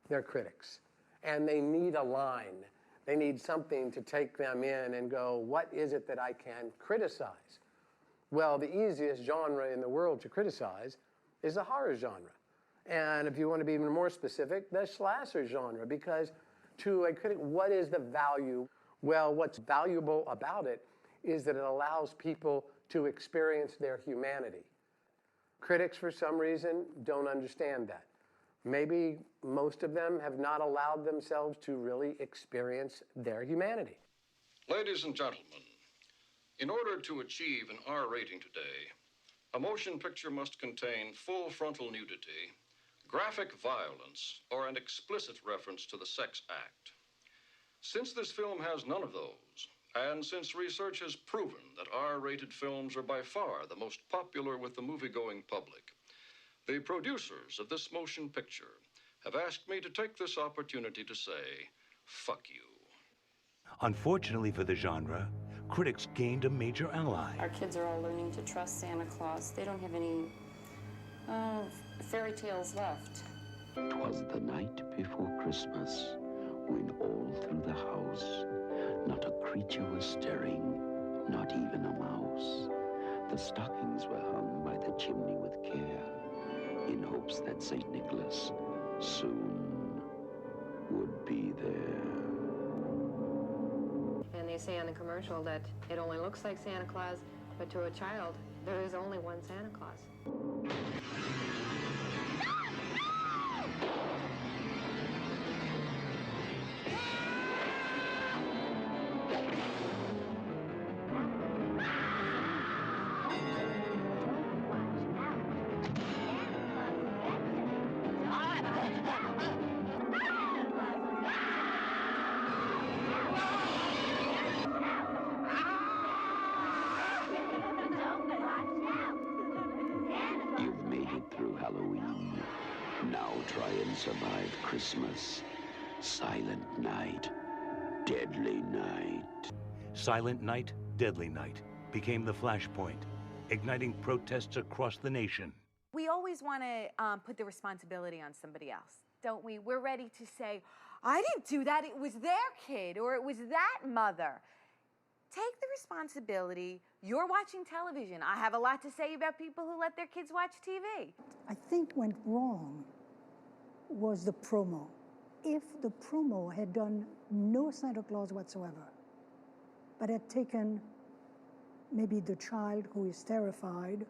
They're critics, and they need a line. They need something to take them in and go, what is it that I can criticize? Well, the easiest genre in the world to criticize is the horror genre. And if you want to be even more specific, the slasher genre, because to a critic, what is the value? Well, what's valuable about it is that it allows people to experience their humanity. Critics, for some reason, don't understand that. Maybe most of them have not allowed themselves to really experience their humanity. Ladies and gentlemen, in order to achieve an R rating today, a motion picture must contain full frontal nudity, graphic violence, or an explicit reference to the sex act. Since this film has none of those, and since research has proven that R-rated films are by far the most popular with the movie-going public, the producers of this motion picture have asked me to take this opportunity to say, fuck you. Unfortunately for the genre, critics gained a major ally. Our kids are all learning to trust Santa Claus. They don't have any fairy tales left. 'Twas the night before Christmas, when all through the house, not a creature was stirring, not even a mouse. The stockings were hung by the chimney with care, in hopes that St. Nicholas soon would be there. And they say on the commercial that it only looks like Santa Claus, but to a child, there is only one Santa Claus. try and survive Christmas. Silent night, deadly night. Silent Night, Deadly Night became the flashpoint, igniting protests across the nation. We always want to put the responsibility on somebody else, don't we? We're ready to say, I didn't do that, it was their kid, or it was that mother. Take the responsibility. You're watching television. I have a lot to say about people who let their kids watch TV. I think went wrong was the promo. If the promo had done no Santa Claus whatsoever, but had taken maybe the child who is terrified.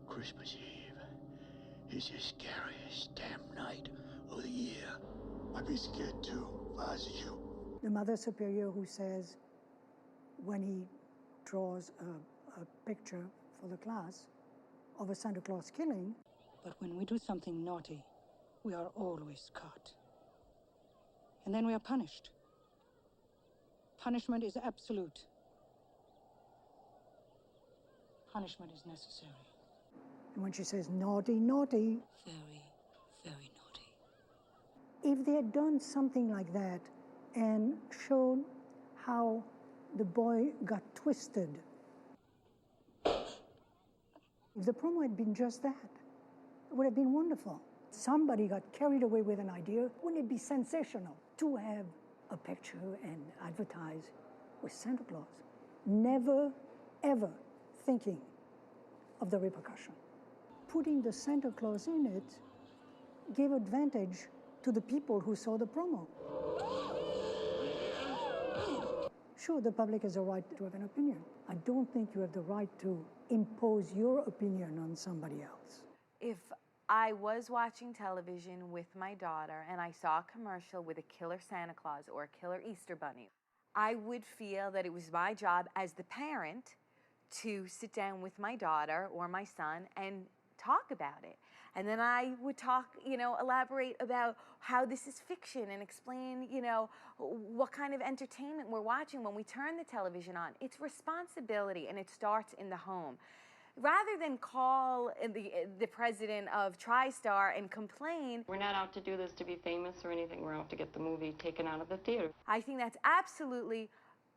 Christmas Eve is the scariest damn night of the year. I'd be scared too, if I was you. The Mother Superior who says, when he draws a picture for the class of a Santa Claus killing. But when we do something naughty, we are always caught. And then we are punished. Punishment is absolute. Punishment is necessary. And when she says naughty, naughty. Very, very naughty. If they had done something like that and shown how the boy got twisted. If the promo had been just that, it would have been wonderful. Somebody got carried away with an idea. Wouldn't it be sensational to have a picture and advertise with Santa Claus? Never, ever thinking of the repercussion. Putting the Santa Claus in it gave advantage to the people who saw the promo. Sure, the public has a right to have an opinion. I don't think you have the right to impose your opinion on somebody else. If I was watching television with my daughter and I saw a commercial with a killer Santa Claus or a killer Easter Bunny, I would feel that it was my job as the parent to sit down with my daughter or my son and talk about it. And then I would talk, elaborate about how this is fiction and explain, what kind of entertainment we're watching when we turn the television on. It's responsibility, and it starts in the home. Rather than call the president of TriStar and complain. We're not out to do this to be famous or anything. We're out to get the movie taken out of the theater. I think that's absolutely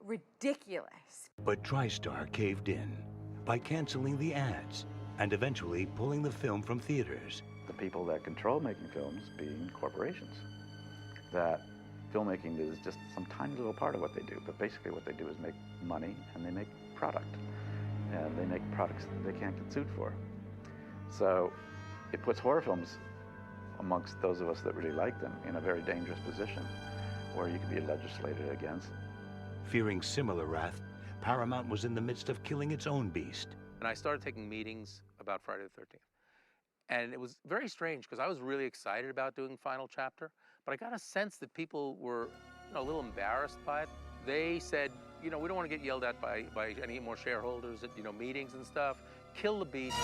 ridiculous. But TriStar caved in by canceling the ads and eventually pulling the film from theaters. The people that control making films being corporations. That filmmaking is just some tiny little part of what they do, but basically what they do is make money and they make product. And they make products that they can't get sued for. So it puts horror films amongst those of us that really like them in a very dangerous position where you could be legislated against. Fearing similar wrath, Paramount was in the midst of killing its own beast. And I started taking meetings about Friday the 13th. And it was very strange because I was really excited about doing Final Chapter, but I got a sense that people were a little embarrassed by it. They said, we don't want to get yelled at by any more shareholders at meetings and stuff. Kill the beast.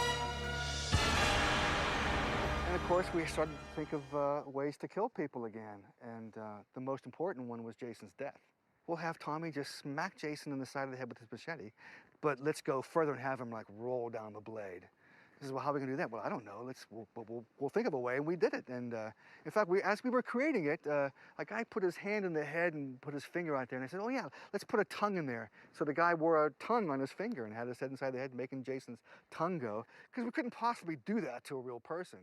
And of course, we started to think of ways to kill people again. And the most important one was Jason's death. We'll have Tommy just smack Jason in the side of the head with his machete, but let's go further and have him roll down the blade. He says, well, how are we gonna do that? Well, I don't know. We'll think of a way, and we did it. And in fact, as we were creating it, a guy put his hand in the head and put his finger out there, and I said, oh yeah, let's put a tongue in there. So the guy wore a tongue on his finger and had his head inside the head, making Jason's tongue go, because we couldn't possibly do that to a real person.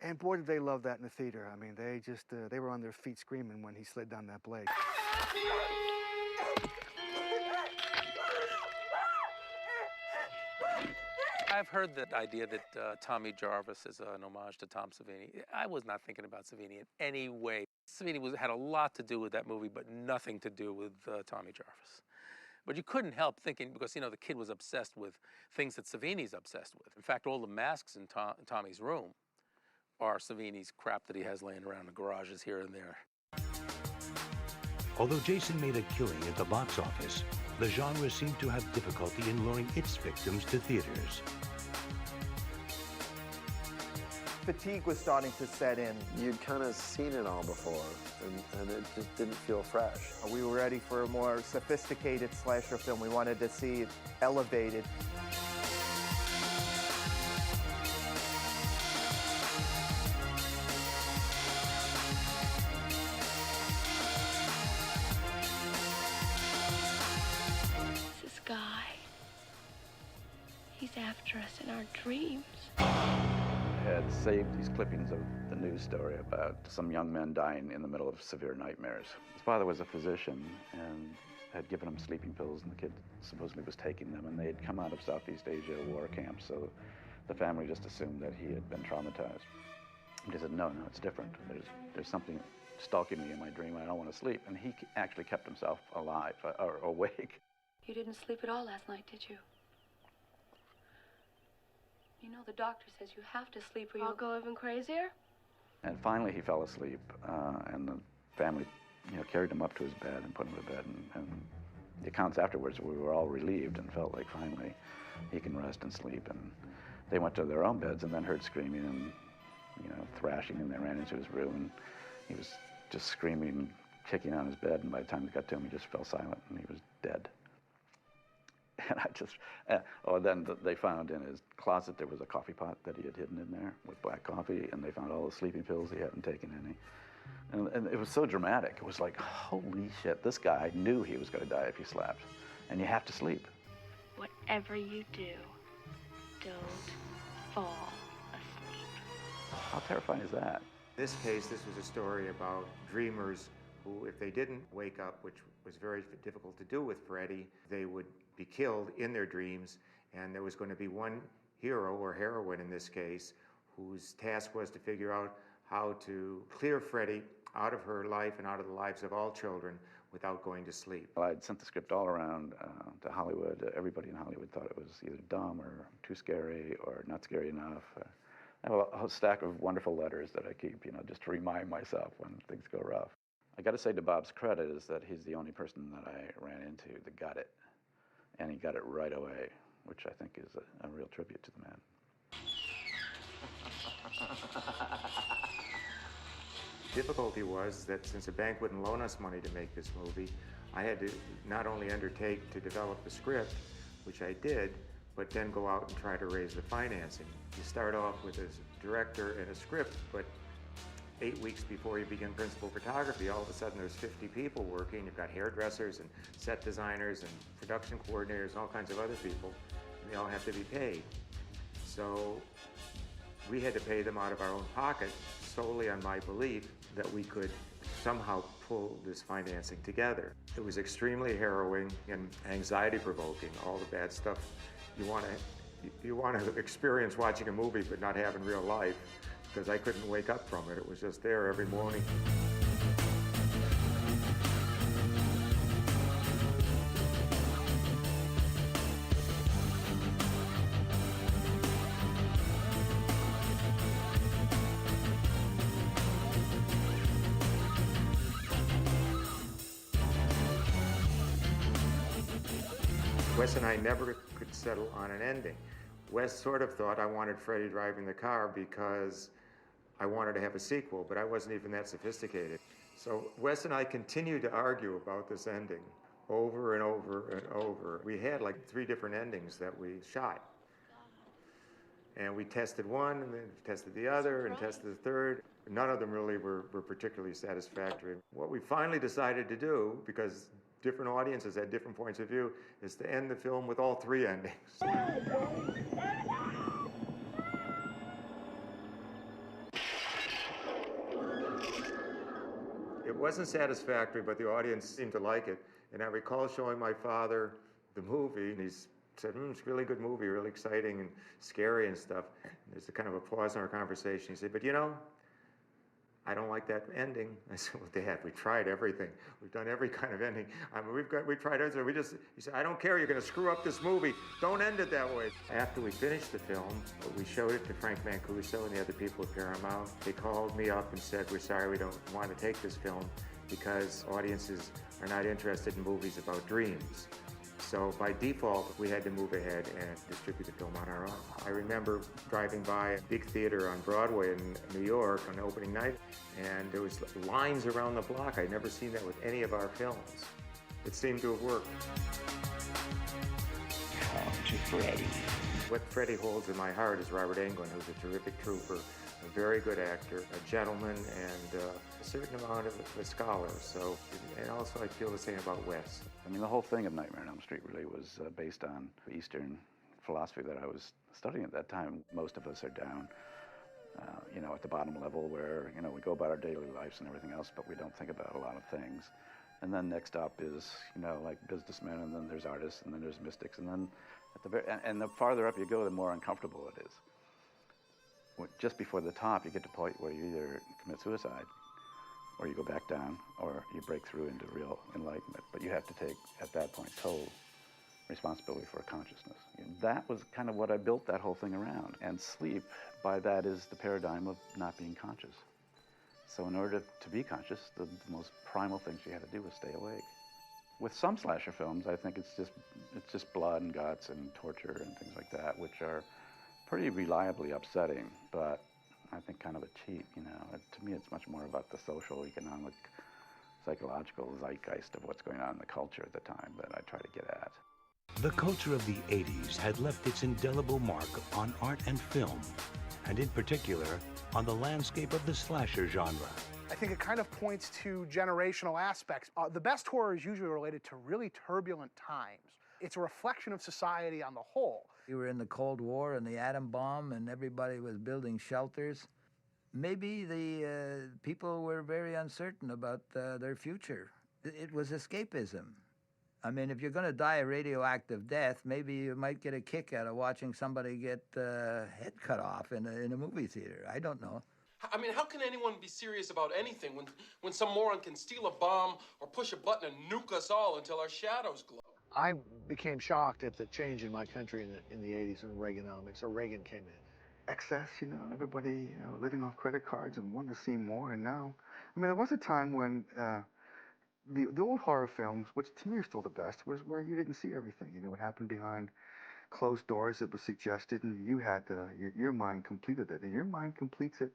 And boy, did they love that in the theater. I mean, they were on their feet screaming when he slid down that blade. I've heard the idea that Tommy Jarvis is an homage to Tom Savini. I was not thinking about Savini in any way. Savini had a lot to do with that movie, but nothing to do with Tommy Jarvis. But you couldn't help thinking, because, the kid was obsessed with things that Savini's obsessed with. In fact, all the masks in Tommy's room are Savini's crap that he has laying around the garages here and there. Although Jason made a killing at the box office, the genre seemed to have difficulty in luring its victims to theaters. Fatigue was starting to set in. You'd kind of seen it all before, and it just didn't feel fresh. We were ready for a more sophisticated slasher film. We wanted to see it elevated. after us in our dreams. Had saved these clippings of the news story about some young men dying in the middle of severe nightmares. His father was a physician and had given him sleeping pills, and the kid supposedly was taking them, and they had come out of Southeast Asia war camps, so the family just assumed that he had been traumatized. And he said, no, it's different. There's something stalking me in my dream. I don't want to sleep. And he actually kept himself alive, or awake. You didn't sleep at all last night, did you? You know, the doctor says you have to sleep or you'll go even crazier. And finally he fell asleep, and the family, carried him up to his bed and put him to bed. And the accounts afterwards, we were all relieved and felt like finally he can rest and sleep. And they went to their own beds and then heard screaming and, thrashing, and they ran into his room. And he was just screaming, kicking on his bed, and by the time we got to him, he just fell silent and he was dead. And I just, then they found in his closet there was a coffee pot that he had hidden in there with black coffee, and they found all the sleeping pills. He hadn't taken any. And it was so dramatic. It was like, holy shit, this guy knew he was going to die if he slept. And you have to sleep. Whatever you do, don't fall asleep. How terrifying is that? In this case, this was a story about dreamers who, if they didn't wake up, which was very difficult to do with Freddie, they would be killed in their dreams, and there was going to be one hero, or heroine in this case, whose task was to figure out how to clear Freddie out of her life and out of the lives of all children without going to sleep. Well, I'd sent the script all around to Hollywood. Everybody in Hollywood thought it was either dumb or too scary or not scary enough. I have a whole stack of wonderful letters that I keep, just to remind myself when things go rough. I got to say, to Bob's credit, is that he's the only person that I ran into that got it. And he got it right away, which I think is a real tribute to the man. Difficulty was that since the bank wouldn't loan us money to make this movie, I had to not only undertake to develop the script, which I did, but then go out and try to raise the financing. You start off with a director and a script, but 8 weeks before you begin principal photography, all of a sudden there's 50 people working. You've got hairdressers and set designers and production coordinators and all kinds of other people, and they all have to be paid. So we had to pay them out of our own pocket solely on my belief that we could somehow pull this financing together. It was extremely harrowing and anxiety-provoking, all the bad stuff you want to experience watching a movie but not have in real life, because I couldn't wake up from it. It was just there every morning. Wes and I never could settle on an ending. Wes sort of thought I wanted Freddie driving the car because I wanted to have a sequel, but I wasn't even that sophisticated. So Wes and I continued to argue about this ending over and over and over. We had like 3 different endings that we shot. And we tested one, and then tested the other, and tested the third. None of them really were particularly satisfactory. What we finally decided to do, because different audiences had different points of view, is to end the film with all 3 endings. It wasn't satisfactory, but the audience seemed to like it. And I recall showing my father the movie, and he said, it's a really good movie, really exciting and scary and stuff. And there's a kind of a pause in our conversation. He said, but I don't like that ending. I said, well, Dad, we tried everything. We've done every kind of ending. I mean, we tried everything. He said, I don't care, you're gonna screw up this movie. Don't end it that way. After we finished the film, we showed it to Frank Mancuso and the other people at Paramount. They called me up and said, we're sorry, we don't want to take this film because audiences are not interested in movies about dreams. So by default, we had to move ahead and distribute the film on our own. I remember driving by a big theater on Broadway in New York on opening night, and there was lines around the block. I'd never seen that with any of our films. It seemed to have worked. Come to Freddie. What Freddie holds in my heart is Robert Englund, who's a terrific trooper, a very good actor, a gentleman, and a certain amount of a scholar. So, and also I feel the same about Wes. I mean, the whole thing of Nightmare on Elm Street really was based on Eastern philosophy that I was studying at that time. Most of us are down, you know, at the bottom level where, you know, we go about our daily lives and everything else, but we don't think about a lot of things. And then next up is, you know, like businessmen, and then there's artists, and then there's mystics, and then at the very, and the farther up you go, the more uncomfortable it is. Just before the top, you get to a point where you either commit suicide, or you go back down, or you break through into real enlightenment. But you have to take, at that point, total responsibility for consciousness. And that was kind of what I built that whole thing around. And sleep, by that, is the paradigm of not being conscious. So in order to be conscious, the most primal things you had to do was stay awake. With some slasher films, I think it's just blood and guts and torture and things like that, which are pretty reliably upsetting, but I think kind of a cheat, you know. To me, it's much more about the social, economic, psychological zeitgeist of what's going on in the culture at the time that I try to get at. The culture of the 80s had left its indelible mark on art and film, and in particular, on the landscape of the slasher genre. I think it kind of points to generational aspects. The best horror is usually related to really turbulent times. It's a reflection of society on the whole. We were in the Cold War and the atom bomb, and everybody was building shelters. Maybe the people were very uncertain about their future. It was escapism. I mean, if you're going to die a radioactive death, maybe you might get a kick out of watching somebody get head cut off in a movie theater. I don't know. I mean, how can anyone be serious about anything when some moron can steal a bomb or push a button and nuke us all until our shadows glow? I became shocked at the change in my country in the 80s when Reaganomics, or Reagan came in. Excess, you know, everybody, you know, living off credit cards and wanting to see more. And now, I mean, there was a time when the old horror films, which to me are still the best, was where you didn't see everything. You know, what happened behind closed doors that was suggested, and you had your mind completed it, and your mind completes it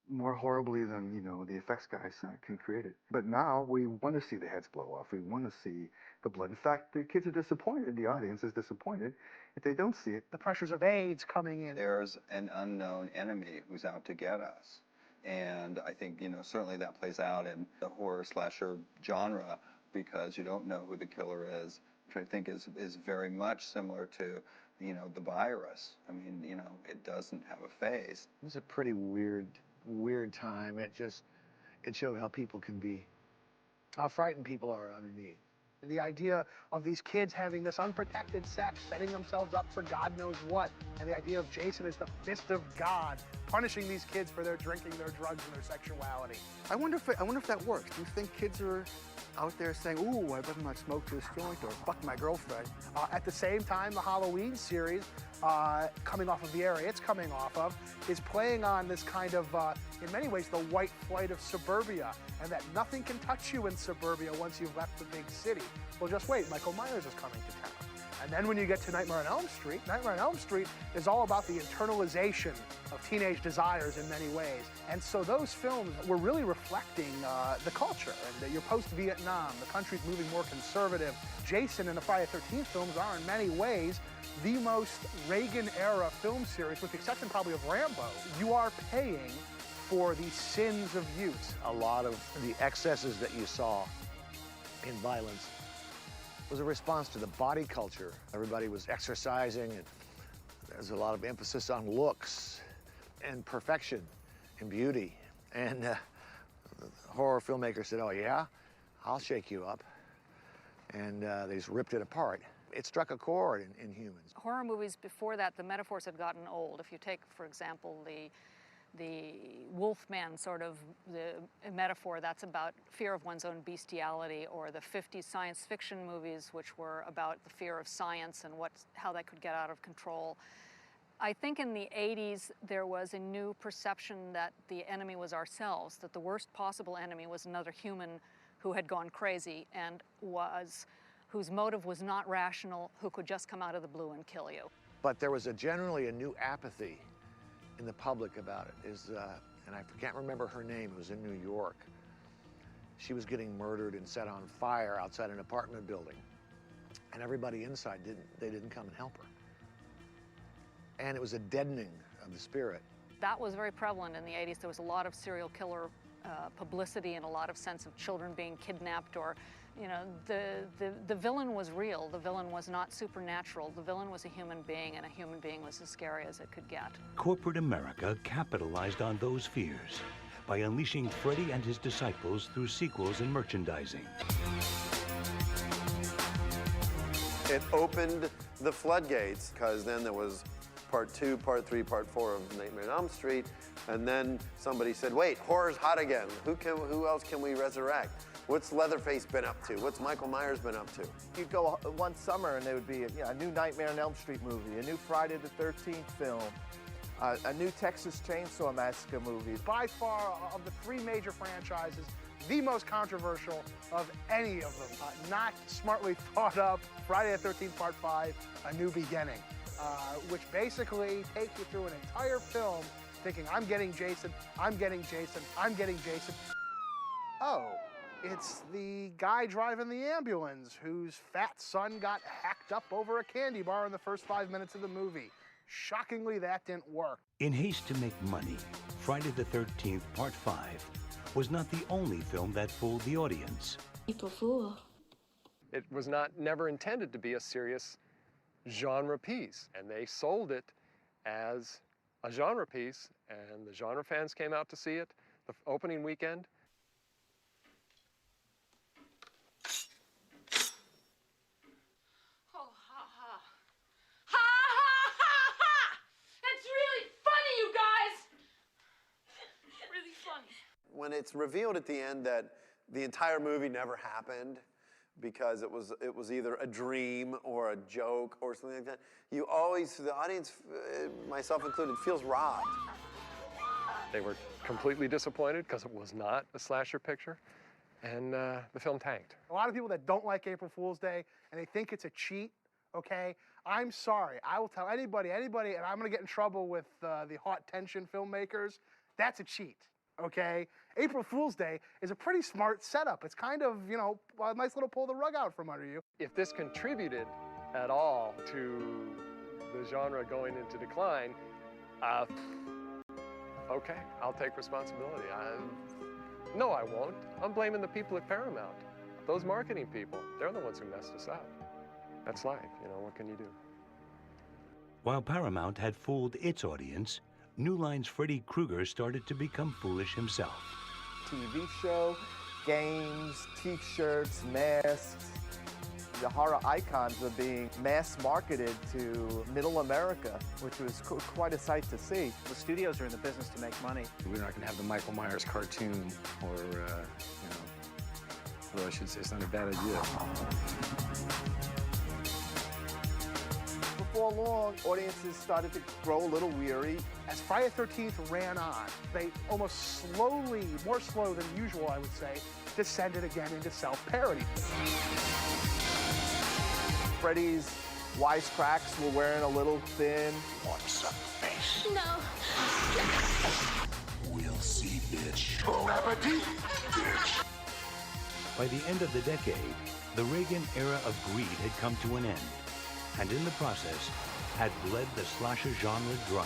more horribly than, you know, the effects guys can create it. But now we want to see the heads blow off. We want to see the blood. In fact, the kids are disappointed. The audience is disappointed if they don't see it. The pressures of AIDS coming in. There's an unknown enemy who's out to get us. And I think, you know, certainly that plays out in the horror slasher genre because you don't know who the killer is, which I think is very much similar to, you know, the virus. I mean, you know, it doesn't have a face. It was a pretty weird time. It showed how people can be, how frightened people are underneath. The idea of these kids having this unprotected sex, setting themselves up for God knows what, and the idea of Jason as the fist of God, punishing these kids for their drinking, their drugs, and their sexuality. I wonder if that works. Do you think kids are out there saying, ooh, I better not smoke this joint or fuck my girlfriend? At the same time, the Halloween series, coming off of the area it's coming off of, is playing on this kind of, in many ways, the white flight of suburbia, and that nothing can touch you in suburbia once you've left the big city. Well, just wait, Michael Myers is coming to town. And then when you get to Nightmare on Elm Street, Nightmare on Elm Street is all about the internalization of teenage desires in many ways. And so those films were really reflecting the culture, and that you're post-Vietnam, the country's moving more conservative. Jason and the Friday the 13th films are in many ways the most Reagan-era film series, with the exception probably of Rambo. You are paying for the sins of youth. A lot of the excesses that you saw in violence was a response to the body culture. Everybody was exercising, and there's a lot of emphasis on looks and perfection and beauty. And the horror filmmaker said, oh yeah, I'll shake you up. And they just ripped it apart. It struck a chord in humans. Horror movies before that, the metaphors had gotten old. If you take, for example, the Wolfman sort of the metaphor, that's about fear of one's own bestiality, or the 50s science fiction movies, which were about the fear of science and how that could get out of control. I think in the 80s there was a new perception that the enemy was ourselves, that the worst possible enemy was another human who had gone crazy and whose motive was not rational, who could just come out of the blue and kill you. But there was generally a new apathy in the public about it. And I can't remember her name, it was in New York. She was getting murdered and set on fire outside an apartment building. And everybody inside didn't come and help her. And it was a deadening of the spirit. That was very prevalent in the 80s. There was a lot of serial killer publicity and a lot of sense of children being kidnapped or You know, the villain was real. The villain was not supernatural. The villain was a human being, and a human being was as scary as it could get. Corporate America capitalized on those fears by unleashing Freddy and his disciples through sequels and merchandising. It opened the floodgates, because then there was part 2, part 3, part 4 of Nightmare on Elm Street, and then somebody said, wait, horror's hot again. Who else can we resurrect? What's Leatherface been up to? What's Michael Myers been up to? You'd go one summer and there would be a new Nightmare on Elm Street movie, a new Friday the 13th film, a new Texas Chainsaw Massacre movie. By far, of the 3 major franchises, the most controversial of any of them. Not smartly thought up, Friday the 13th Part 5, A New Beginning, which basically takes you through an entire film thinking, I'm getting Jason, I'm getting Jason, I'm getting Jason. Oh, it's the guy driving the ambulance whose fat son got hacked up over a candy bar in the first 5 minutes of the movie. Shockingly, that didn't work. In haste to make money, Friday the 13th Part 5 was not the only film that fooled the audience. April Fool. It was never intended to be a serious genre piece, and they sold it as a genre piece, and the genre fans came out to see it the opening weekend. Oh, ha ha. Ha ha ha ha! That's really funny, you guys! Really funny. When it's revealed at the end that the entire movie never happened because it was either a dream or a joke or something like that, you always, the audience, myself included, feels robbed. They were completely disappointed because it was not a slasher picture, and the film tanked. A lot of people that don't like April Fool's Day and they think it's a cheat, okay? I'm sorry. I will tell anybody, and I'm gonna get in trouble with the hot tension filmmakers, that's a cheat. Okay, April Fool's Day is a pretty smart setup. It's kind of, you know, a nice little pull the rug out from under you. If this contributed at all to the genre going into decline, okay, I'll take responsibility. No, I won't. I'm blaming the people at Paramount. Those marketing people, they're the ones who messed us up. That's life, you know, what can you do? While Paramount had fooled its audience, New Line's Freddy Krueger started to become foolish himself. TV show, games, T-shirts, masks. The horror icons were being mass marketed to middle America, which was quite a sight to see. The studios are in the business to make money. We're not going to have the Michael Myers cartoon, or, you know, well, I should say it's not a bad idea. Before long, audiences started to grow a little weary. As Friday the 13th ran on, they almost slowly, more slow than usual, I would say, descended again into self-parody. Freddy's wisecracks were wearing a little thin. Want some face? No. We'll see, bitch. Bon appetit, bitch. By the end of the decade, the Reagan era of greed had come to an end, and in the process, had bled the slasher genre dry.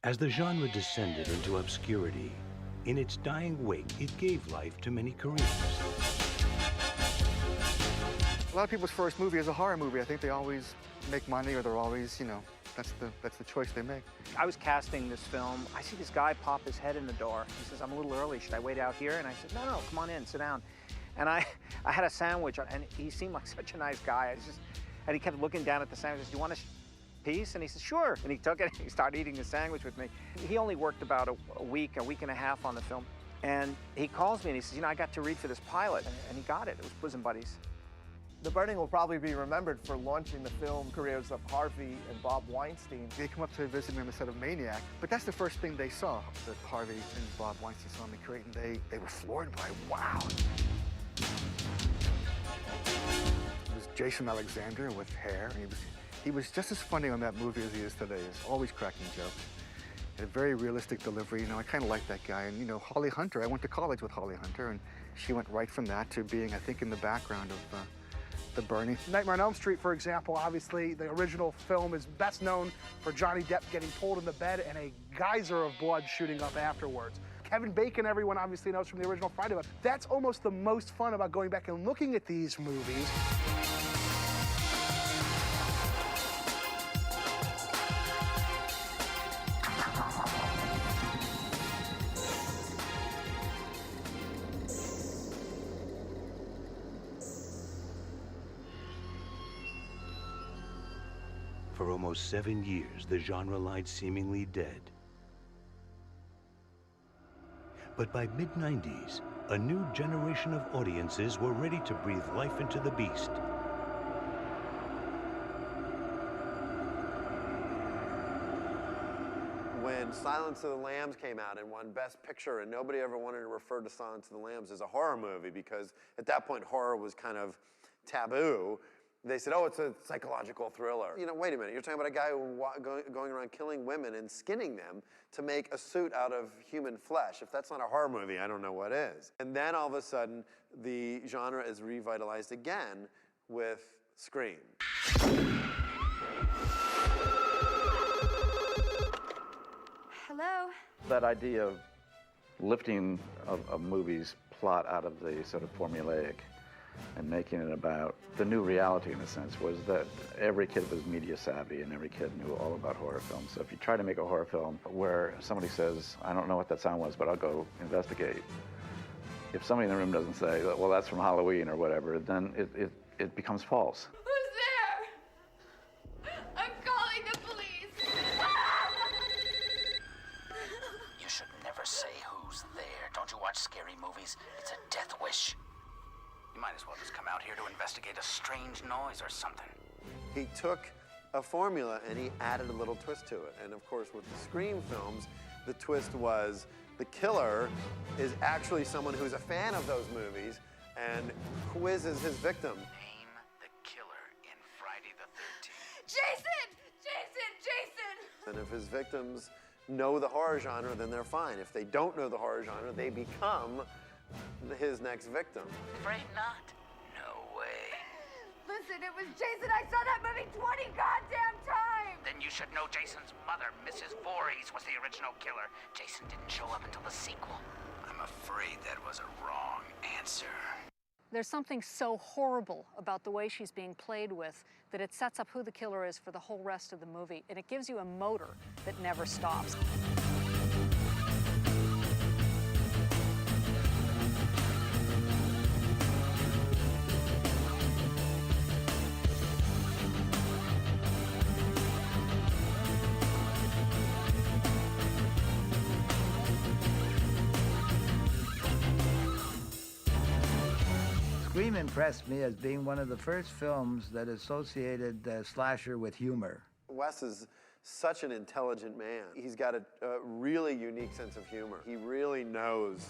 As the genre descended into obscurity, in its dying wake, it gave life to many careers. A lot of people's first movie is a horror movie. I think they always make money, or they're always, you know, that's the choice they make. I was casting this film. I see this guy pop his head in the door. He says, I'm a little early. Should I wait out here? And I said, no, come on in, sit down. And I had a sandwich, and he seemed like such a nice guy. And he kept looking down at the sandwich. Do you want a piece? And he said, sure. And he took it, and he started eating the sandwich with me. He only worked about a week and a half on the film. And he calls me, and he says, you know, I got to read for this pilot. And he got it. It was Bosom Buddies. The Burning will probably be remembered for launching the film careers of Harvey and Bob Weinstein. They come up to visit me on the set of Maniac, but that's the first thing they saw, that Harvey and Bob Weinstein saw me create, and they were floored by, wow. It was Jason Alexander with hair. And he was just as funny on that movie as he is today. He's always cracking jokes. Had a very realistic delivery. You know, I kind of like that guy. And, you know, Holly Hunter, I went to college with Holly Hunter, and she went right from that to being, I think, in the background of The Burning. Nightmare on Elm Street, for example, obviously the original film is best known for Johnny Depp getting pulled in the bed and a geyser of blood shooting up afterwards. Kevin Bacon, everyone obviously knows from the original Friday, but that's almost the most fun about going back and looking at these movies. For almost 7 years, the genre lied seemingly dead. But by mid-90s, a new generation of audiences were ready to breathe life into the beast. When Silence of the Lambs came out and won Best Picture, and nobody ever wanted to refer to Silence of the Lambs as a horror movie because at that point horror was kind of taboo, they said, oh, it's a psychological thriller. You know, wait a minute, you're talking about a guy going around killing women and skinning them to make a suit out of human flesh. If that's not a horror movie, I don't know what is. And then all of a sudden, the genre is revitalized again with Scream. Hello? That idea of lifting a movie's plot out of the sort of formulaic and making it about the new reality, in a sense, was that every kid was media savvy and every kid knew all about horror films. So if you try to make a horror film where somebody says, I don't know what that sound was, but I'll go investigate, if somebody in the room doesn't say, well, that's from Halloween or whatever, then it becomes false. Who's there? I'm calling the police. You should never say who's there. Don't you watch scary movies? It's a death wish. You might as well just come out here to investigate a strange noise or something. He took a formula and he added a little twist to it. And of course, with the Scream films, the twist was the killer is actually someone who's a fan of those movies and quizzes his victim. Name the killer in Friday the 13th. Jason! Jason! Jason! And if his victims know the horror genre, then they're fine. If they don't know the horror genre, they become his next victim. Afraid not? No way. Listen, it was Jason. I saw that movie 20 goddamn times! Then you should know Jason's mother, Mrs. Voorhees, was the original killer. Jason didn't show up until the sequel. I'm afraid that was a wrong answer. There's something so horrible about the way she's being played with that it sets up who the killer is for the whole rest of the movie, and it gives you a motor that never stops. Scream impressed me as being one of the first films that associated slasher with humor. Wes is such an intelligent man. He's got a really unique sense of humor. He really knows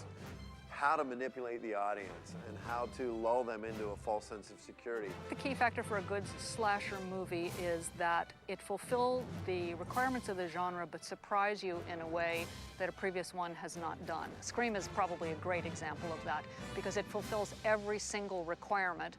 how to manipulate the audience and how to lull them into a false sense of security. The key factor for a good slasher movie is that it fulfills the requirements of the genre but surprise you in a way that a previous one has not done. Scream is probably a great example of that because it fulfills every single requirement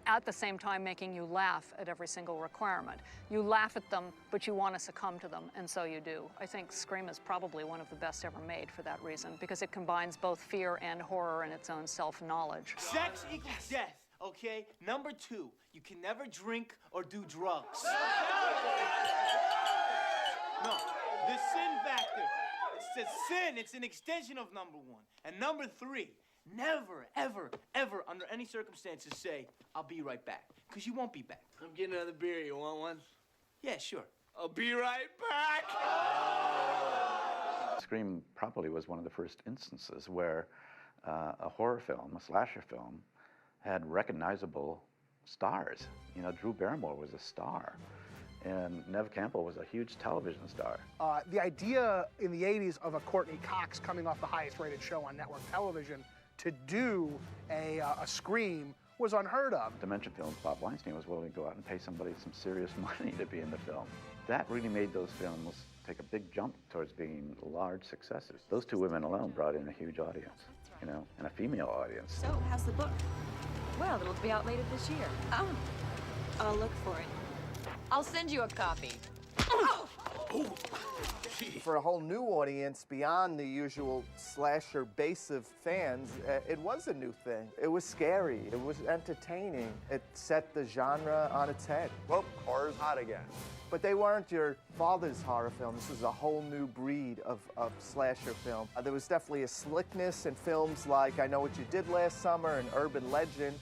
at the same time making you laugh at every single requirement. You laugh at them, but you want to succumb to them, and so you do. I think Scream is probably one of the best ever made for that reason, because it combines both fear and horror in its own self-knowledge. Sex equals death, okay? Number 2, you can never drink or do drugs. No, the sin factor. It's a sin, it's an extension of number 1. And number 3, never, ever, ever, under any circumstances say, I'll be right back. Because you won't be back. I'm getting another beer. You want one? Yeah, sure. I'll be right back. Scream probably was one of the first instances where a horror film, a slasher film, had recognizable stars. You know, Drew Barrymore was a star. And Neve Campbell was a huge television star. The idea in the 80s of a Courtney Cox coming off the highest rated show on network television to do a Scream was unheard of. Dimension Films, Bob Weinstein was willing to go out and pay somebody some serious money to be in the film. That really made those films take a big jump towards being large successes. Those two women alone brought in a huge audience, you know, and a female audience. So, how's the book? Well, it'll be out later this year. Oh, I'll look for it. I'll send you a copy. Oh, jeez. For a whole new audience beyond the usual slasher base of fans, it was a new thing. It was scary, it was entertaining. It set the genre on its head. Whoop, horror's hot again. But they weren't your father's horror film. This was a whole new breed of slasher film. There was definitely a slickness in films like I Know What You Did Last Summer and Urban Legend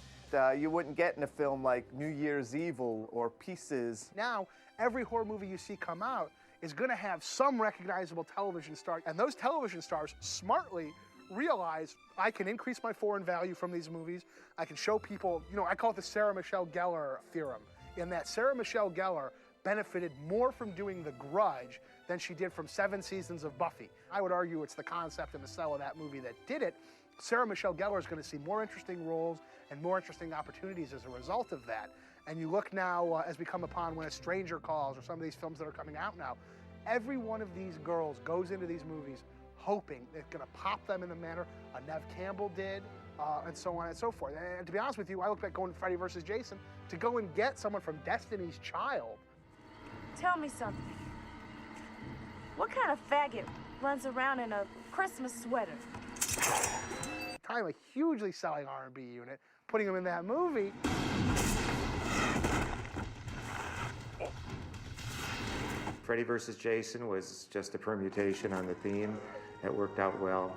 you wouldn't get in a film like New Year's Evil or Pieces. Now, every horror movie you see come out is going to have some recognizable television star, and those television stars smartly realize I can increase my foreign value from these movies. I can show people, you know, I call it the Sarah Michelle Gellar theorem, in that Sarah Michelle Gellar benefited more from doing The Grudge than she did from 7 seasons of Buffy. I would argue it's the concept and the sell of that movie that did it. Sarah Michelle Gellar is going to see more interesting roles and more interesting opportunities as a result of that. And you look now, as we come upon When a Stranger Calls, or some of these films that are coming out now, every one of these girls goes into these movies hoping it's going to pop them in the manner a Neve Campbell did, and so on and so forth. And to be honest with you, I look at going Freddy versus Jason to go and get someone from Destiny's Child. Tell me something. What kind of faggot runs around in a Christmas sweater? Time a hugely selling R&B unit, putting them in that movie. Freddy vs. Jason was just a permutation on the theme that worked out well.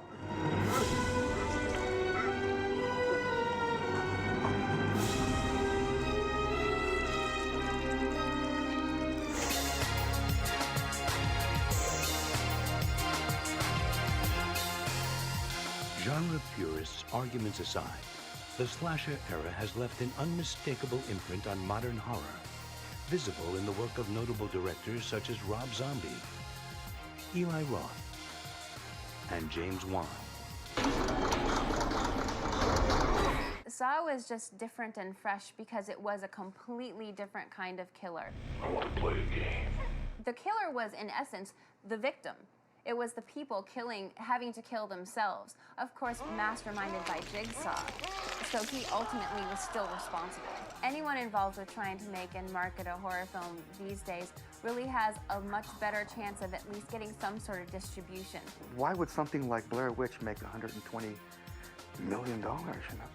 Genre purists' arguments aside, the slasher era has left an unmistakable imprint on modern horror, visible in the work of notable directors such as Rob Zombie, Eli Roth, and James Wan. Saw was just different and fresh because it was a completely different kind of killer. I want to play a game. The killer was, in essence, the victim. It was the people having to kill themselves. Of course, masterminded by Jigsaw. So he ultimately was still responsible. Anyone involved with trying to make and market a horror film these days really has a much better chance of at least getting some sort of distribution. Why would something like Blair Witch make $120 million? You know?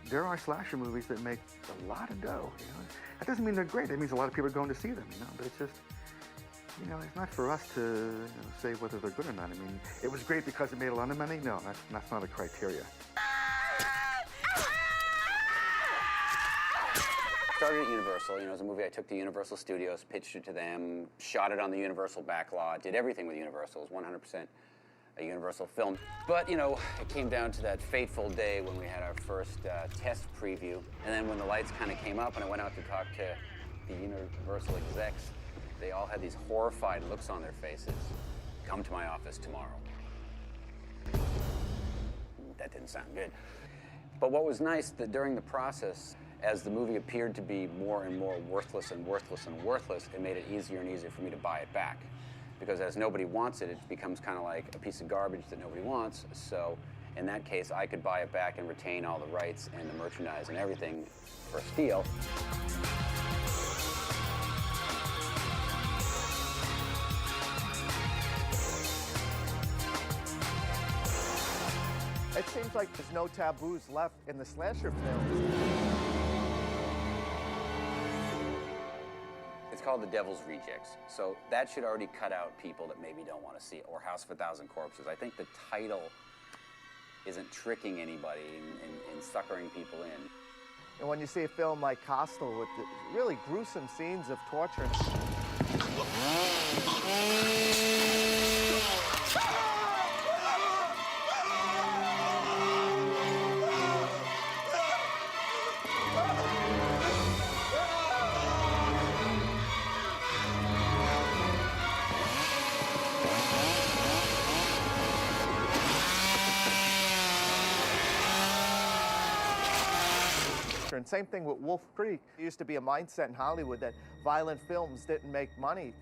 There are slasher movies that make a lot of dough. You know? That doesn't mean they're great. It means a lot of people are going to see them. You know, but it's just, you know, it's not for us to say whether they're good or not. I mean, it was great because it made a lot of money. No, that's not a criteria. Started at Universal. You know, it was a movie I took to Universal Studios, pitched it to them, shot it on the Universal backlot, did everything with Universal. It was 100% a Universal film. But, you know, it came down to that fateful day when we had our first test preview. And then when the lights kind of came up and I went out to talk to the Universal execs, they all had these horrified looks on their faces. Come to my office tomorrow. That didn't sound good. But what was nice, that during the process, as the movie appeared to be more and more worthless and worthless and worthless, it made it easier and easier for me to buy it back. Because as nobody wants it, it becomes kind of like a piece of garbage that nobody wants. So in that case, I could buy it back and retain all the rights and the merchandise and everything for a steal. It seems like there's no taboos left in the slasher films. It's called The Devil's Rejects. So that should already cut out people that maybe don't want to see it, or House of a Thousand Corpses. I think the title isn't tricking anybody and suckering people in. And when you see a film like Hostel with the really gruesome scenes of torture. And same thing with Wolf Creek. It used to be a mindset in Hollywood that violent films didn't make money.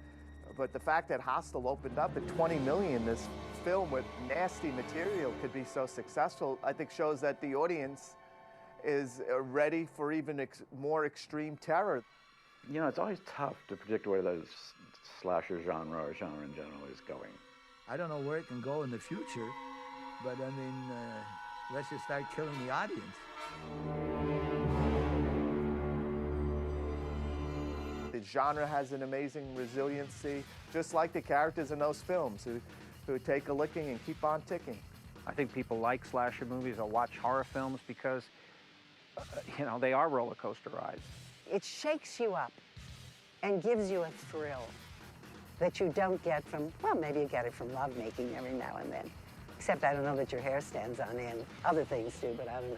But the fact that Hostel opened up at $20 million, this film with nasty material could be so successful, I think shows that the audience is ready for even more extreme terror. You know, it's always tough to predict where the slasher genre or genre in general is going. I don't know where it can go in the future, but I mean, let's just start killing the audience. The genre has an amazing resiliency, just like the characters in those films who take a licking and keep on ticking. I think people like slasher movies or watch horror films because, you know, they are roller coaster rides. It shakes you up and gives you a thrill that you don't get from, well, maybe you get it from lovemaking every now and then. Except I don't know that your hair stands on end. Other things do, but I don't know.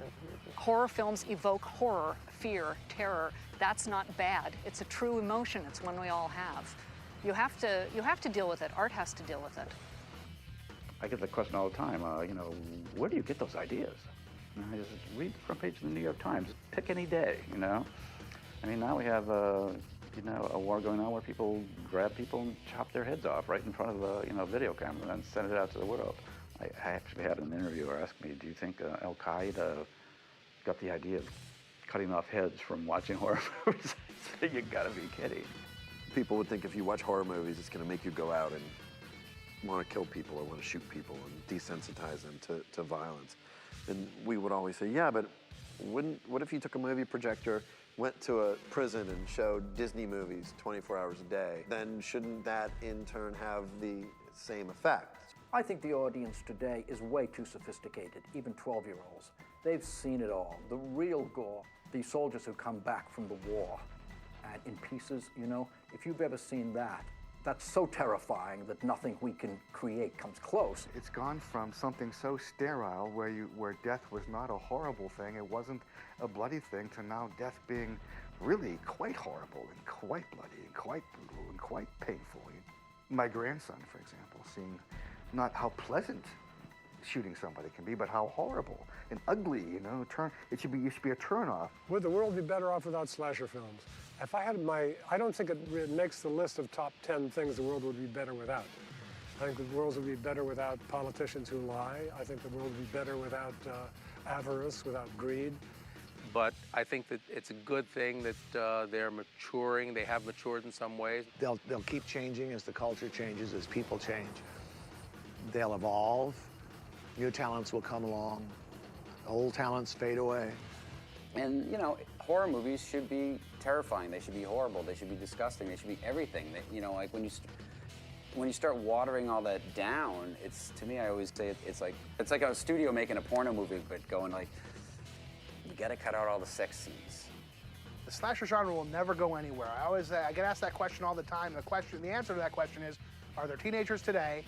Horror films evoke horror, fear, terror. That's not bad. It's a true emotion. It's one we all have. You have to deal with it. Art has to deal with it. I get the question all the time, you know, where do you get those ideas? And I just read the front page of the New York Times. Pick any day, you know? I mean, now we have, you know, a war going on where people grab people and chop their heads off right in front of a, you know, video camera and then send it out to the world. I actually had an interviewer ask me, do you think Al-Qaeda got the idea of cutting off heads from watching horror movies? I said, you gotta be kidding. People would think if you watch horror movies, it's gonna make you go out and want to kill people or want to shoot people and desensitize them to violence. And we would always say, yeah, but what if you took a movie projector, went to a prison and showed Disney movies 24 hours a day? Then shouldn't that in turn have the same effect? I think the audience today is way too sophisticated, even 12-year-olds. They've seen it all, the real gore, the soldiers who come back from the war and in pieces, you know, if you've ever seen that, that's so terrifying that nothing we can create comes close. It's gone from something so sterile where death was not a horrible thing, it wasn't a bloody thing, to now death being really quite horrible and quite bloody and quite brutal and quite painful. My grandson, for example, seeing not how pleasant shooting somebody can be, but how horrible and ugly, you know, it should be a turn-off. Would the world be better off without slasher films? If I had I don't think it makes the list of top 10 things the world would be better without. I think the world would be better without politicians who lie. I think the world would be better without avarice, without greed. But I think that it's a good thing that they're maturing. They have matured in some ways. They'll keep changing as the culture changes, as people change. They'll evolve. New talents will come along. Old talents fade away. And, you know, horror movies should be terrifying. They should be horrible. They should be disgusting. They should be everything. You know, like when you start watering all that down, to me, I always say it's like a studio making a porno movie, but going like, you gotta cut out all the sex scenes. The slasher genre will never go anywhere. I get asked that question all the time. The answer to that question is, are there teenagers today?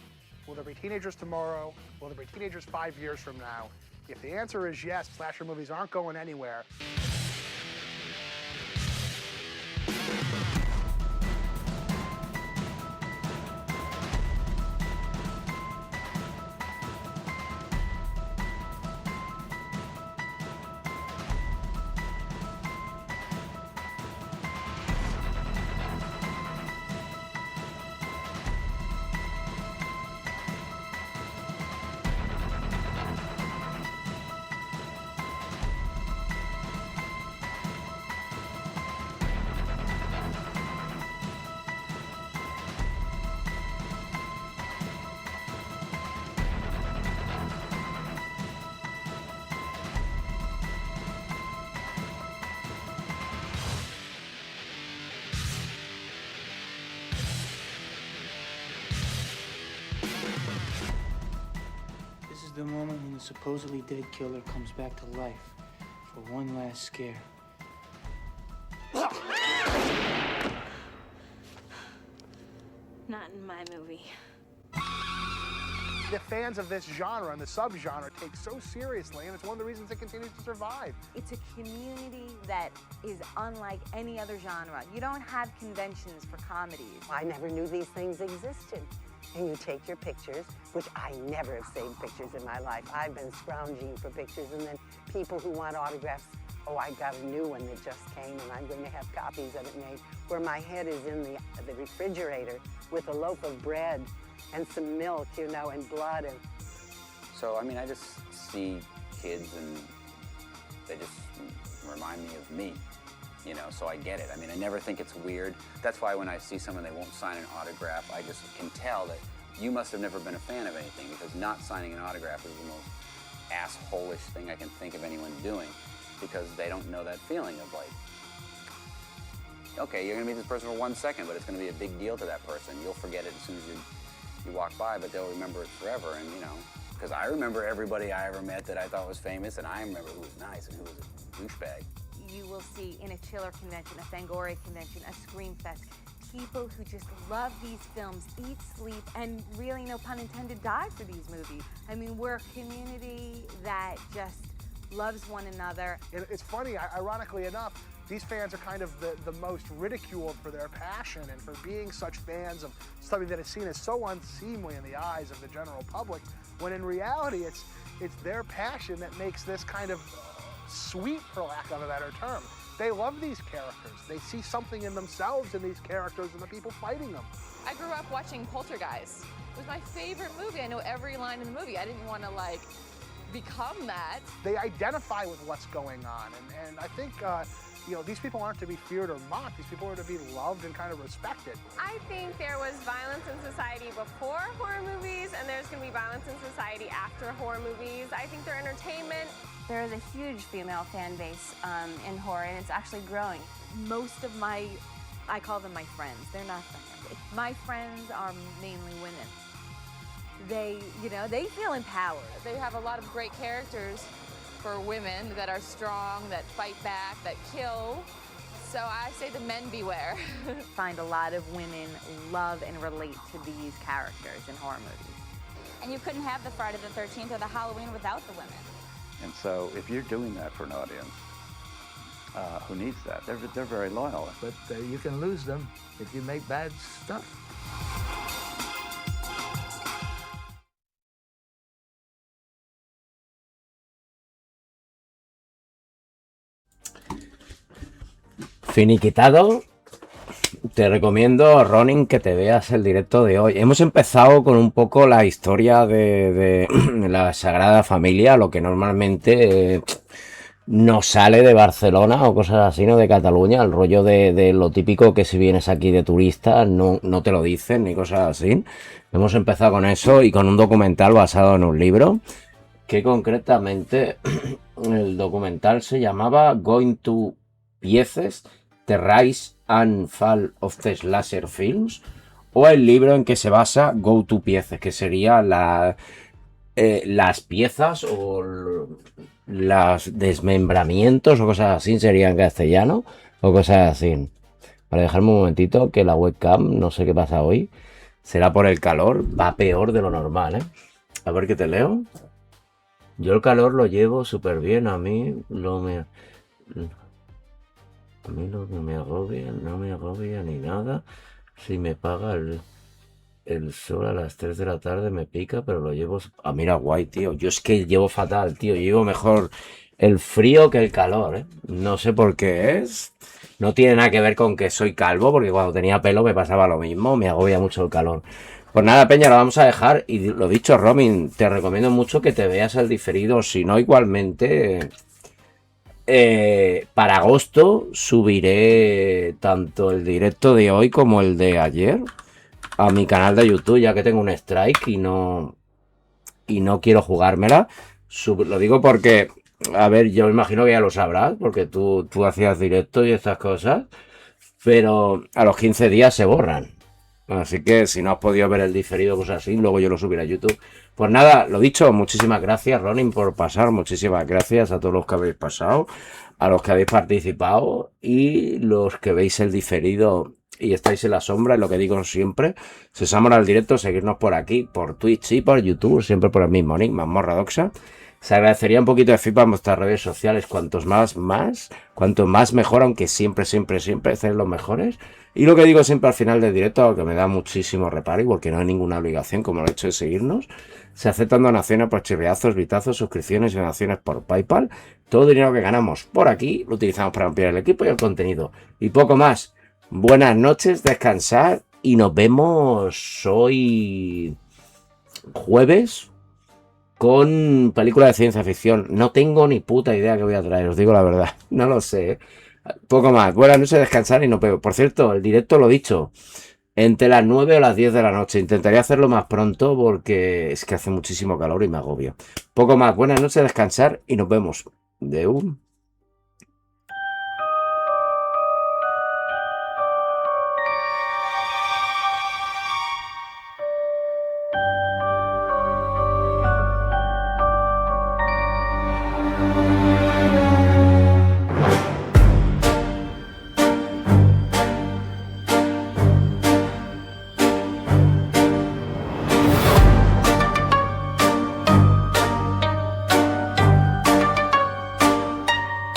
Will there be teenagers tomorrow? Will there be teenagers 5 years from now? If the answer is yes, slasher movies aren't going anywhere. The moment when the supposedly dead killer comes back to life for one last scare. Not in my movie. The fans of this genre and the subgenre take so seriously, and it's one of the reasons it continues to survive. It's a community that is unlike any other genre. You don't have conventions for comedies. I never knew these things existed. And you take your pictures, which I never have saved pictures in my life. I've been scrounging for pictures, and then people who want autographs, oh, I got a new one that just came, and I'm going to have copies of it made, where my head is in the refrigerator with a loaf of bread and some milk, you know, and blood. And So, I mean, I just see kids, and they just remind me of me. You know, so I get it. I mean, I never think it's weird. That's why when I see someone they won't sign an autograph, I just can tell that you must have never been a fan of anything, because not signing an autograph is the most asshole-ish thing I can think of anyone doing, because they don't know that feeling of like, okay, you're gonna meet this person for 1 second, but it's gonna be a big deal to that person. You'll forget it as soon as you walk by, but they'll remember it forever. And you know, because I remember everybody I ever met that I thought was famous, and I remember who was nice and who was a douchebag. You will see in a Chiller convention, a Fangoria convention, a Scream Fest, people who just love these films, eat, sleep, and really, no pun intended, die for these movies. I mean, we're a community that just loves one another. It's funny, ironically enough, these fans are kind of the most ridiculed for their passion and for being such fans of something that is seen as so unseemly in the eyes of the general public, when in reality it's their passion that makes this kind of sweet, for lack of a better term. They love these characters. They see something in themselves in these characters and the people fighting them. I grew up watching Poltergeist. It was my favorite movie. I know every line in the movie. I didn't want to like become that. They identify with what's going on, and I think you know, these people aren't to be feared or mocked. These people are to be loved and kind of respected. I think there was violence in society before horror movies, and there's going to be violence in society after horror movies. I think they're entertainment. There is a huge female fan base in horror, and it's actually growing. Most of I call them my friends. They're not friends. My friends are mainly women. They, you know, they feel empowered. They have a lot of great characters for women that are strong, that fight back, that kill. So I say the men beware. Find a lot of women love and relate to these characters in horror movies. And you couldn't have the Friday the 13th or the Halloween without the women. And so if you're doing that for an audience who needs that, they're very loyal. But you can lose them if you make bad stuff. Finiquitado, te recomiendo, Ronin, que te veas el directo de hoy. Hemos empezado con un poco la historia de la Sagrada Familia, lo que normalmente no sale de Barcelona o cosas así, no de Cataluña, el rollo de lo típico que si vienes aquí de turista no te lo dicen ni cosas así. Hemos empezado con eso y con un documental basado en un libro, que concretamente el documental se llamaba Going to Pieces, The Rise and Fall of the Slasher Films, o el libro en que se basa Go to Pieces, que sería las piezas o los desmembramientos o cosas así, sería en castellano, o cosas así. Para dejarme un momentito, que la webcam, no sé qué pasa hoy, será por el calor, va peor de lo normal, ¿eh? A ver qué te leo. Yo el calor lo llevo súper bien, a mí lo que me agobia, no me agobia ni nada. Si me paga el sol a las 3 de la tarde me pica, pero lo llevo... Ah, mira, guay, tío. Yo es que llevo fatal, tío. Yo llevo mejor el frío que el calor, ¿eh? No sé por qué es. No tiene nada que ver con que soy calvo, porque cuando tenía pelo me pasaba lo mismo. Me agobia mucho el calor. Pues nada, Peña, lo vamos a dejar. Y lo dicho, Romin, te recomiendo mucho que te veas el diferido. Si no, igualmente... para agosto subiré tanto el directo de hoy como el de ayer a mi canal de YouTube, ya que tengo un strike y no quiero jugármela. Lo digo porque, a ver, yo me imagino que ya lo sabrás, porque tú hacías directo y estas cosas, pero a los 15 días se borran. Así que si no has podido ver el diferido, cosas así, luego yo lo subiré a YouTube. Pues nada, lo dicho, muchísimas gracias, Ronin, por pasar. Muchísimas gracias a todos los que habéis pasado, a los que habéis participado y los que veis el diferido y estáis en la sombra. Es lo que digo siempre. Si os amo al directo, seguirnos por aquí, por Twitch y por YouTube, siempre por el mismo nick, Mazmorra Doxa. Se agradecería un poquito de feedback en vuestras redes sociales, cuanto más mejor, aunque siempre ser los mejores. Y lo que digo siempre al final del directo, que me da muchísimo reparo, igual que no hay ninguna obligación, como el hecho de seguirnos, se aceptan donaciones por chiveazos, vitazos, suscripciones y donaciones por PayPal. Todo el dinero que ganamos por aquí lo utilizamos para ampliar el equipo y el contenido. Y poco más. Buenas noches, descansar y nos vemos hoy jueves con película de ciencia ficción. No tengo ni puta idea que voy a traer, os digo la verdad. No lo sé, ¿eh? Poco más. Buenas noches, descansar y nos vemos. Por cierto, el directo, lo dicho, entre las 9 o las 10 de la noche. Intentaré hacerlo más pronto porque es que hace muchísimo calor y me agobio. Poco más. Buenas noches, descansar y nos vemos. Deu.